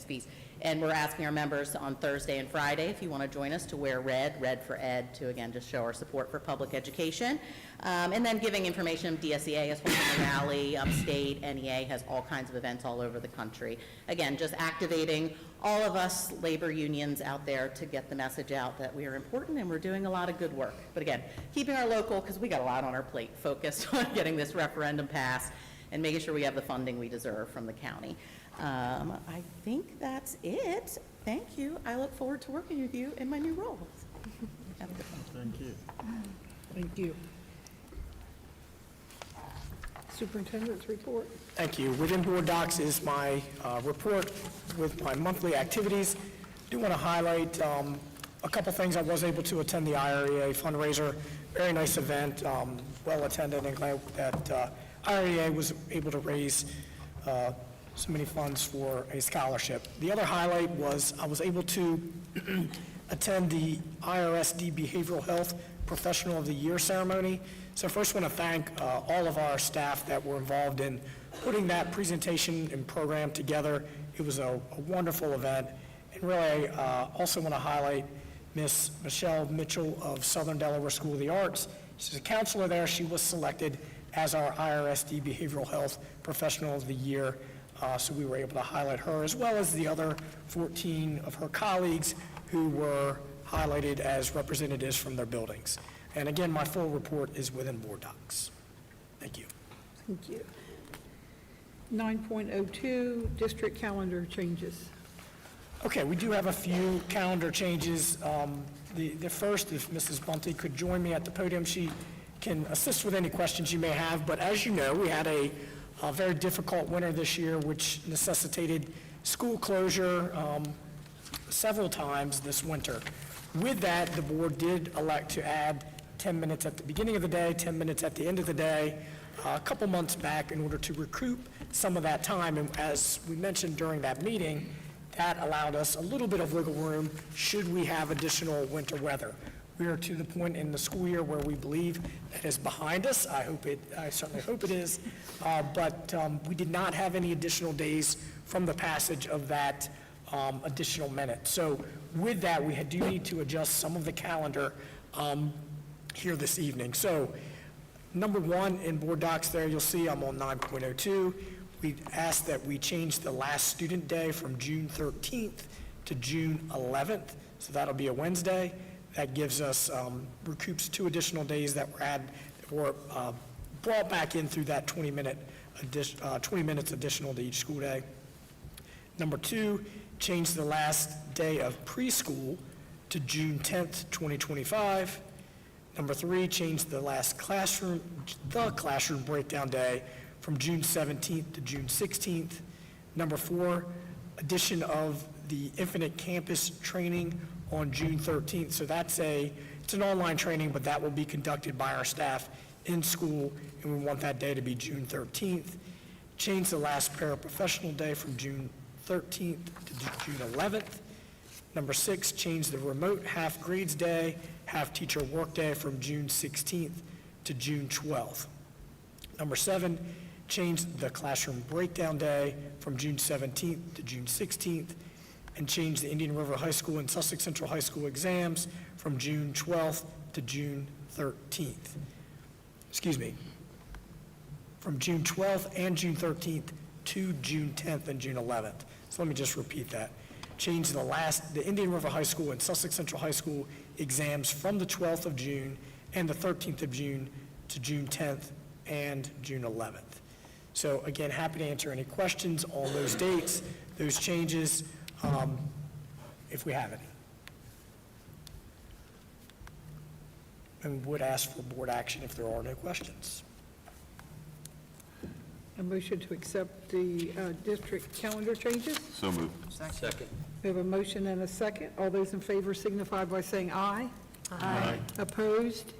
G: fees. And we're asking our members on Thursday and Friday, if you want to join us, to wear red for ed, to again just show our support for public education. And then giving information, DSEA is holding a rally upstate, NEA has all kinds of events all over the country. Again, just activating all of us labor unions out there to get the message out that we are important and we're doing a lot of good work. But again, keeping our local, because we got a lot on our plate, focused on getting this referendum passed and making sure we have the funding we deserve from the county. I think that's it. Thank you. I look forward to working with you in my new roles. Have a good one.
Q: Thank you.
A: Thank you. Superintendent's report.
H: Thank you. Within Board Docs is my report with my monthly activities. I do want to highlight a couple things. I was able to attend the IREA fundraiser. Very nice event, well attended, and glad that IREA was able to raise so many funds for a scholarship. The other highlight was I was able to attend the IRSD Behavioral Health Professional of the Year ceremony. So first I want to thank all of our staff that were involved in putting that presentation and program together. It was a wonderful event. And really, also want to highlight Miss Michelle Mitchell of Southern Delaware School of the Arts. She's a counselor there. She was selected as our IRSD Behavioral Health Professional of the Year. So we were able to highlight her, as well as the other 14 of her colleagues who were highlighted as representatives from their buildings. And again, my full report is within Board Docs. Thank you.
A: Thank you. 9.02, district calendar changes.
H: Okay, we do have a few calendar changes. The first, if Mrs. Bunty could join me at the podium, she can assist with any questions you may have. But as you know, we had a very difficult winter this year, which necessitated school closure several times this winter. With that, the board did elect to add 10 minutes at the beginning of the day, 10 minutes at the end of the day, a couple months back in order to recoup some of that time. And as we mentioned during that meeting, that allowed us a little bit of wiggle room should we have additional winter weather. We are to the point in the school year where we believe that is behind us. I certainly hope it is. But we did not have any additional days from the passage of that additional minute. So with that, we do need to adjust some of the calendar here this evening. So number one in Board Docs there, you'll see I'm on 9.02. We asked that we change the last student day from June 13th to June 11th. So that'll be a Wednesday. That gives us, recoups 2 additional days that were brought back in through that 20 minutes additional to each school day. Number 2, change the last day of preschool to June 10th, 2025. Number 3, change the classroom breakdown day from June 17th to June 16th. Number 4, addition of the Infinite Campus training on June 13th. So it's an online training, but that will be conducted by our staff in school, and we want that day to be June 13th. Change the last paraprofessional day from June 13th to June 11th. Number 6, change the remote half grades day, half teacher work day from June 16th to June 12th. Number 7, change the classroom breakdown day from June 17th to June 16th, and change the Indian River High School and Sussex Central High School exams from June 12th to June 13th. Excuse me, from June 12th and June 13th to June 10th and June 11th. So let me just repeat that. Change the Indian River High School and Sussex Central High School exams from the 12th of June and the 13th of June to June 10th and June 11th. So again, happy to answer any questions on those dates, those changes, if we have any. And would ask for board action if there are no questions.
A: A motion to accept the district calendar changes.
C: So moved.
U: Second.
A: We have a motion and a second. All those in favor signify by saying aye.
U: Aye.
A: Opposed?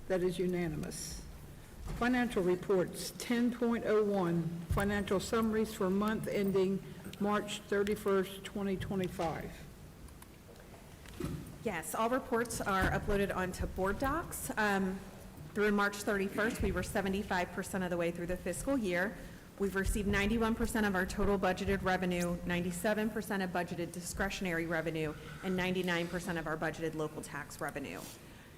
A: That is unanimous. Financial reports, 10.01, financial summaries for month ending March 31st, 2025.
R: Yes, all reports are uploaded onto Board Docs. Through March 31st, we were 75% of the way through the fiscal year. We've received 91% of our total budgeted revenue, 97% of budgeted discretionary revenue, and 99% of our budgeted local tax revenue.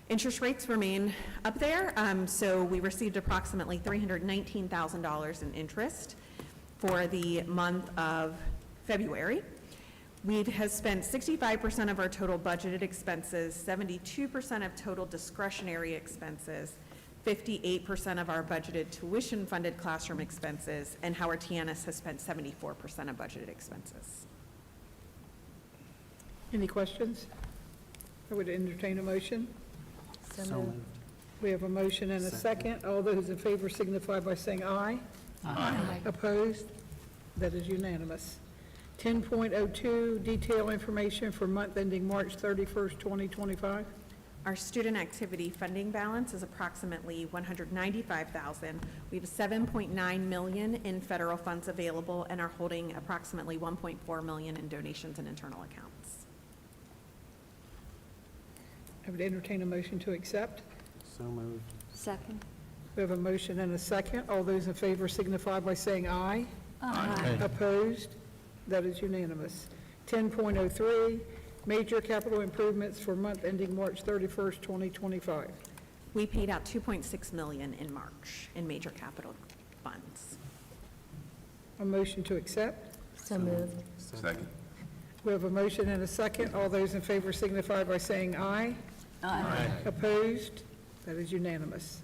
R: Interest rates remain up there, so we received approximately $319,000 in interest for the month of February. We have spent 65% of our total budgeted expenses, 72% of total discretionary expenses, 58% of our budgeted tuition-funded classroom expenses, and Howard Tiannis has spent 74% of budgeted expenses.
A: Any questions? I would entertain a motion.
N: So moved.
A: We have a motion and a second. All those in favor signify by saying aye.
U: Aye.
A: Opposed? That is unanimous. 10.02, detail information for month ending March 31st, 2025.
R: Our student activity funding balance is approximately $195,000. We have $7.9 million in federal funds available and are holding approximately $1.4 million in donations and internal accounts.
A: I would entertain a motion to accept.
N: So moved.
D: Second.
A: We have a motion and a second. All those in favor signify by saying aye.
U: Aye.
A: Opposed? That is unanimous. 10.03, major capital improvements for month ending March 31st, 2025.
R: We paid out $2.6 million in March in major capital funds.
A: A motion to accept.
O: So moved.
C: Second.
A: We have a motion and a second. All those in favor signify by saying aye.
U: Aye.
A: Opposed? That is unanimous.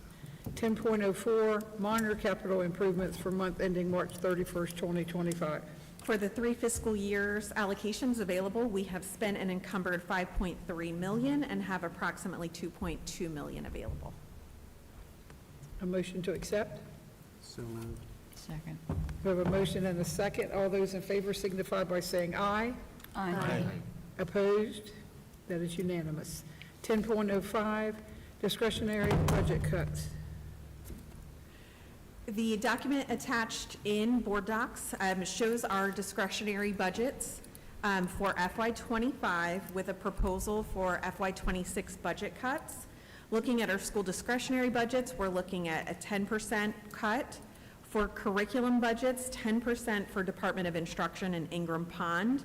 A: 10.04, minor capital improvements for month ending March 31st, 2025.
R: For the 3 fiscal years allocations available, we have spent and encumbered $5.3 million and have approximately $2.2 million available.
A: A motion to accept.
N: So moved.
P: Second.
A: We have a motion and a second. All those in favor signify by saying aye.
U: Aye.
A: Opposed? That is unanimous. 10.05, discretionary budget cuts.
R: The document attached in Board Docs shows our discretionary budgets for FY25 with a proposal for FY26 budget cuts. Looking at our school discretionary budgets, we're looking at a 10% cut. For curriculum budgets, 10% for Department of Instruction and Ingram Pond,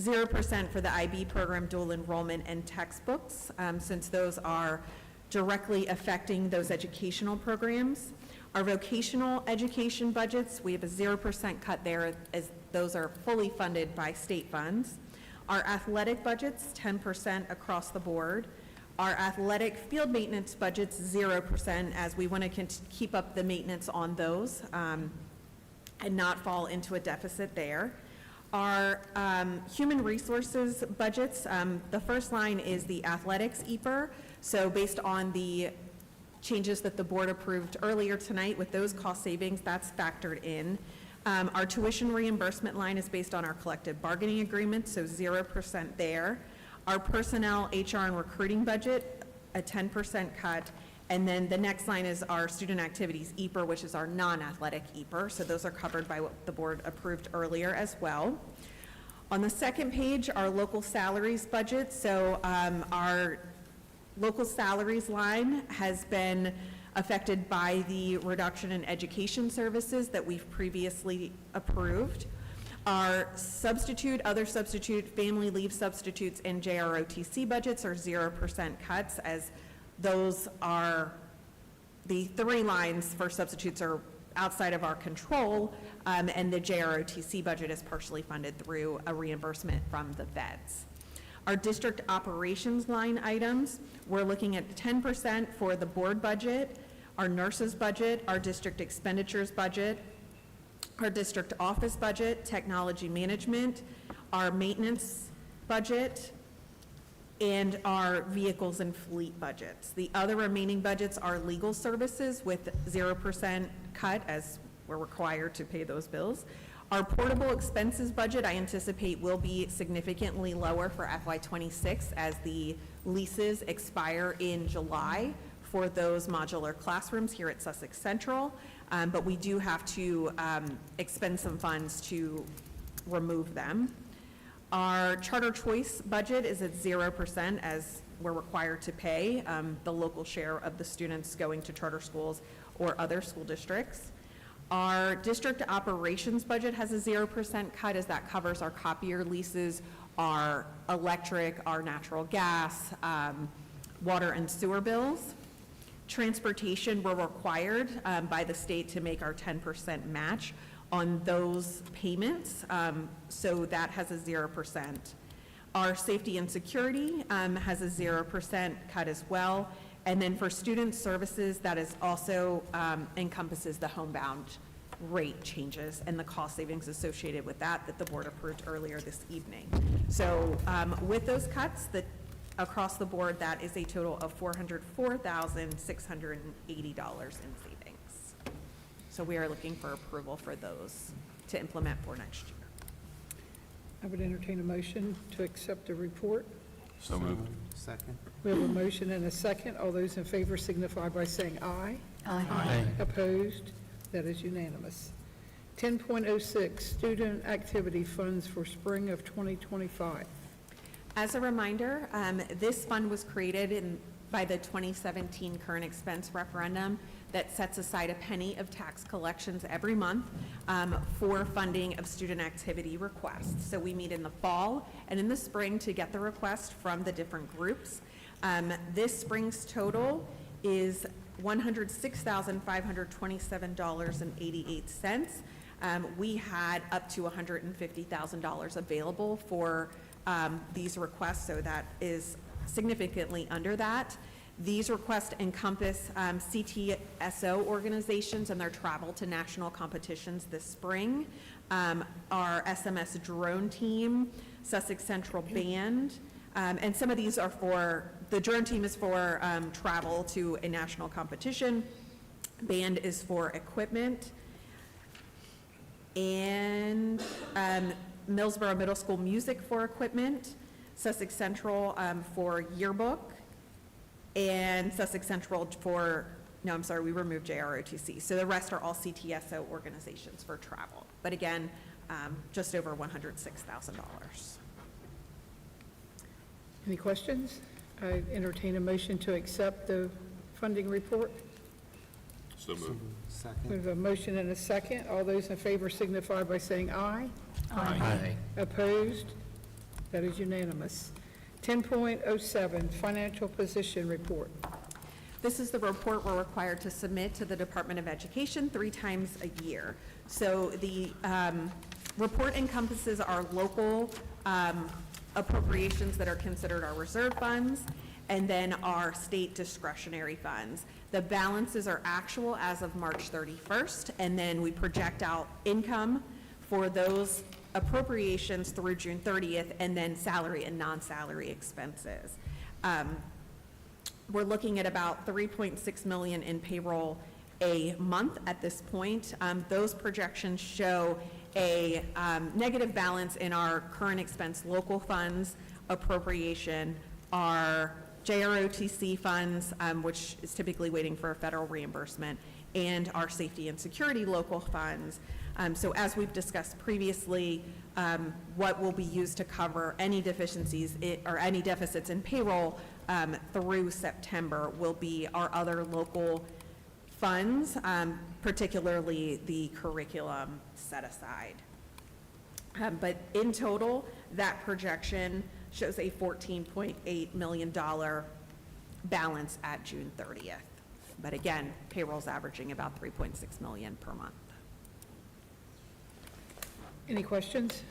R: 0% for the IB program dual enrollment and textbooks, since those are directly affecting those educational programs. Our vocational education budgets, we have a 0% cut there as those are fully funded by state funds. Our athletic budgets, 10% across the board. Our athletic field maintenance budget's 0%, as we want to keep up the maintenance on those and not fall into a deficit there. Our human resources budgets, the first line is the athletics EPR. So based on the changes that the board approved earlier tonight with those cost savings, that's factored in. Our tuition reimbursement line is based on our collective bargaining agreement, so 0% there. Our personnel, HR, and recruiting budget, a 10% cut. And then the next line is our student activities EPR, which is our non-athletic EPR. So those are covered by what the board approved earlier as well. On the second page, our local salaries budget. So our local salaries line has been affected by the reduction in education services that we've previously approved. Our substitute, other substitute, family leave substitutes, and JROTC budgets are 0% cuts, as those are, the three lines for substitutes are outside of our control, and the JROTC budget is partially funded through a reimbursement from the feds. Our district operations line items, we're looking at 10% for the board budget, our nurses budget, our district expenditures budget, our district office budget, technology management, our maintenance budget, and our vehicles and fleet budgets. The other remaining budgets are legal services with 0% cut, as we're required to pay those bills. Our portable expenses budget, I anticipate, will be significantly lower for FY26 as the leases expire in July for those modular classrooms here at Sussex Central. But we do have to expend some funds to remove them. Our charter choice budget is at 0%, as we're required to pay the local share of the students going to charter schools or other school districts. Our district operations budget has a 0% cut, as that covers our copier leases, our electric, our natural gas, water and sewer bills. Transportation, we're required by the state to make our 10% match on those payments, so that has a 0%. Our safety and security has a 0% cut as well. And then for student services, that is also encompasses the homebound rate changes and the cost savings associated with that the board approved earlier this evening. So with those cuts, across the board, that is a total of $404,680 in savings. So we are looking for approval for those to implement for next year.
A: I would entertain a motion to accept the report.
C: So moved.
N: Second.
A: We have a motion and a second. All those in favor signify by saying aye.
C: Aye.
A: Opposed? That is unanimous. 10.06, student activity funds for spring of 2025.
R: As a reminder, this fund was created by the 2017 current expense referendum that sets aside a penny of tax collections every month for funding of student activity requests. So we meet in the fall and in the spring to get the request from the different groups. This spring's total is $106,527.88. We had up to $150,000 available for these requests, so that is significantly under that. These requests encompass CTSO organizations and their travel to national competitions this spring, our SMS drone team, Sussex Central Band, and some of these are for, the drone team is for travel to a national competition, band is for equipment, and Millsboro Middle School music for equipment, Sussex Central for yearbook, and Sussex Central for, no, I'm sorry, we removed JROTC. So the rest are all CTSO organizations for travel. But again, just over $106,000.
A: Any questions? I entertain a motion to accept the funding report.
C: So moved.
N: Second.
A: We have a motion and a second. All those in favor signify by saying aye.
C: Aye.
A: Opposed? That is unanimous. 10.07, financial position report.
R: This is the report we're required to submit to the Department of Education 3 times a year. So the report encompasses our local appropriations that are considered our reserve funds, and then our state discretionary funds. The balances are actual as of March 31st, and then we project out income for those appropriations through June 30th, and then salary and non-salary expenses. We're looking at about $3.6 million in payroll a month at this point. Those projections show a negative balance in our current expense local funds appropriation, our JROTC funds, which is typically waiting for a federal reimbursement, and our safety and security local funds. So as we've discussed previously, what will be used to cover any deficiencies or any deficits in payroll through September will be our other local funds, particularly the curriculum set aside. But in total, that projection shows a $14.8 million balance at June 30th. But again, payroll's averaging about $3.6 million per month.
A: Any questions?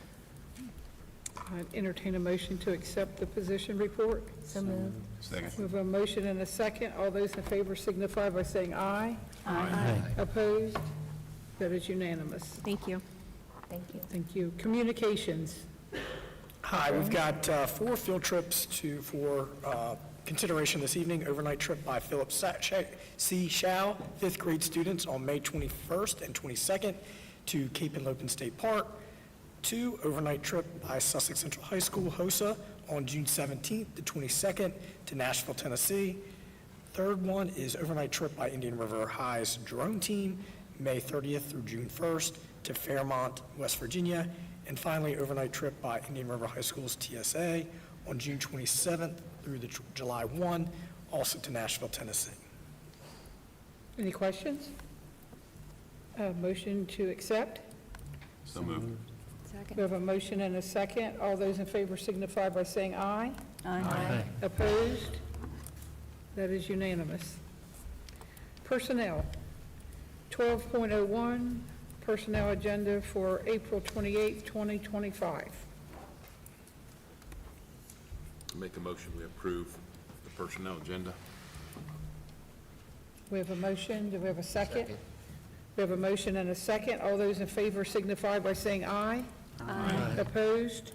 A: I'd entertain a motion to accept the position report.
O: So moved.
C: Second.
A: We have a motion and a second. All those in favor signify by saying aye.
C: Aye.
A: Opposed? That is unanimous.
R: Thank you.
O: Thank you.
A: Thank you. Communications.
H: Hi, we've got 4 field trips for consideration this evening. Overnight trip by Philip C. Shao, 5th grade students on May 21st and 22nd to Cape and Lopin State Park. 2, overnight trip by Sussex Central High School, HOSA, on June 17th to 22nd to Nashville, Tennessee. 3rd one is overnight trip by Indian River High's drone team, May 30th through June 1st to Fairmont, West Virginia. And finally, overnight trip by Indian River High School's TSA on June 27th through the July 1, also to Nashville, Tennessee.
A: Any questions? Motion to accept.
C: So moved.
A: We have a motion and a second. All those in favor signify by saying aye.
C: Aye.
A: Opposed? That is unanimous. Personnel. 12.01, personnel agenda for April 28th, 2025.
C: Make a motion, we approve the personnel agenda.
A: We have a motion. Do we have a second? We have a motion and a second. All those in favor signify by saying aye. Aye. Opposed?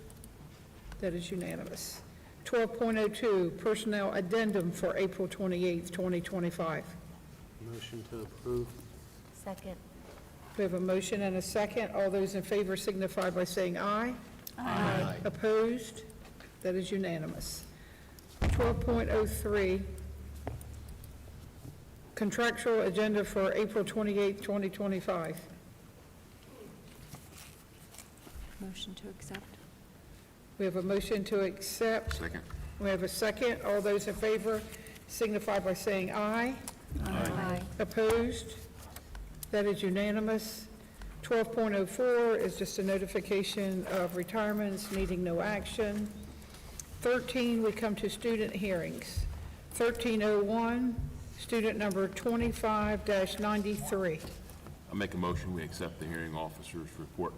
A: That is unanimous. 12.02, personnel addendum for April 28th, 2025.
N: Motion to approve.
O: Second.
A: We have a motion and a second. All those in favor signify by saying aye. Aye. Opposed? That is unanimous. 12.03, contractual agenda for April 28th, 2025.
D: Motion to accept.
A: We have a motion to accept.
C: Second.
A: We have a second. All those in favor signify by saying aye.
D: Aye.
A: Opposed? That is unanimous. 12.04 is just a notification of retirements needing no action. 13, we come to student hearings. 13.01, student number 25-93.
C: I make a motion, we accept the hearing officer's report.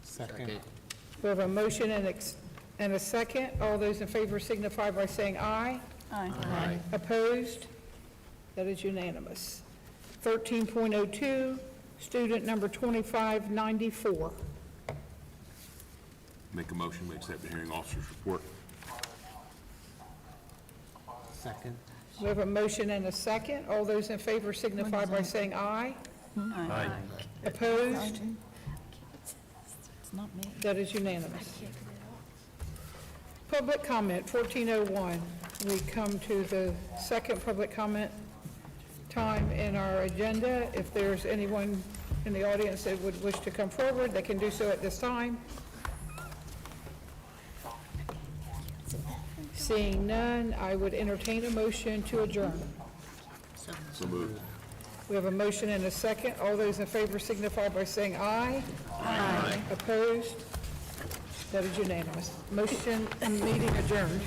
N: Second.
A: We have a motion and a second. All those in favor signify by saying aye.
C: Aye.
A: Opposed? That is unanimous. 13.02, student number 2594.
C: Make a motion, we accept the hearing officer's report.
N: Second.
A: We have a motion and a second. All those in favor signify by saying aye.
C: Aye.
A: Opposed? That is unanimous. Public comment, 1401. We come to the second public comment time in our agenda. If there's anyone in the audience that would wish to come forward, they can do so at this time. Seeing none, I would entertain a motion to adjourn.
C: So moved.
A: We have a motion and a second. All those in favor signify by saying aye. Aye. Opposed? That is unanimous. Motion and meeting adjourned.